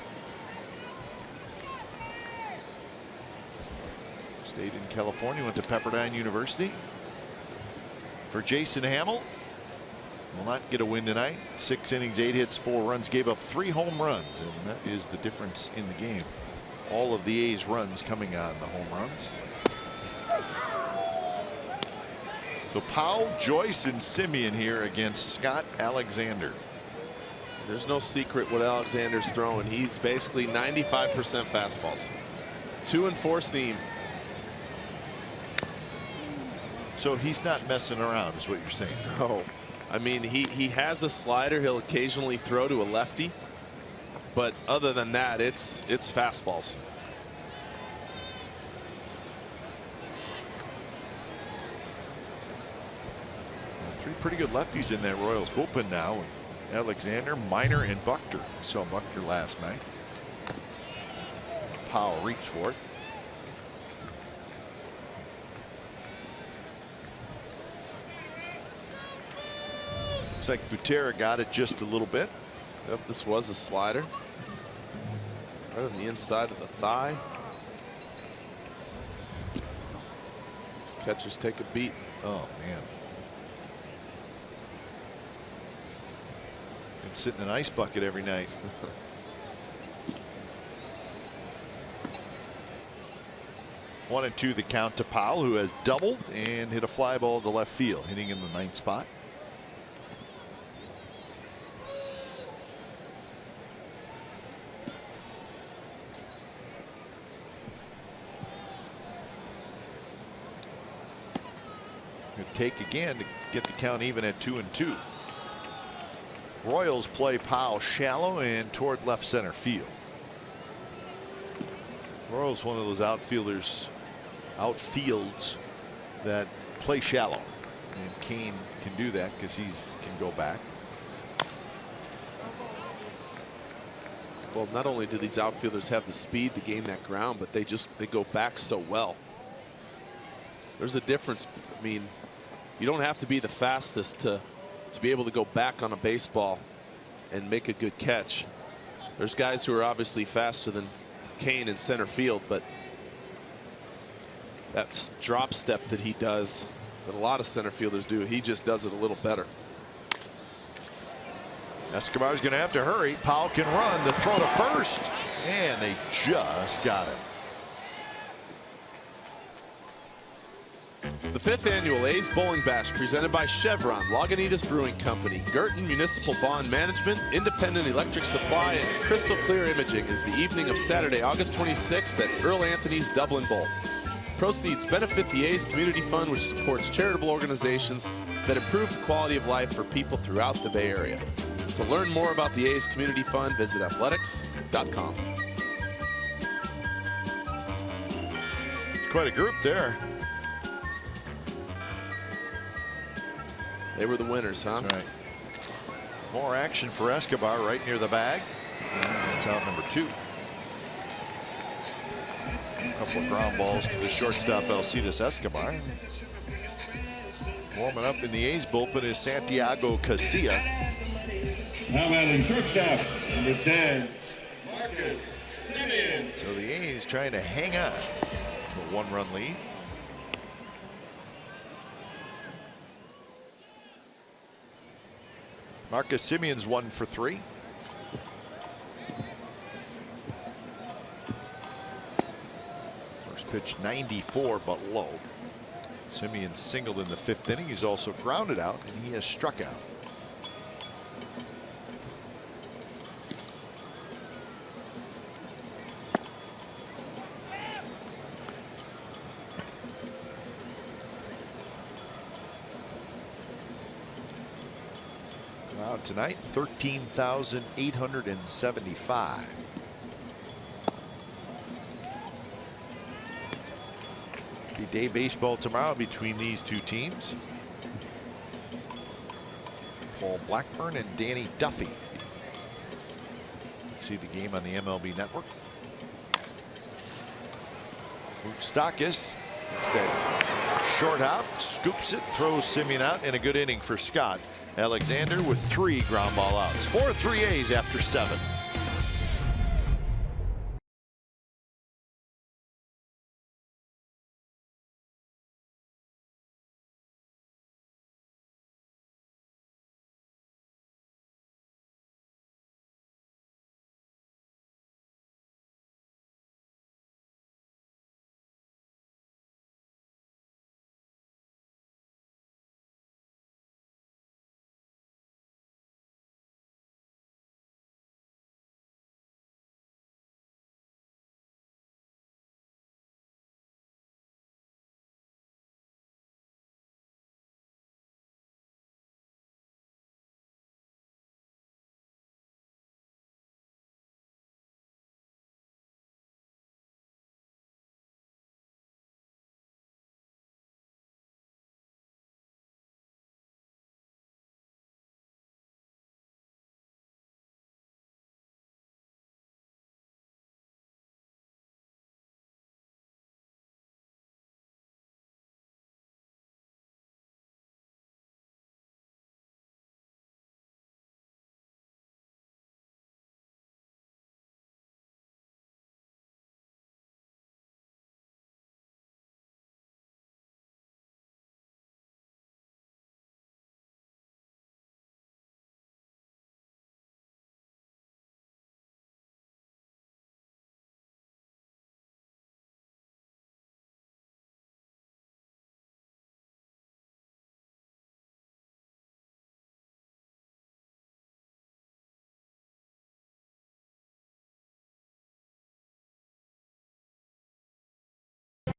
Stayed in California, went to Pepperdine University. For Jason Hamill, will not get a win tonight. 6 innings, 8 hits, 4 runs, gave up 3 home runs, and that is the difference in the game. All of the A's runs coming on the home runs. So Powell, Joyce, and Simeon here against Scott Alexander. There's no secret what Alexander's throwing. He's basically 95% fastballs. 2 and 4 seam. So he's not messing around, is what you're saying. No. I mean, he has a slider he'll occasionally throw to a lefty. But other than that, it's fastballs. Well, 3 pretty good lefties in that Royals bullpen now with Alexander, Minor, and Buchter. We saw Buchter last night. Powell reached for it. Looks like Butera got it just a little bit. Yep, this was a slider. Right on the inside of the thigh. These catchers take a beat. Oh, man. Been sitting in an ice bucket every night. 1-2 the count to Powell, who has doubled and hit a fly ball to left field, hitting in the 9th spot. Take again to get the count even at 2-2. Royals play Powell shallow and toward left center field. Royals one of those outfields that play shallow, and Kane can do that because he can go back. Well, not only do these outfielders have the speed to gain that ground, but they go back so well. There's a difference. I mean, you don't have to be the fastest to be able to go back on a baseball and make a good catch. There's guys who are obviously faster than Kane in center field, but that drop step that he does, that a lot of center fielders do, he just does it a little better. Escobar's going to have to hurry. Powell can run. The throw to first, and they just got it. The 5th annual A's Bowling Bash presented by Chevron, Lagunitas Brewing Company, Girton Municipal Bond Management, Independent Electric Supply, and Crystal Clear Imaging is the evening of Saturday, August 26th at Earl Anthony's Dublin Bowl. Proceeds benefit the A's Community Fund, which supports charitable organizations that improve the quality of life for people throughout the Bay Area. To learn more about the A's Community Fund, visit athletics.com. It's quite a group there. They were the winners, huh? That's right. More action for Escobar right near the bag. And that's out number 2. A couple of ground balls to the shortstop Alcides Escobar. Warming up in the A's bullpen is Santiago Casilla. Now batting shortstop, number 10, Marcus Simeon. So the A's trying to hang on to a 1-run lead. Marcus Simeon's 1 for 3. First pitch 94 but low. Simeon singled in the 5th inning. He's also grounded out and he has struck out. Crowd tonight, 13,875. Be day baseball tomorrow between these two teams. Paul Blackburn and Danny Duffy. See the game on the MLB Network. Moustakis instead short hop, scoops it, throws Simeon out, and a good inning for Scott Alexander with 3 ground ball outs. 4-3 A's after 7.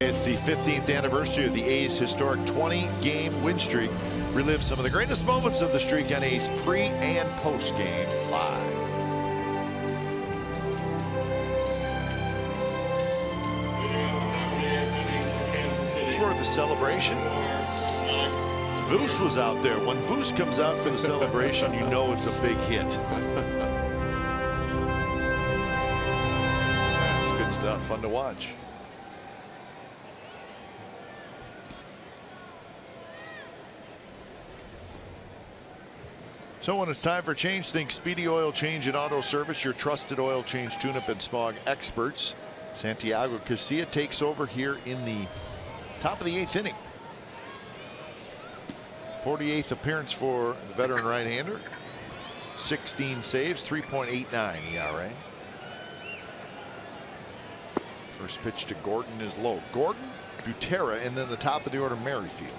It's the 15th anniversary of the A's historic 20-game win streak. Relive some of the greatest moments of the streak on A's pre- and post-game live. For the celebration, Voos was out there. When Voos comes out for the celebration, you know it's a big hit. That's good stuff. Fun to watch. So when it's time for change, think Speedy Oil Change and Auto Service, your trusted oil change, tune-up, and smog experts. Santiago Casilla takes over here in the top of the 8th inning. 48th appearance for the veteran right-hander. 16 saves, 3.89 ERA. First pitch to Gordon is low. Gordon, Butera, and then the top of the order, Merrifield.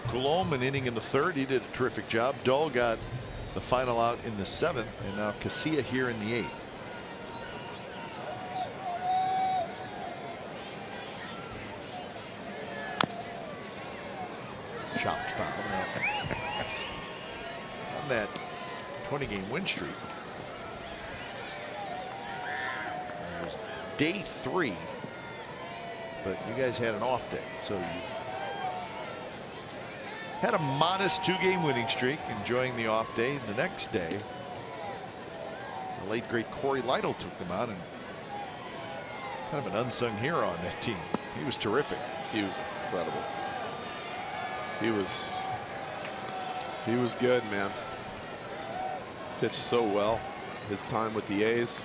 Coulombe, an inning in the 3rd. He did a terrific job. Dull got the final out in the 7th, and now Casilla here in the 8th. Chopped foul. On that 20-game win streak. It was day 3, but you guys had an off day, so you had a modest 2-game winning streak, enjoying the off day. The next day, the late great Corey Lytle took them out, and kind of an unsung hero on that team. He was terrific. He was incredible. He was good, man. Pitched so well. His time with the A's.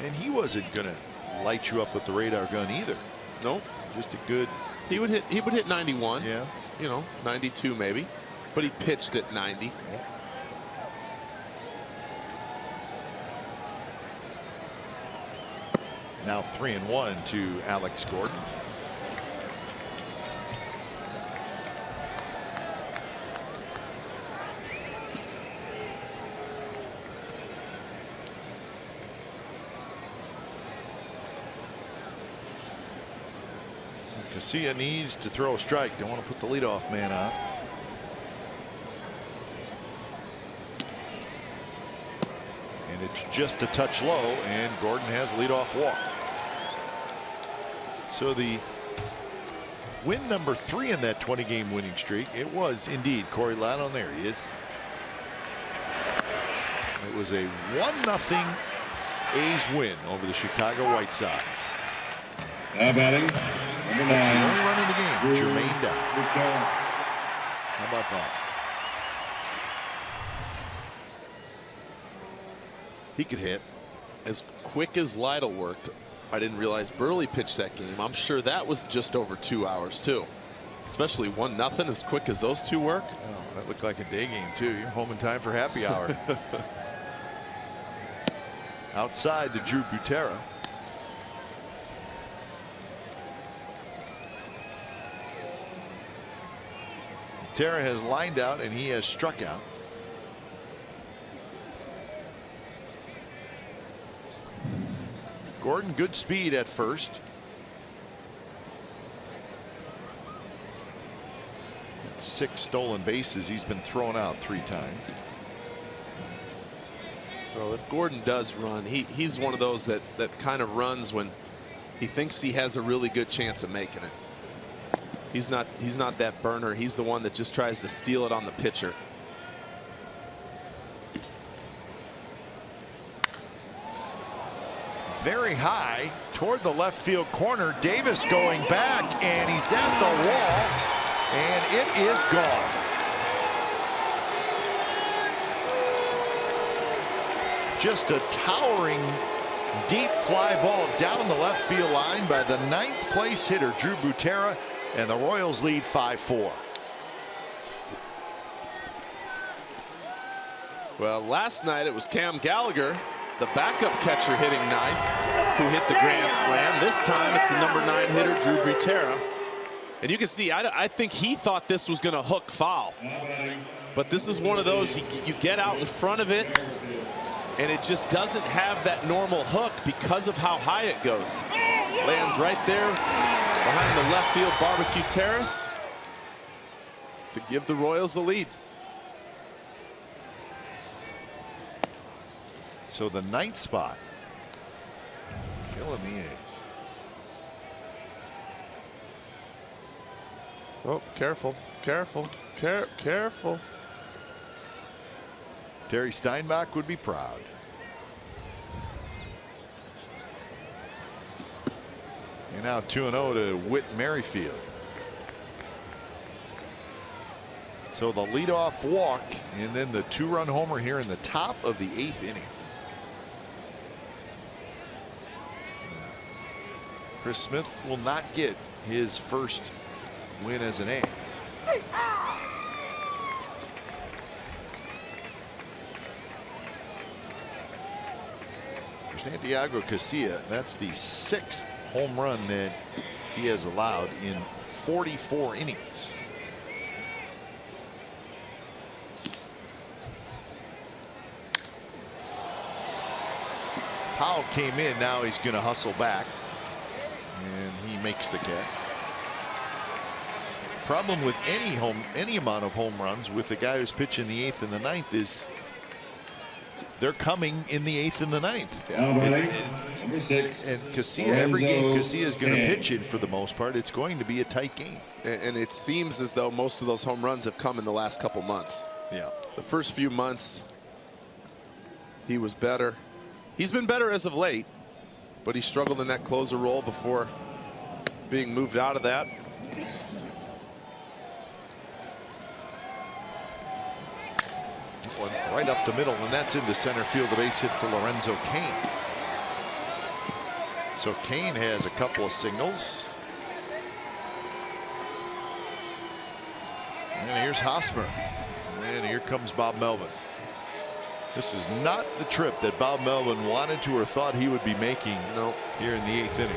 And he wasn't gonna light you up with the radar gun either. Nope. Just a good. He would hit 91. Yeah. You know, 92 maybe. But he pitched at 90. Yeah. Now 3-1 to Alex Gordon. Casilla needs to throw a strike. Don't want to put the leadoff man on. And it's just a touch low, and Gordon has leadoff walk. So the win number 3 in that 20-game winning streak, it was indeed Corey Ladon. There he is. It was a 1-0 A's win over the Chicago White Sox. Now batting, number 9. That's the only run in the game. Jermaine Dye. How about that? He could hit. As quick as Lytle worked, I didn't realize Burley pitched that game. I'm sure that was just over 2 hours too. Especially 1-0 as quick as those two work. Oh, that looked like a day game too. You're home in time for happy hour. Outside to Drew Butera. Butera has lined out and he has struck out. Gordon, good speed at first. That's 6 stolen bases. He's been thrown out 3 times. So if Gordon does run, he's one of those that kind of runs when he thinks he has a really good chance of making it. He's not that burner. He's the one that just tries to steal it on the pitcher. Very high toward the left field corner. Davis going back, and he's at the wall, and it is gone. Just a towering deep fly ball down the left field line by the 9th place hitter Drew Butera, and the Royals lead 5-4. Well, last night it was Cam Gallagher, the backup catcher, hitting 9th, who hit the grand slam. This time it's the number 9 hitter Drew Butera, and you can see I think he thought this was going to hook foul, but this is one of those you get out in front of it and it just doesn't have that normal hook because of how high it goes. Lands right there behind the left field barbecue terrace to give the Royals the lead. So the 9th spot killing the A's. Oh, careful, careful, careful. Terry Steinbach would be proud. And now 2-0 to Whit Merrifield. So the leadoff walk and then the 2-run homer here in the top of the 8th inning. Chris Smith will not get his first win as an A. For Santiago Casilla, that's the 6th home run that he has allowed in 44 innings. Powell came in. Now he's going to hustle back, and he makes the catch. Problem with any amount of home runs with the guy who's pitching the 8th and the 9th is they're coming in the 8th and the 9th. And Casilla, every game Casilla is going to pitch in for the most part. It's going to be a tight game. And it seems as though most of those home runs have come in the last couple months. Yeah. The first few months he was better. He's been better as of late, but he struggled in that closer role before being moved out of that. One right up the middle, and that's into center field. The base hit for Lorenzo Cain. So Cain has a couple of singles. And here's Hosmer. And here comes Bob Melvin. This is not the trip that Bob Melvin wanted to or thought he would be making here in the 8th inning.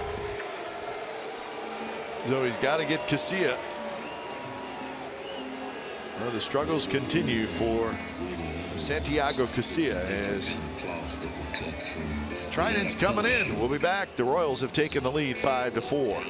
So he's got to get Casilla. Well, the struggles continue for Santiago Casilla as Trident's coming in. We'll be back. The Royals have taken the lead 5-4.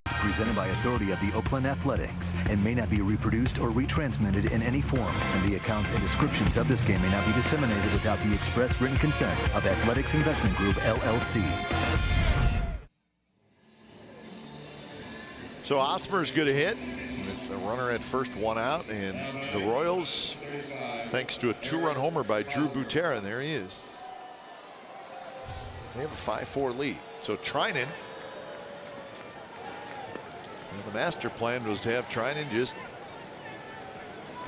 Presented by authority of the Oakland Athletics and may not be reproduced or retransmitted in any form, and the accounts and descriptions of this game may not be disseminated without the express written consent of Athletics Investment Group, LLC. So Osmer's going to hit with a runner at first, one out, and the Royals, thanks to a 2-run homer by Drew Butera, and there he is. They have a 5-4 lead. So Trinan, the master plan was to have Trinan just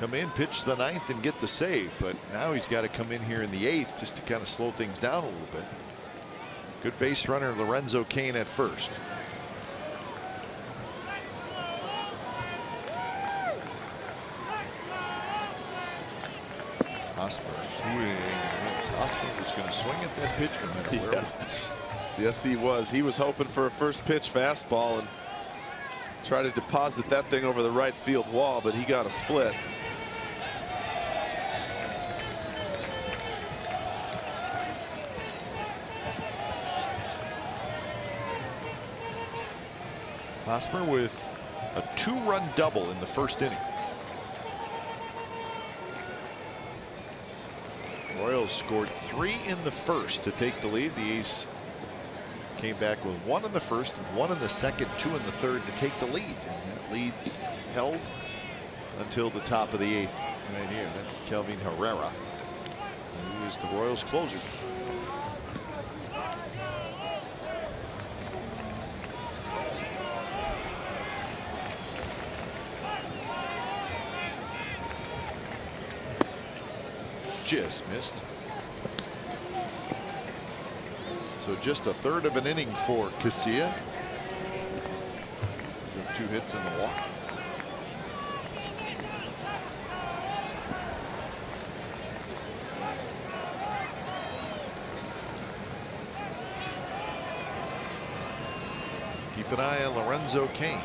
come in, pitch the 9th, and get the save. But now he's got to come in here in the 8th just to kind of slow things down a little bit. Good base runner Lorenzo Cain at first. Osmer swing. Osmer was going to swing at that pitch no matter where it was. Yes, he was. He was hoping for a first pitch fastball and try to deposit that thing over the right field wall, but he got a split. Hosmer with a 2-run double in the first inning. Royals scored 3 in the first to take the lead. The Ace came back with 1 in the first, 1 in the second, 2 in the third to take the lead. And that lead held until the top of the 8th right here. That's Kelvin Herrera, who is the Royals closer. Just missed. So just a third of an inning for KCA. So 2 hits and a walk. Keep an eye on Lorenzo Cain.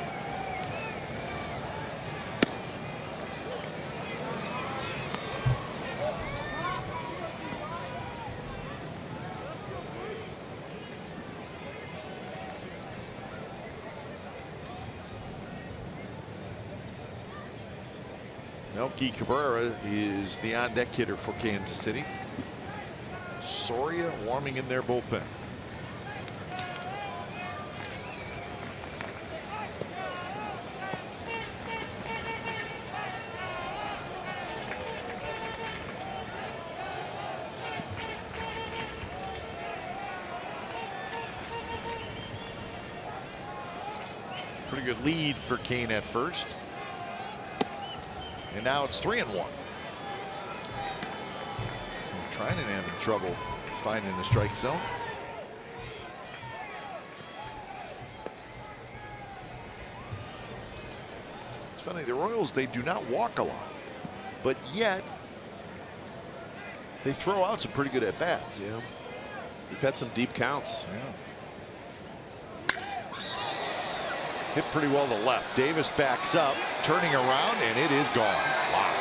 Melky Cabrera is the on-deck hitter for Kansas City. Soria warming in their bullpen. Pretty good lead for Cain at first. And now it's 3-1. Trying and having trouble finding the strike zone. It's funny, the Royals, they do not walk a lot, but yet they throw out some pretty good at-bats. Yeah. We've had some deep counts. Yeah. Hit pretty well to left. Davis backs up, turning around, and it is gone. Wow.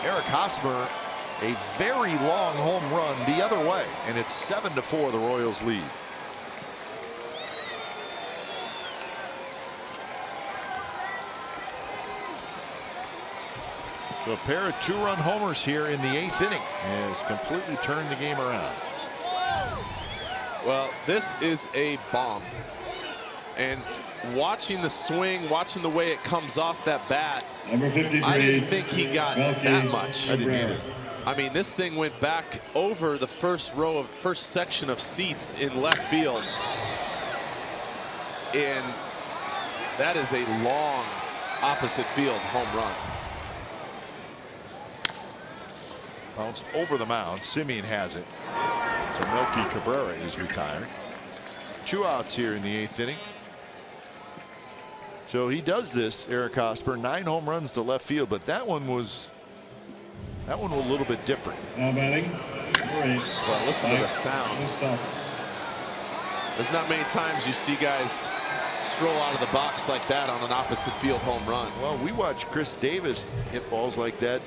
Eric Hosmer, a very long home run the other way, and it's 7-4, the Royals lead. So a pair of 2-run homers here in the 8th inning has completely turned the game around. Well, this is a bomb. And watching the swing, watching the way it comes off that bat, I didn't think he got that much. I didn't either. I mean, this thing went back over the first section of seats in left field. And that is a long opposite field home run. Bounced over the mound. Simeon has it. So Melky Cabrera is retired. 2 outs here in the 8th inning. So he does this, Eric Hosmer, 9 home runs to left field, but that one was a little bit different. Now batting, Well, listen to the sound. There's not many times you see guys stroll out of the box like that on an opposite field home run. Well, we watched Chris Davis hit balls like that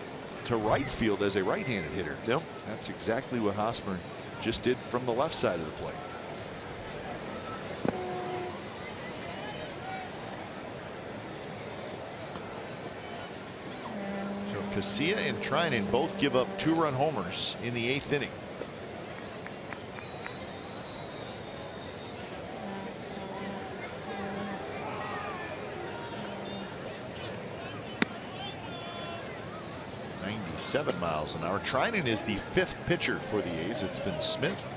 to right field as a right-handed hitter. Yep. That's exactly what Hosmer just did from the left side of the plate. So KCA and Treinen both give up 2-run homers in the 8th inning. miles an hour. Treinen is the 5th pitcher for the A's. It's been Smith,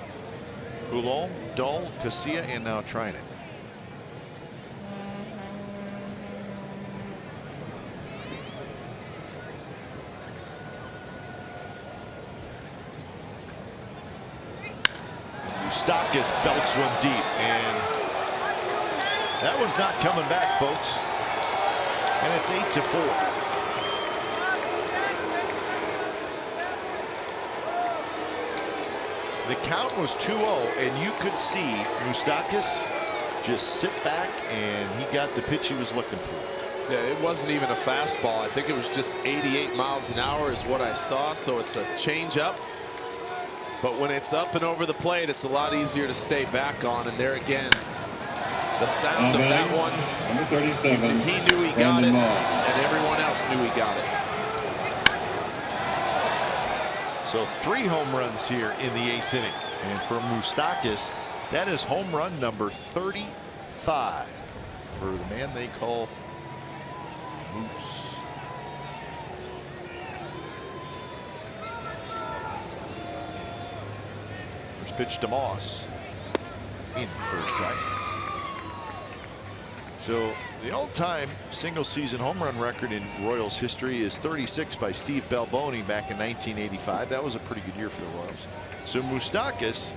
Coulombe, Dahl, KCA, and now Treinen. Moustakis belts one deep, and that one's not coming back, folks. And it's 8-4. The count was 2-0, and you could see Moustakis just sit back, and he got the pitch he was looking for. Yeah, it wasn't even a fastball. I think it was just 88 miles an hour is what I saw, so it's a changeup. But when it's up and over the plate, it's a lot easier to stay back on, and there again, the sound of that one, number 37, he knew he got it, and everyone else knew he got it. So 3 home runs here in the 8th inning. And for Moustakis, that is home run number 35 for the man they call Moose. First pitch to Moss. In first strike. So the all-time single-season home run record in Royals history is 36 by Steve Balboni back in 1985. That was a pretty good year for the Royals. So Moustakis,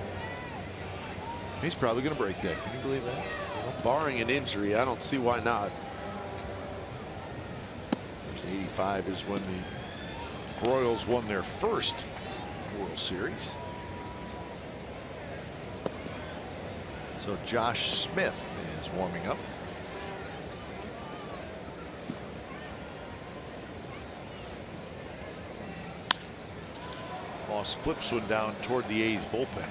he's probably going to break that. Can you believe that? Well, barring an injury, I don't see why not. 85 is when the Royals won their first World Series. So Josh Smith is warming up. Moss flips one down toward the A's bullpen.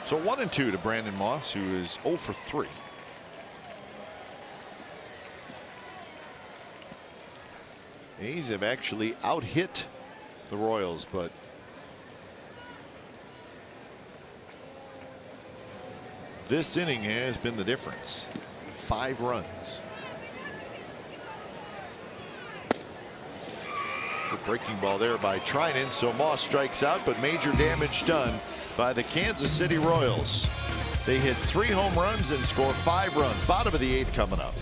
So 1-2 to Brandon Moss, who is 0 for 3. A's have actually out-hit the Royals, but this inning has been the difference. 5 runs. The breaking ball there by Treinen, so Moss strikes out, but major damage done by the Kansas City Royals. They hit 3 home runs and score 5 runs. Bottom of the 8th coming up.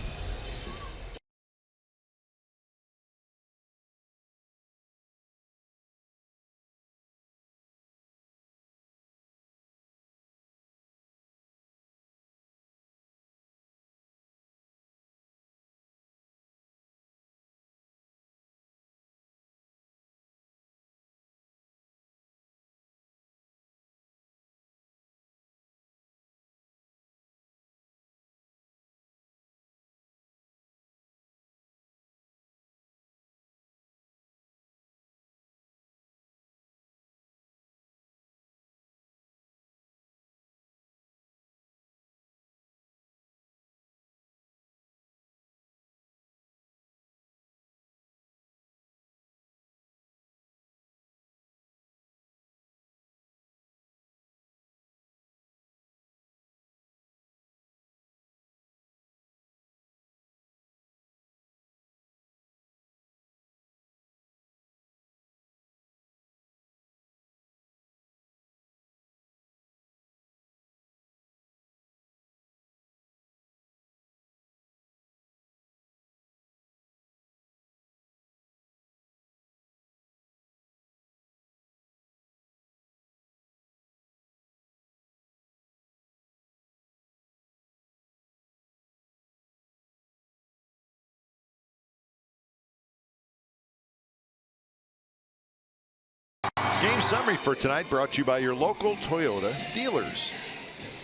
game summary for tonight brought to you by your local Toyota dealers.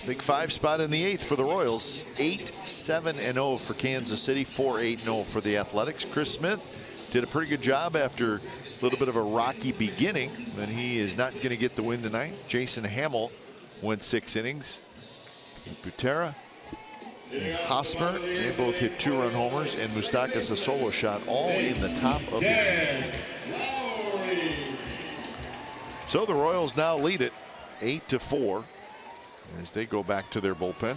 Big 5 spot in the 8th for the Royals. 8-7-0 for Kansas City. 4-8-0 for the Athletics. Chris Smith did a pretty good job after a little bit of a rocky beginning. Then he is not going to get the win tonight. Jason Hamill went 6 innings. Butera and Hosmer, they both hit 2-run homers, and Moustakas a solo shot, all in the top of the 8th. So the Royals now lead it 8-4 as they go back to their bullpen.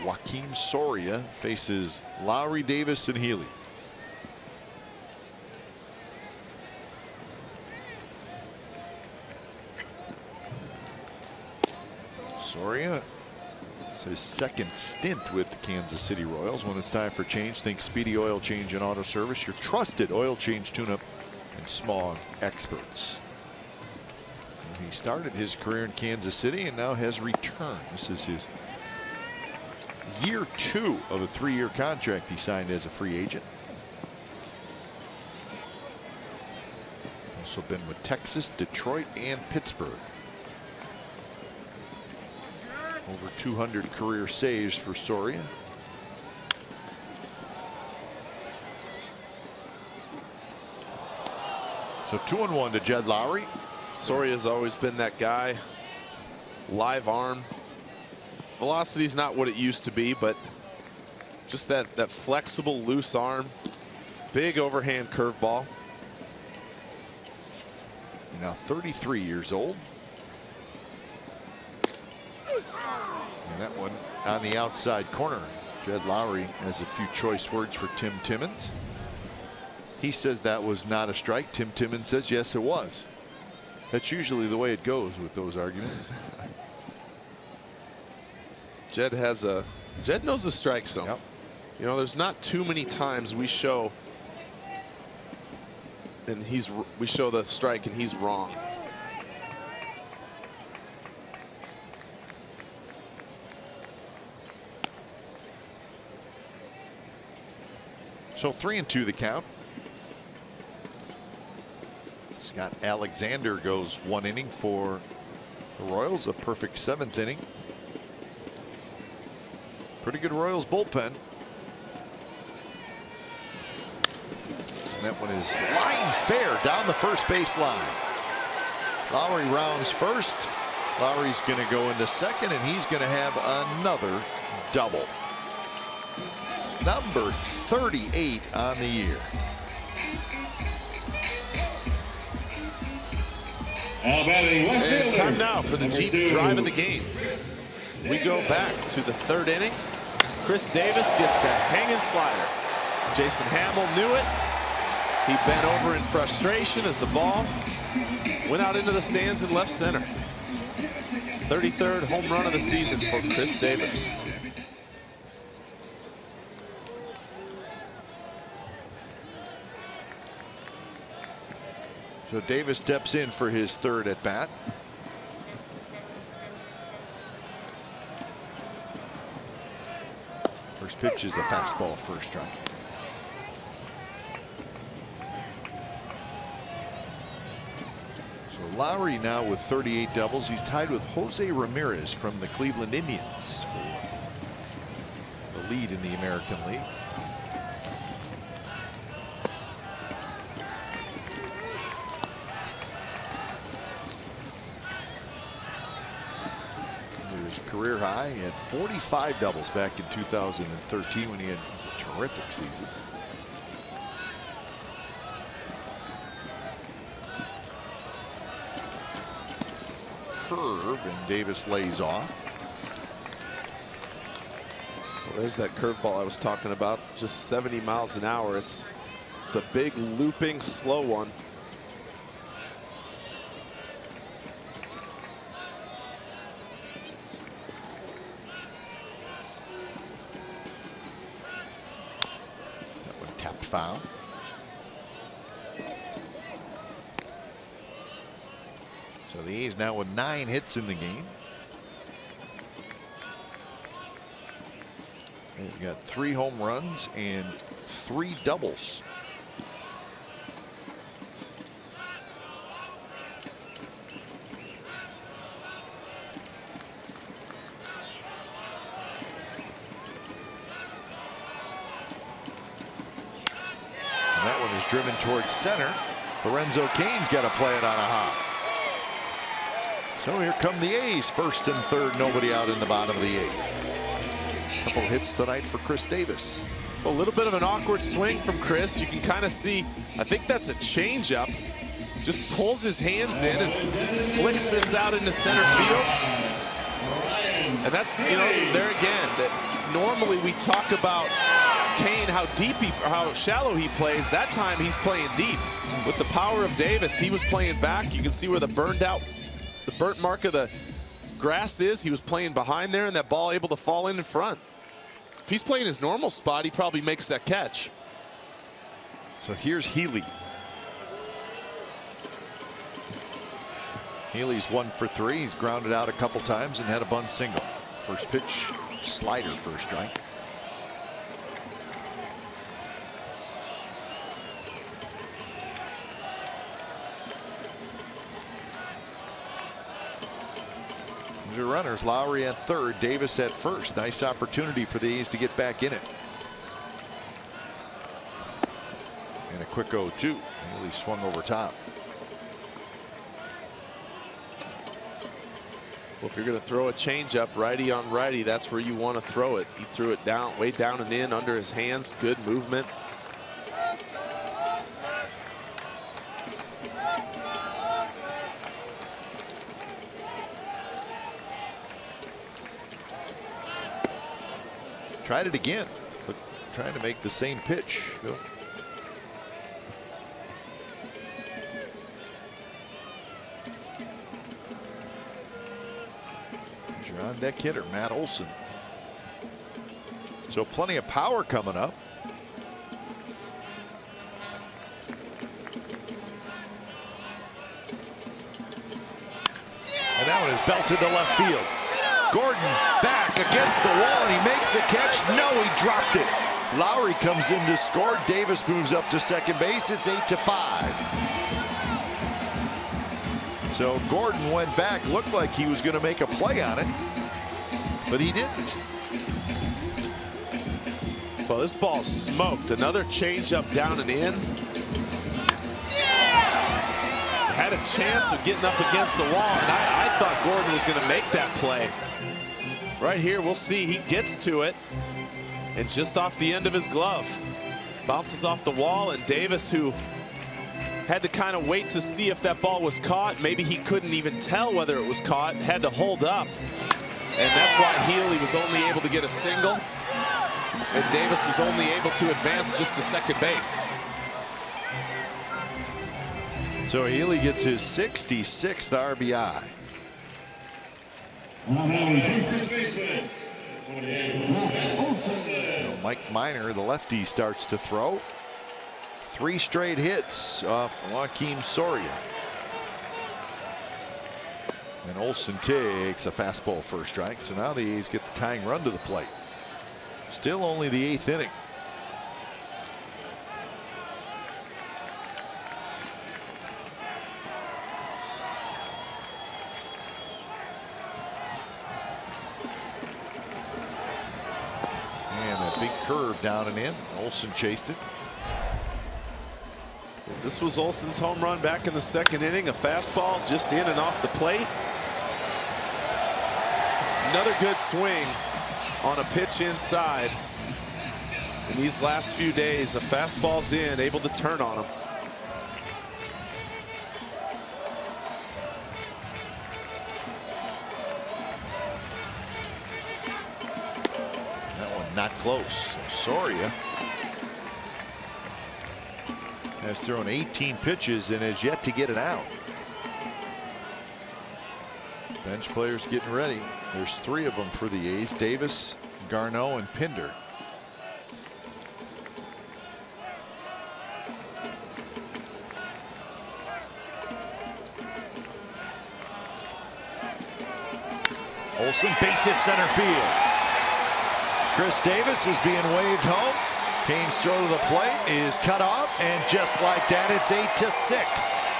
Joakim Soria faces Lowry, Davis, and Healy. Soria, it's his second stint with the Kansas City Royals. When it's time for change, think Speedy Oil Change and Auto Service, your trusted oil change tune-up and smog experts. He started his career in Kansas City and now has returned. This is his year 2 of a 3-year contract he signed as a free agent. Also been with Texas, Detroit, and Pittsburgh. Over 200 career saves for Soria. So 2-1 to Jed Lowry. Soria's always been that guy. Live arm. Velocity's not what it used to be, but just that flexible, loose arm. Big overhand curveball. Now 33 years old. And that one on the outside corner. Jed Lowry has a few choice words for Tim Timmons. He says that was not a strike. Tim Timmons says yes, it was. That's usually the way it goes with those arguments. Jed knows the strike zone. Yep. You know, there's not too many times we show we show the strike and he's wrong. So 3-2 the count. Scott Alexander goes 1 inning for the Royals, a perfect 7th inning. Pretty good Royals bullpen. And that one is line fair down the first base line. Lowry rounds first. Lowry's going to go into second, and he's going to have another double. Number 38 on the year. And time now for the deep drive of the game. We go back to the 3rd inning. Chris Davis gets the hanging slider. Jason Hamill knew it. He bent over in frustration as the ball went out into the stands in left center. 33rd home run of the season for Chris Davis. So Davis steps in for his 3rd at bat. First pitch is a fastball, first strike. So Lowry now with 38 doubles. He's tied with Jose Ramirez from the Cleveland Indians for the lead in the American League. Career high. He had 45 doubles back in 2013 when he had a terrific season. Curve, and Davis lays off. Well, there's that curveball I was talking about, just 70 miles an hour. It's a big looping slow one. Foul. So the A's now with 9 hits in the game. They've got 3 home runs and 3 doubles. driven towards center. Lorenzo Cain's got to play it on a hop. So here come the A's, first and third, nobody out in the bottom of the 8th. Couple hits tonight for Chris Davis. A little bit of an awkward swing from Chris. You can kind of see, I think that's a changeup. Just pulls his hands in and flicks this out into center field. And that's, you know, there again, that normally we talk about Cain, how shallow he plays. That time he's playing deep. With the power of Davis, he was playing back. You can see where the burnt mark of the grass is. He was playing behind there, and that ball able to fall in front. If he's playing his normal spot, he probably makes that catch. So here's Healy. Healy's 1 for 3. He's grounded out a couple times and had a bunt single. First pitch, slider for a strike. There's your runners. Lowry at third, Davis at first. Nice opportunity for the A's to get back in it. And a quick 0-2. Healy swung over top. Well, if you're going to throw a changeup righty on righty, that's where you want to throw it. He threw it down, way down and in under his hands. Good movement. Tried it again, but trying to make the same pitch. Go. Your on deck hitter, Matt Olson. So plenty of power coming up. And that one is belted to left field. Gordon back against the wall, and he makes the catch. No, he dropped it. Lowry comes in to score. Davis moves up to second base. It's 8-5. So Gordon went back, looked like he was going to make a play on it, but he didn't. Well, this ball smoked. Another changeup down and in. Had a chance of getting up against the wall, and I thought Gordon was going to make that play. Right here, we'll see. He gets to it, and just off the end of his glove, bounces off the wall, and Davis, who had to kind of wait to see if that ball was caught. Maybe he couldn't even tell whether it was caught, had to hold up. And that's why Healy was only able to get a single, and Davis was only able to advance just to second base. So Healy gets his 66th RBI. So Mike Minor, the lefty, starts to throw. 3 straight hits off Joakim Soria. And Olson takes a fastball for a strike. So now the A's get the tying run to the plate. Still only the 8th inning. Big curve down and in. Olson chased it. And this was Olson's home run back in the 2nd inning. A fastball just in and off the plate. Another good swing on a pitch inside. In these last few days, a fastball's in, able to turn on him. Not close. Soria has thrown 18 pitches and has yet to get it out. Bench players getting ready. There's 3 of them for the A's: Davis, Garneau, and Pinder. Olson, base hit center field. Chris Davis is being waved home. Cain's throw to the plate is cut off, and just like that, it's 8-6.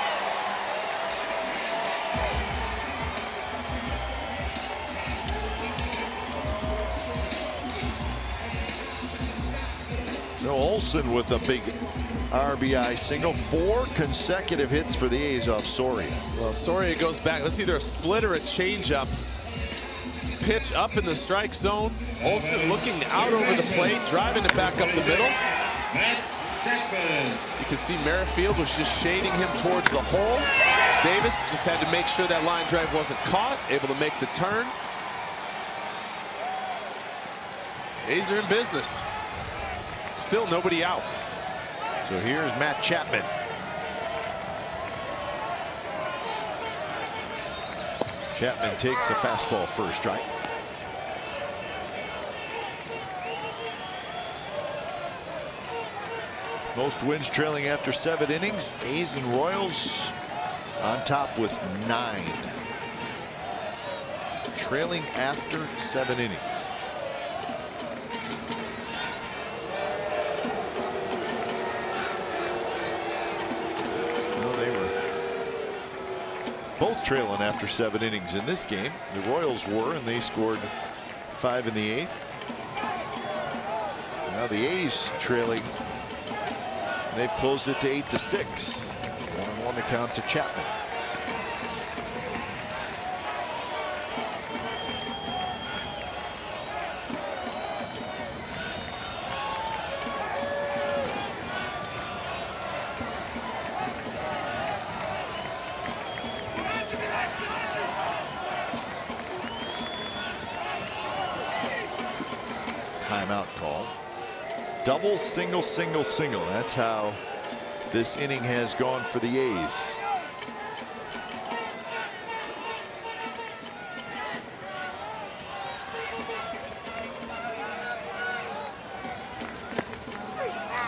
So Olson with a big RBI single. 4 consecutive hits for the A's off Soria. Well, Soria goes back. That's either a split or a changeup. Pitch up in the strike zone. Olsen looking out over the plate, driving it back up the middle. You can see Merrifield was just shading him towards the hole. Davis just had to make sure that line drive wasn't caught, able to make the turn. A's are in business. Still nobody out. So here's Matt Chapman. Chapman takes a fastball for a strike. Most wins trailing after 7 innings. A's and Royals on top with 9. Trailing after 7 innings. Well, they were both trailing after 7 innings in this game. The Royals were, and they scored 5 in the 8th. Now the A's trailing. They've closed it to 8-6. 1-1 the count to Chapman. Timeout call. Double, single, single, single. That's how this inning has gone for the A's.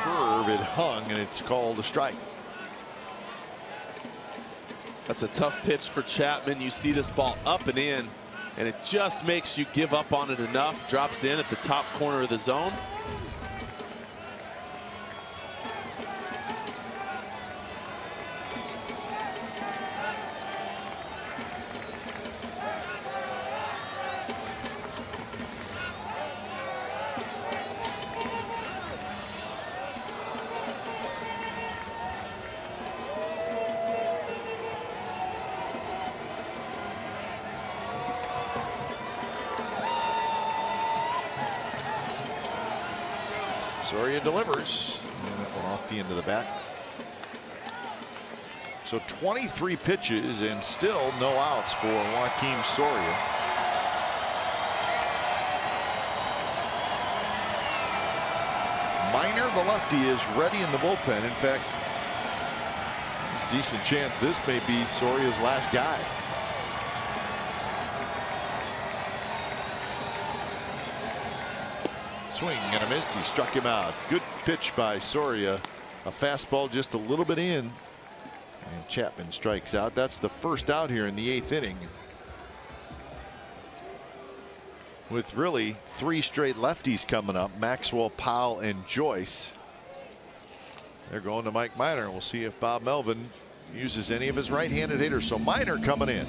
Curve, it hung, and it's called a strike. That's a tough pitch for Chapman. You see this ball up and in, and it just makes you give up on it enough. Drops in at the top corner of the zone. Soria delivers. And that one off the end of the bat. So 23 pitches and still no outs for Joakim Soria. Minor, the lefty, is ready in the bullpen. In fact, there's a decent chance this may be Soria's last guy. Swing and a miss. He struck him out. Good pitch by Soria. A fastball just a little bit in. And Chapman strikes out. That's the first out here in the 8th inning. With really 3 straight lefties coming up. Maxwell, Powell, and Joyce. They're going to Mike Minor. We'll see if Bob Melvin uses any of his right-handed hitters. So Minor coming in.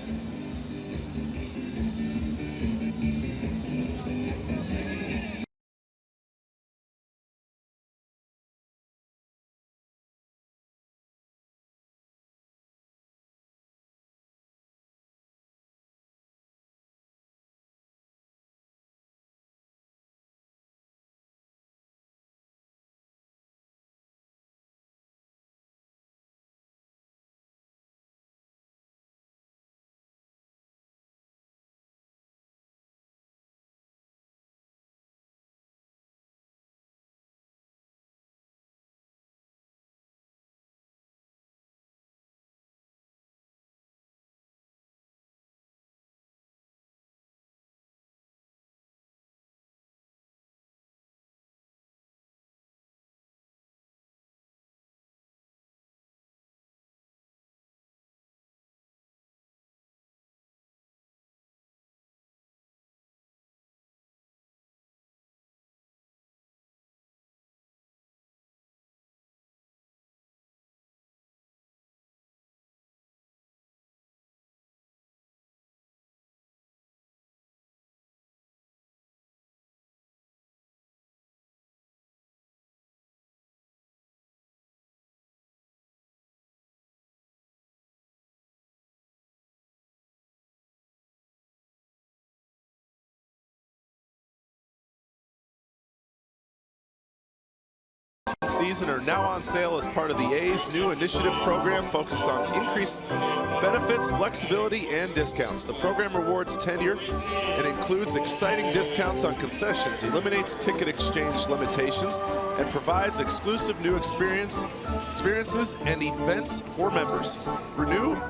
season are now on sale as part of the A's new initiative program focused on increased benefits, flexibility, and discounts. The program rewards tenure and includes exciting discounts on concessions, eliminates ticket exchange limitations, and provides exclusive new experiences and events for members. Renew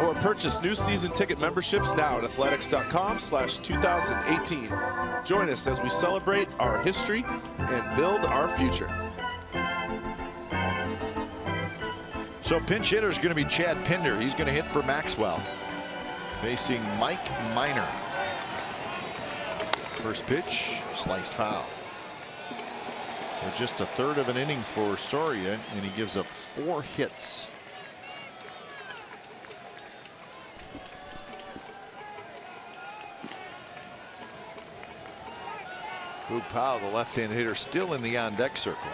or purchase new season ticket memberships now at athletics.com/2018. Join us as we celebrate our history and build our future. So pinch hitter is going to be Chad Pinder. He's going to hit for Maxwell, facing Mike Minor. First pitch, sliced foul. So just a third of an inning for Soria, and he gives up 4 hits. Powell, the left-handed hitter, still in the on-deck circle.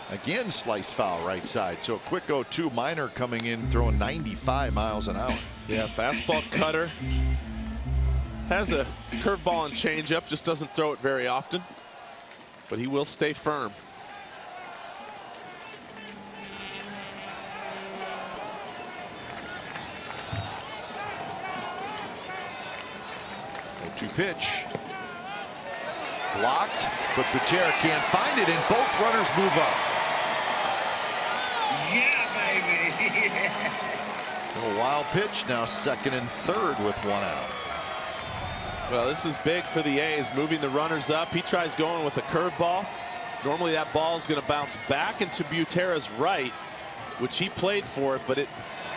Again, sliced foul right side. So a quick 0-2. Minor coming in, throwing 95 miles an hour. Yeah, fastball cutter. Has a curveball and changeup, just doesn't throw it very often. But he will stay firm. Pitch blocked, but Butera can't find it, and both runners move up. Yeah, baby. A wild pitch, now second and third with 1 out. Well, this is big for the A's, moving the runners up. He tries going with a curveball. Normally that ball is going to bounce back into Butera's right, which he played for, but it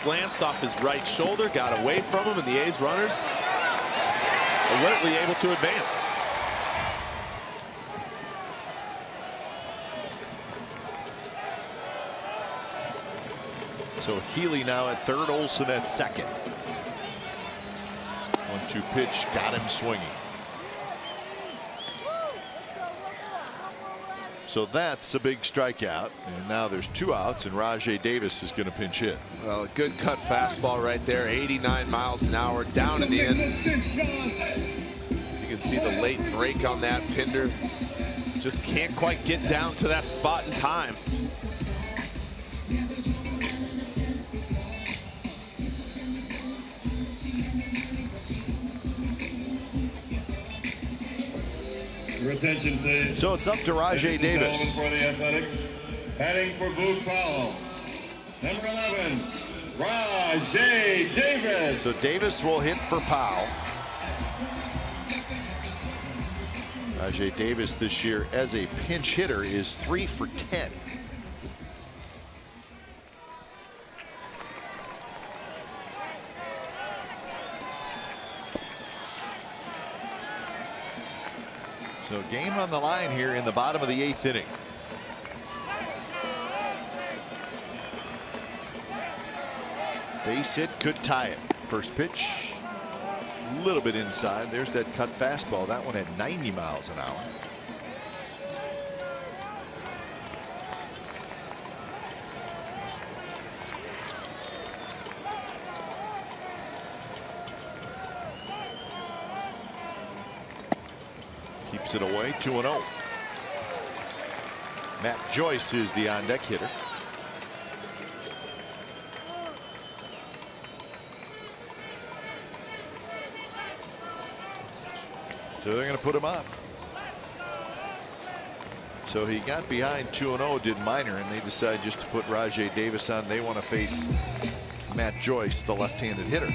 glanced off his right shoulder, got away from him, and the A's runners alertly able to advance. So Healy now at third, Olsen at second. 1-2 pitch, got him swinging. So that's a big strikeout, and now there's 2 outs, and Rajai Davis is going to pinch hit. Well, a good cut fastball right there, 89 miles an hour, down and in. You can see the late break on that. Pinder just can't quite get down to that spot in time. Your attention, please. So it's up to Rajai Davis. For the Athletics, batting for Blue Powell, number 11, Rajai Davis. So Davis will hit for Powell. Rajai Davis this year as a pinch hitter is 3 for 10. So game on the line here in the bottom of the 8th inning. Base hit could tie it. First pitch, a little bit inside. There's that cut fastball. That one at 90 miles an hour. Keeps it away, 2-0. Matt Joyce is the on-deck hitter. So they're going to put him on. So he got behind 2-0, did Minor, and they decided just to put Rajai Davis on. They want to face Matt Joyce, the left-handed hitter.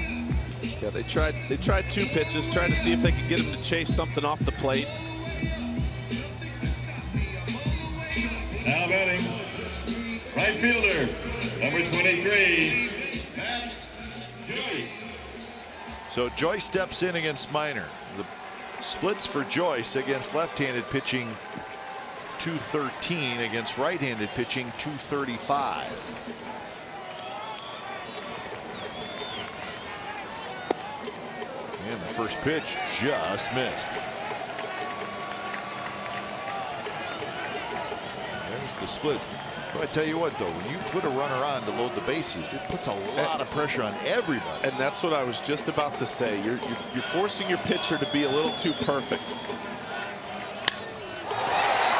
Yeah, they tried 2 pitches, tried to see if they could get him to chase something off the plate. Now batting, right fielder, number 23, Matt Joyce. So Joyce steps in against Minor. The splits for Joyce against left-handed pitching 213, against right-handed pitching 235. And the first pitch just missed. There's the splits. But I tell you what, though, when you put a runner on to load the bases, it puts a lot of pressure on everybody. And that's what I was just about to say. You're forcing your pitcher to be a little too perfect.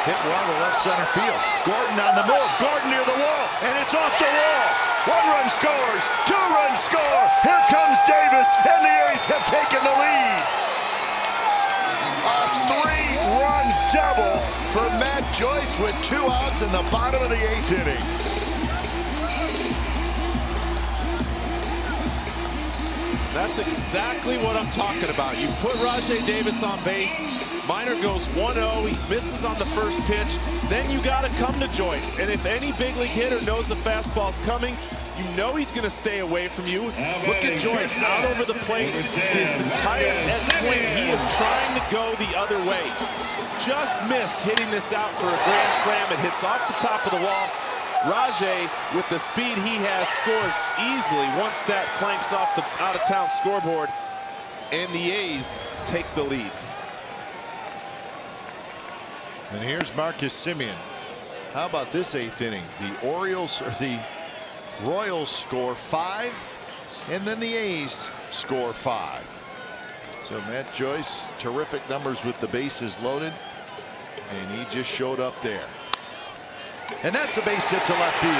Hit well to left center field. Gordon on the move. Gordon near the wall, and it's off the wall. 1 run scores. 2 runs score. Here comes Davis, and the A's have taken the lead. A 3-run double for Matt Joyce with 2 outs in the bottom of the 8th inning. That's exactly what I'm talking about. You put Rajai Davis on base. Minor goes 1-0. He misses on the first pitch. Then you got to come to Joyce. And if any big league hitter knows a fastball's coming, you know he's going to stay away from you. Look at Joyce out over the plate. This entire swing, he is trying to go the other way. Just missed hitting this out for a grand slam. It hits off the top of the wall. Rajai, with the speed he has, scores easily once that clanks off the out-of-town scoreboard, and the A's take the lead. And here's Marcus Semien. How about this 8th inning? The Royals score 5, and then the A's score 5. So Matt Joyce, terrific numbers with the bases loaded, and he just showed up there. And that's a base hit to left field.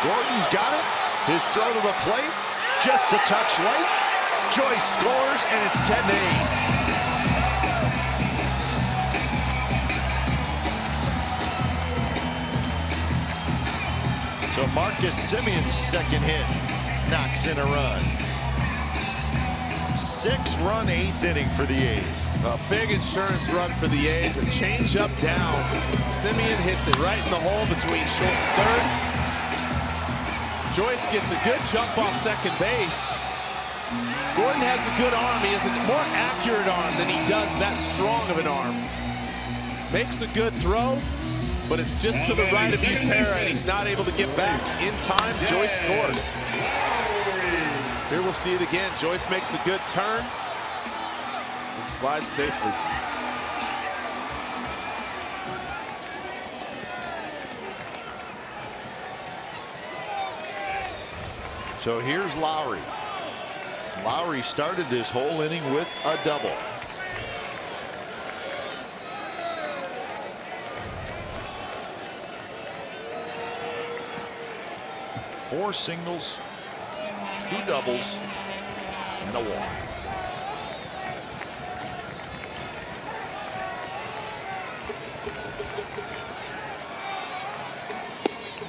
Gordon's got it. His throw to the plate, just a touch late. Joyce scores, and it's 10-8. So Marcus Semien's second hit knocks in a run. 6-run 8th inning for the A's. A big insurance run for the A's. A change up down. Semien hits it right in the hole between short and third. Joyce gets a good jump off second base. Gordon has a good arm. He has a more accurate arm than he does that strong of an arm. Makes a good throw, but it's just to the right of Butera, and he's not able to get back in time. Joyce scores. Here we'll see it again. Joyce makes a good turn and slides safely. So here's Lowry. Lowry started this whole inning with a double. Four singles, 2 doubles, and a walk.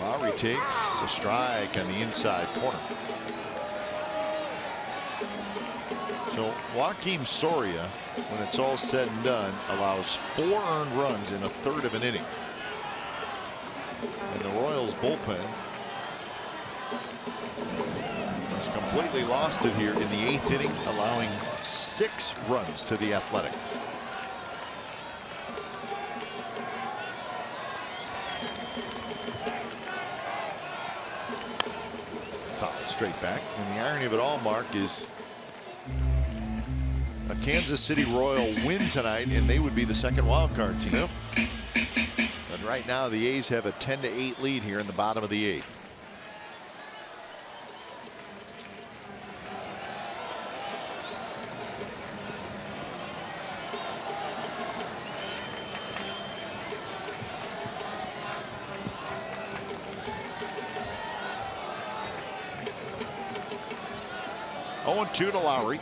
Lowry takes a strike on the inside corner. So Joakim Soria, when it's all said and done, allows 4 earned runs in a third of an inning. And the Royals bullpen has completely lost it here in the 8th inning, allowing 6 runs to the Athletics. Foul straight back. And the irony of it all, Mark, is a Kansas City Royal win tonight, and they would be the second wild card team. Yep. But right now, the A's have a 10-8 lead here in the bottom of the 8th. Oh, 2 to Lowry.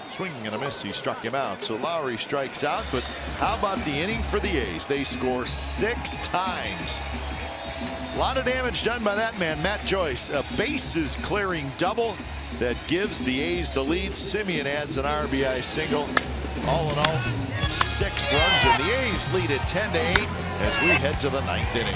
Swinging and a miss. He struck him out. So Lowry strikes out. But how about the inning for the A's? They score 6 times. A lot of damage done by that man, Matt Joyce. A bases clearing double that gives the A's the lead. Semien adds an RBI single. All in all, 6 runs, and the A's lead it 10-8 as we head to the 9th inning.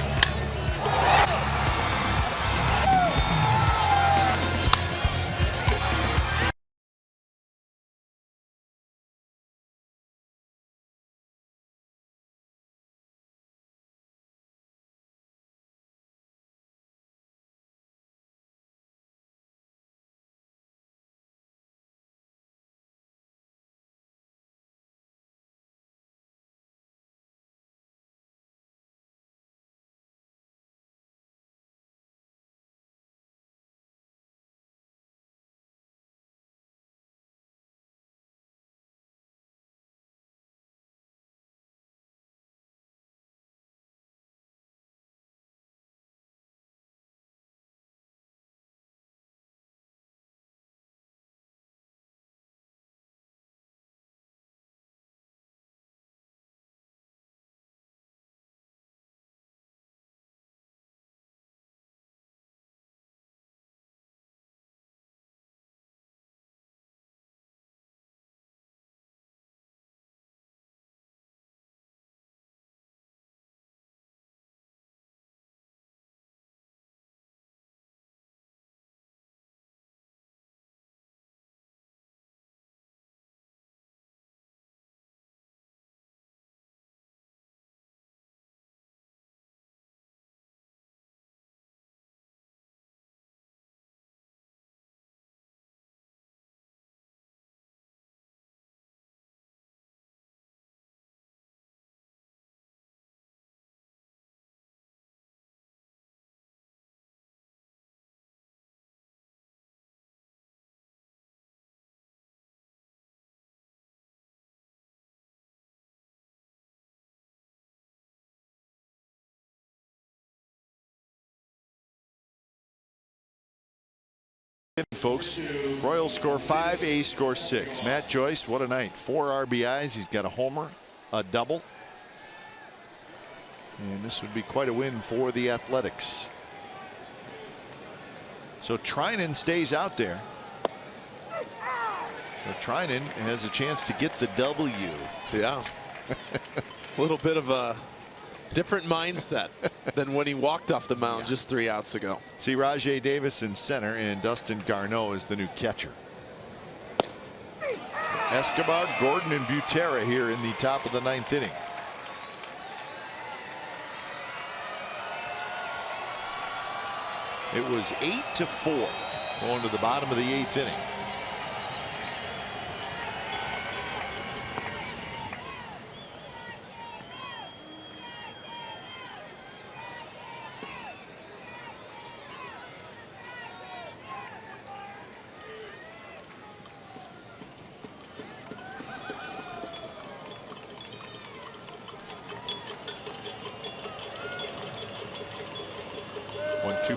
Folks, Royals score 5, A's score 6. Matt Joyce, what a night. 4 RBIs. He's got a homer, a double. And this would be quite a win for the Athletics. So Trinan stays out there. So Trinan has a chance to get the W. Yeah. A little bit of a different mindset than when he walked off the mound just 3 outs ago. See Rajai Davis in center, and Dustin Garneau is the new catcher. Escobar, Gordon, and Butera here in the top of the 9th inning. It was 8-4 going to the bottom of the 8th inning.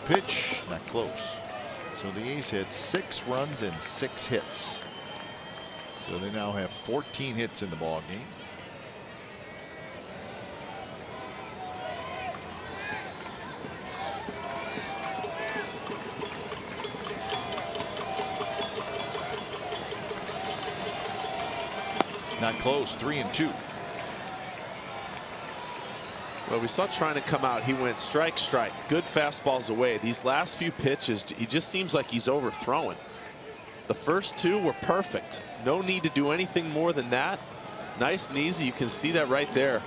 Pitch, not close. So the A's had 6 runs and 6 hits. So they now have 14 hits in the ball game. Not close. 3-2. Well, we saw trying to come out. He went strike, strike. Good fastballs away. These last few pitches, he just seems like he's overthrowing. The first 2 were perfect. No need to do anything more than that. Nice and easy. You can see that right there.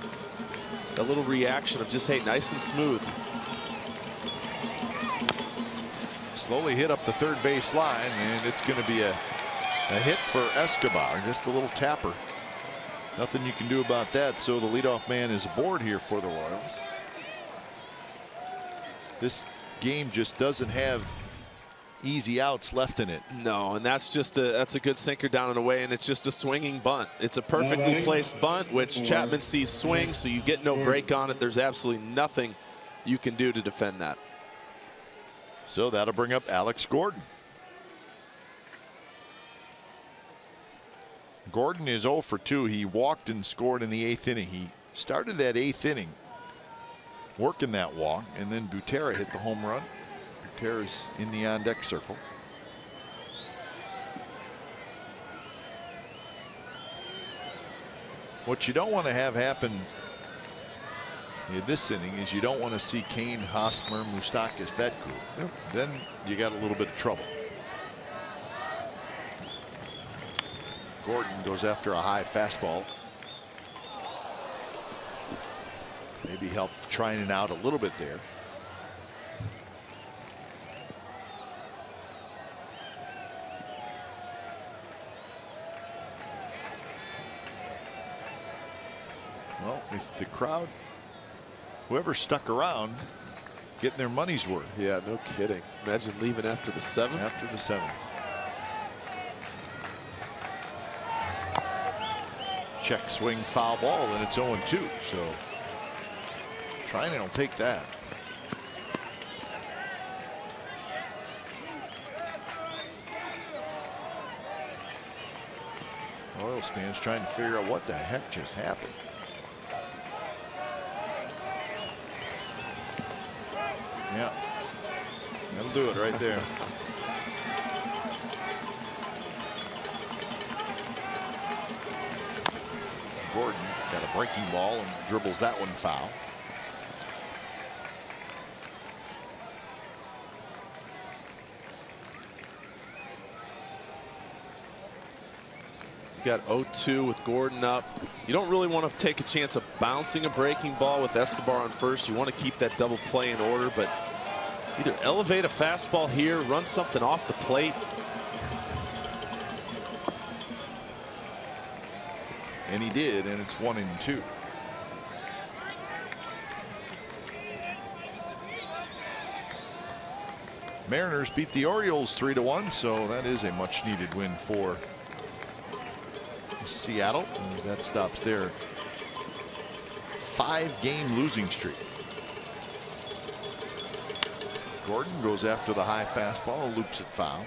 A little reaction of just, hey, nice and smooth. Slowly hit up the third base line, and it's going to be a hit for Escobar. Just a little tapper. Nothing you can do about that. So the leadoff man is aboard here for the Royals. This game just doesn't have easy outs left in it. No, and that's a good sinker down and away, and it's just a swinging bunt. It's a perfectly placed bunt, which Chapman sees swing, so you get no break on it. There's absolutely nothing you can do to defend that. So that'll bring up Alex Gordon. Gordon is 0 for 2. He walked and scored in the 8th inning. He started that 8th inning working that walk, and then Butera hit the home run. Butera's in the on-deck circle. What you don't want to have happen in this inning is you don't want to see Kane, Hosmer, Moustakas, that group. Yep. Then you got a little bit of trouble. Gordon goes after a high fastball. Maybe help Trinan out a little bit there. Well, if the crowd, whoever stuck around, getting their money's worth. Yeah, no kidding. Imagine leaving after the 7th. After the 7th. Check swing, foul ball, and it's 0-2. So Trinan will take that. Royals fans trying to figure out what the heck just happened. Yeah, that'll do it right there. Gordon got a breaking ball and dribbles that one foul. You got 0-2 with Gordon up. You don't really want to take a chance of bouncing a breaking ball with Escobar on first. You want to keep that double play in order, but either elevate a fastball here, run something off the plate. And he did, and it's 1-2. Mariners beat the Orioles 3-1, so that is a much needed win for Seattle. And that stops their 5-game losing streak. Gordon goes after the high fastball, loops it foul.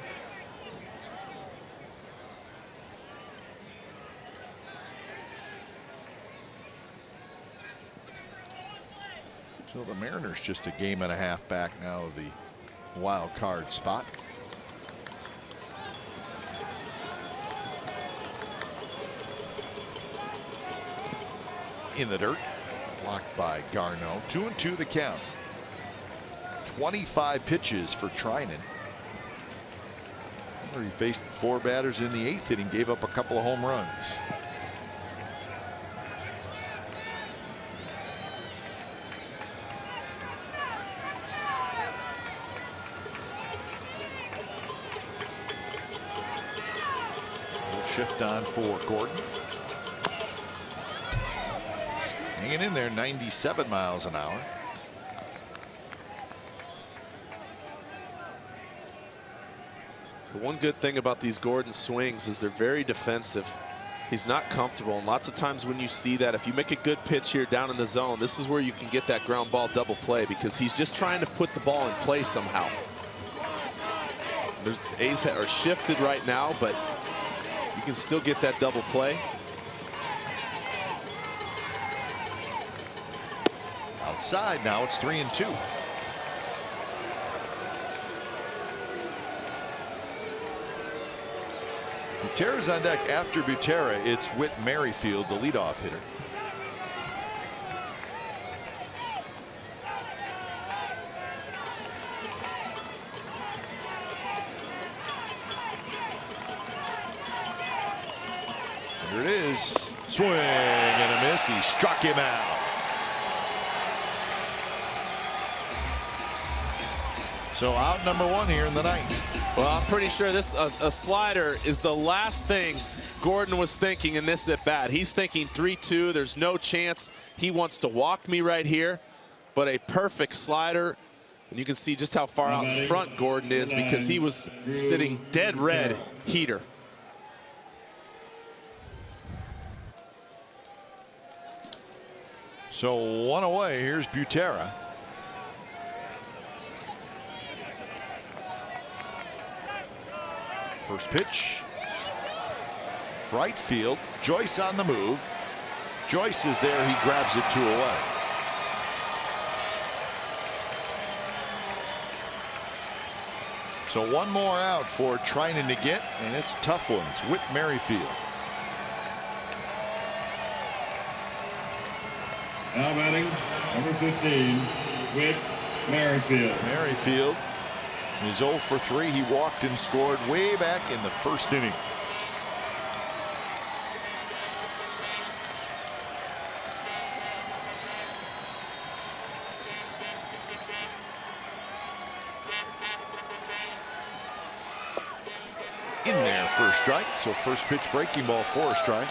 So the Mariners just a game and a half back now of the wild card spot. In the dirt, blocked by Garneau. 2-2 the count. 25 pitches for Treinen. He faced 4 batters in the 8th inning, gave up a couple of home runs. Shift on for Gordon. Hanging in there, 97 miles an hour. The one good thing about these Gordon swings is they're very defensive. He's not comfortable, and lots of times when you see that, if you make a good pitch here down in the zone, this is where you can get that ground ball double play, because he's just trying to put the ball in play somehow. The A's are shifted right now, but you can still get that double play. Outside now, it's 3-2. Butera's on deck. After Butera, it's Whit Merrifield, the leadoff hitter. Here it is. Swing and a miss. He struck him out. So out number 1 here in the ninth. Well, I'm pretty sure this a slider is the last thing Gordon was thinking in this at bat. He's thinking 3-2. There's no chance he wants to walk me right here, but a perfect slider. And you can see just how far out in front Gordon is, because he was sitting dead red heater. So 1 away. Here's Butera. First pitch. Right field. Joyce on the move. Joyce is there. He grabs it 2 away. So 1 more out for Treinen to get, and it's a tough one. It's Whit Merrifield. Now batting, number 15, Whit Merrifield. Merrifield is 0 for 3. He walked and scored way back in the 1st inning. In there for a strike. So first pitch breaking ball for a strike.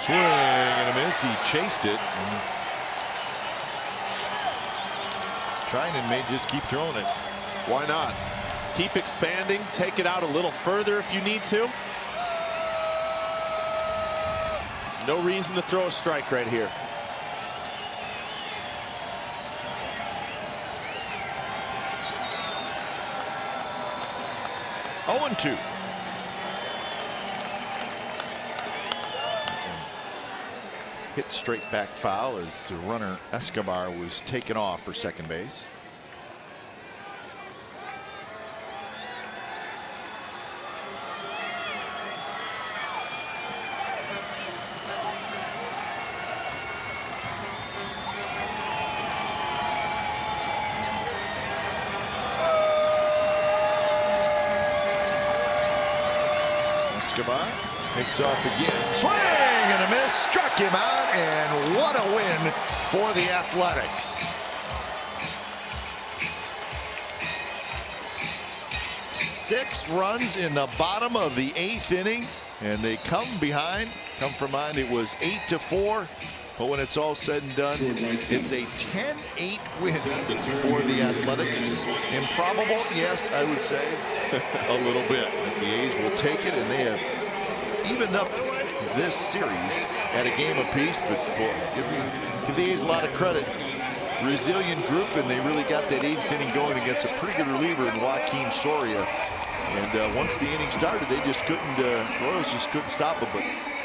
Swing and a miss. He chased it. Treinen may just keep throwing it. Why not? Keep expanding. Take it out a little further if you need to. There's no reason to throw a strike right here. Oh, 2. Hit straight back foul as the runner Escobar was taken off for second base. Escobar picks off again. Swing and a miss. Struck him out, and what a win for the Athletics. 6 runs in the bottom of the 8th inning, and they come from behind. It was 8-4. But when it's all said and done, it's a 10-8 win for the Athletics. Improbable, yes, I would say a little bit. If the A's will take it, and they have evened up this series at a game apiece. But boy, give the A's a lot of credit. resilient group, and they really got that 8th inning going against a pretty good reliever in Joaquin Soria. And once the inning started, they just couldn't. Royals just couldn't stop them. But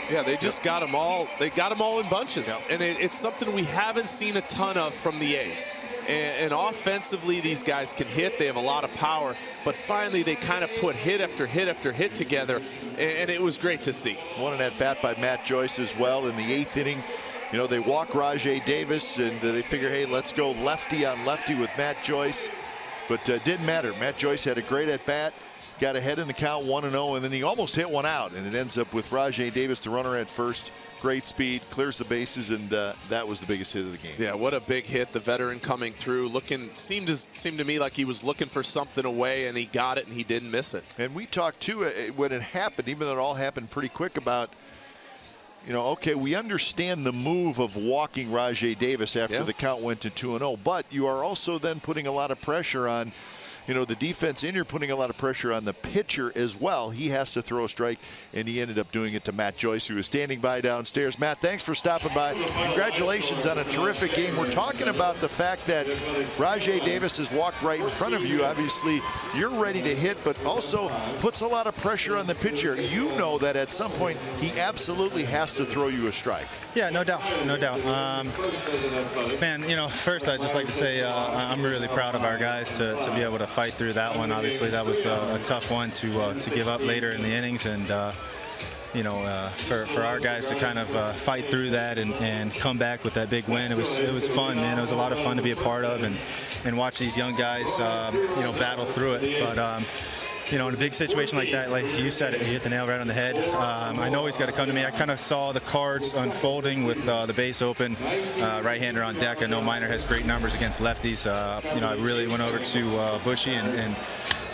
yeah, they just got them all. They got them all in bunches, and it's something we haven't seen a ton of from the A's. And offensively, these guys can hit. They have a lot of power. But finally, they kind of put hit after hit after hit together, and it was great to see. One at bat by Matt Joyce as well in the 8th inning. You know, they walk Rajai Davis, and they figure, hey, let's go lefty on lefty with Matt Joyce. But didn't matter. Matt Joyce had a great at bat. Got ahead in the count 1-0, and then he almost hit one out, and it ends up with Rajai Davis, the runner at first. Great speed, clears the bases, and that was the biggest hit of the game. Yeah, what a big hit. The veteran coming through, seemed to me like he was looking for something away, and he got it, and he didn't miss it. And we talked too when it happened, even though it all happened pretty quick, about, you know, okay, we understand the move of walking Rajai Davis after the count went to 2-0, but you are also then putting a lot of pressure on, you know, the defense, and you're putting a lot of pressure on the pitcher as well. He has to throw a strike, and he ended up doing it to Matt Joyce, who was standing by downstairs. Matt, thanks for stopping by. Congratulations on a terrific game. We're talking about the fact that Rajai Davis has walked right in front of you. Obviously, you're ready to hit, but also puts a lot of pressure on the pitcher. You know that at some point he absolutely has to throw you a strike. Yeah, no doubt, no doubt. Man, you know, first I'd just like to say I'm really proud of our guys to be able to fight through that one. Obviously, that was a tough one to give up later in the innings, and you know, for our guys to kind of fight through that and come back with that big win, it was fun, man. It was a lot of fun to be a part of, and watch these young guys, you know, battle through it. But you know, in a big situation like that, like you said, you hit the nail right on the head. I know he's got to come to me. I kind of saw the cards unfolding with the base open, right-hander on deck. I know Minor has great numbers against lefties. You know, I really went over to Bushy and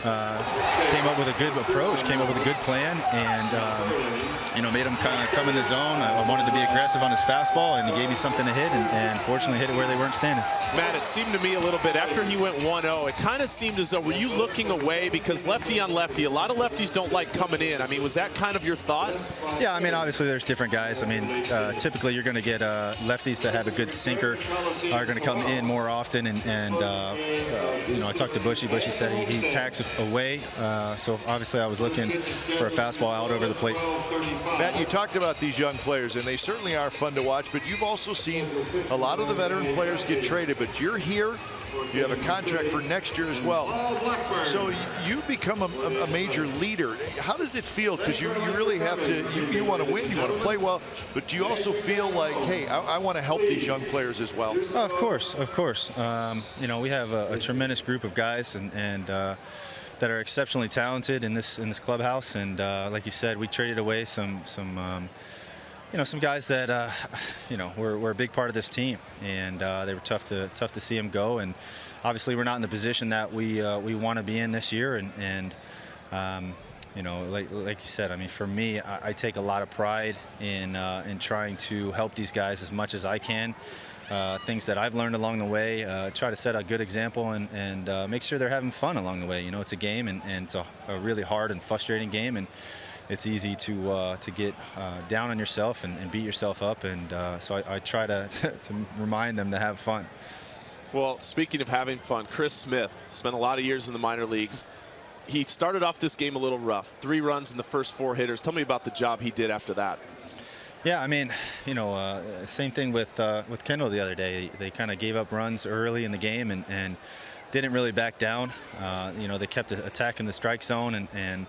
came up with a good approach, came up with a good plan, and you know, made him kind of come in the zone. I wanted to be aggressive on his fastball, and he gave me something to hit, and fortunately hit it where they weren't standing. Matt, it seemed to me a little bit after he went 1-0, it kind of seemed as though, were you looking away because lefty on lefty, a lot of lefties don't like coming in. I mean, was that kind of your thought? Yeah, I mean, obviously there's different guys. I mean, typically you're going to get lefties that have a good sinker are going to come in more often, and you know, I talked to Bushy. Bushy said he tacks away, so obviously I was looking for a fastball out over the plate. Matt, you talked about these young players, and they certainly are fun to watch, but you've also seen a lot of the veteran players get traded, but you're here. You have a contract for next year as well. So you become a major leader. How does it feel? Because you really have to, you want to win, you want to play well, but do you also feel like, hey, I want to help these young players as well? Oh, of course, of course. You know, we have a tremendous group of guys and that are exceptionally talented in this clubhouse, and like you said, we traded away some you know, some guys that you know, were a big part of this team, and they were tough to see them go. And obviously, we're not in the position that we want to be in this year. And you know, like you said, I mean, for me, I take a lot of pride in trying to help these guys as much as I can. Things that I've learned along the way, try to set a good example and make sure they're having fun along the way. You know, it's a game, and it's a really hard and frustrating game, and it's easy to get down on yourself and beat yourself up, and so I try to remind them to have fun. Well, speaking of having fun, Chris Smith spent a lot of years in the minor leagues. He started off this game a little rough. 3 runs in the first 4 hitters. Tell me about the job he did after that. Yeah, I mean, you know, same thing with Kendall the other day. They kind of gave up runs early in the game and didn't really back down. You know, they kept attacking the strike zone, and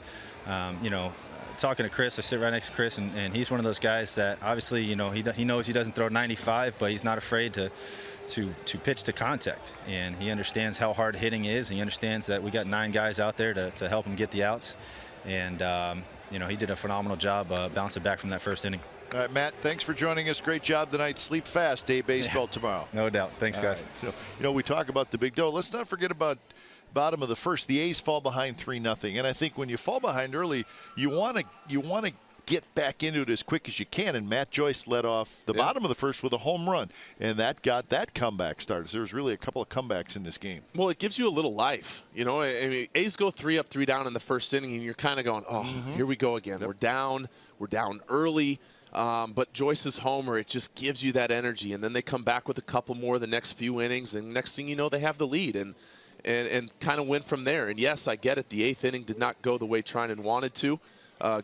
you know, talking to Chris, I sit right next to Chris, and he's one of those guys that obviously, you know, he knows he doesn't throw 95, but he's not afraid to pitch to contact, and he understands how hard hitting is. He understands that we got 9 guys out there to help him get the outs, and you know, he did a phenomenal job bouncing back from that first inning. All right, Matt, thanks for joining us. Great job tonight. Sleep fast. Day baseball tomorrow. No doubt. Thanks, guys. Right, so, you know, we talk about the big dough. Let's not forget about bottom of the first. The A's fall behind 3-0, and I think when you fall behind early, you want to get back into it as quick as you can. And Matt Joyce led off the bottom of the first with a home run, and that got that comeback started. So there was really a couple of comebacks in this game. Well, it gives you a little life, you know. I mean, A's go 3 up, 3 down in the first inning, and you're kind of going, oh, here we go again. We're down early. But Joyce's homer, it just gives you that energy. And then they come back with a couple more the next few innings, and next thing you know, they have the lead and kind of went from there. And yes, I get it. The 8th inning did not go the way Trinan wanted to,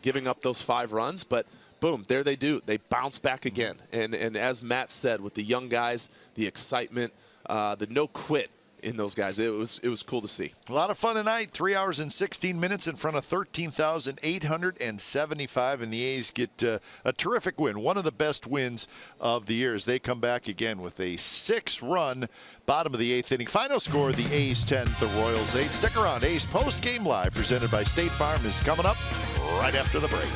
giving up those 5 runs. But boom, there they do. They bounce back again. And as Matt said, with the young guys, the excitement, the no quit in those guys, it was cool to see. A lot of fun tonight. 3 hours and 16 minutes in front of 13,875, and the A's get a terrific win, one of the best wins of the year as they come back again with a 6-run bottom of the 8th inning. Final score: the A's 10, the Royals 8. Stick around. A's post game live presented by State Farm is coming up right after the break.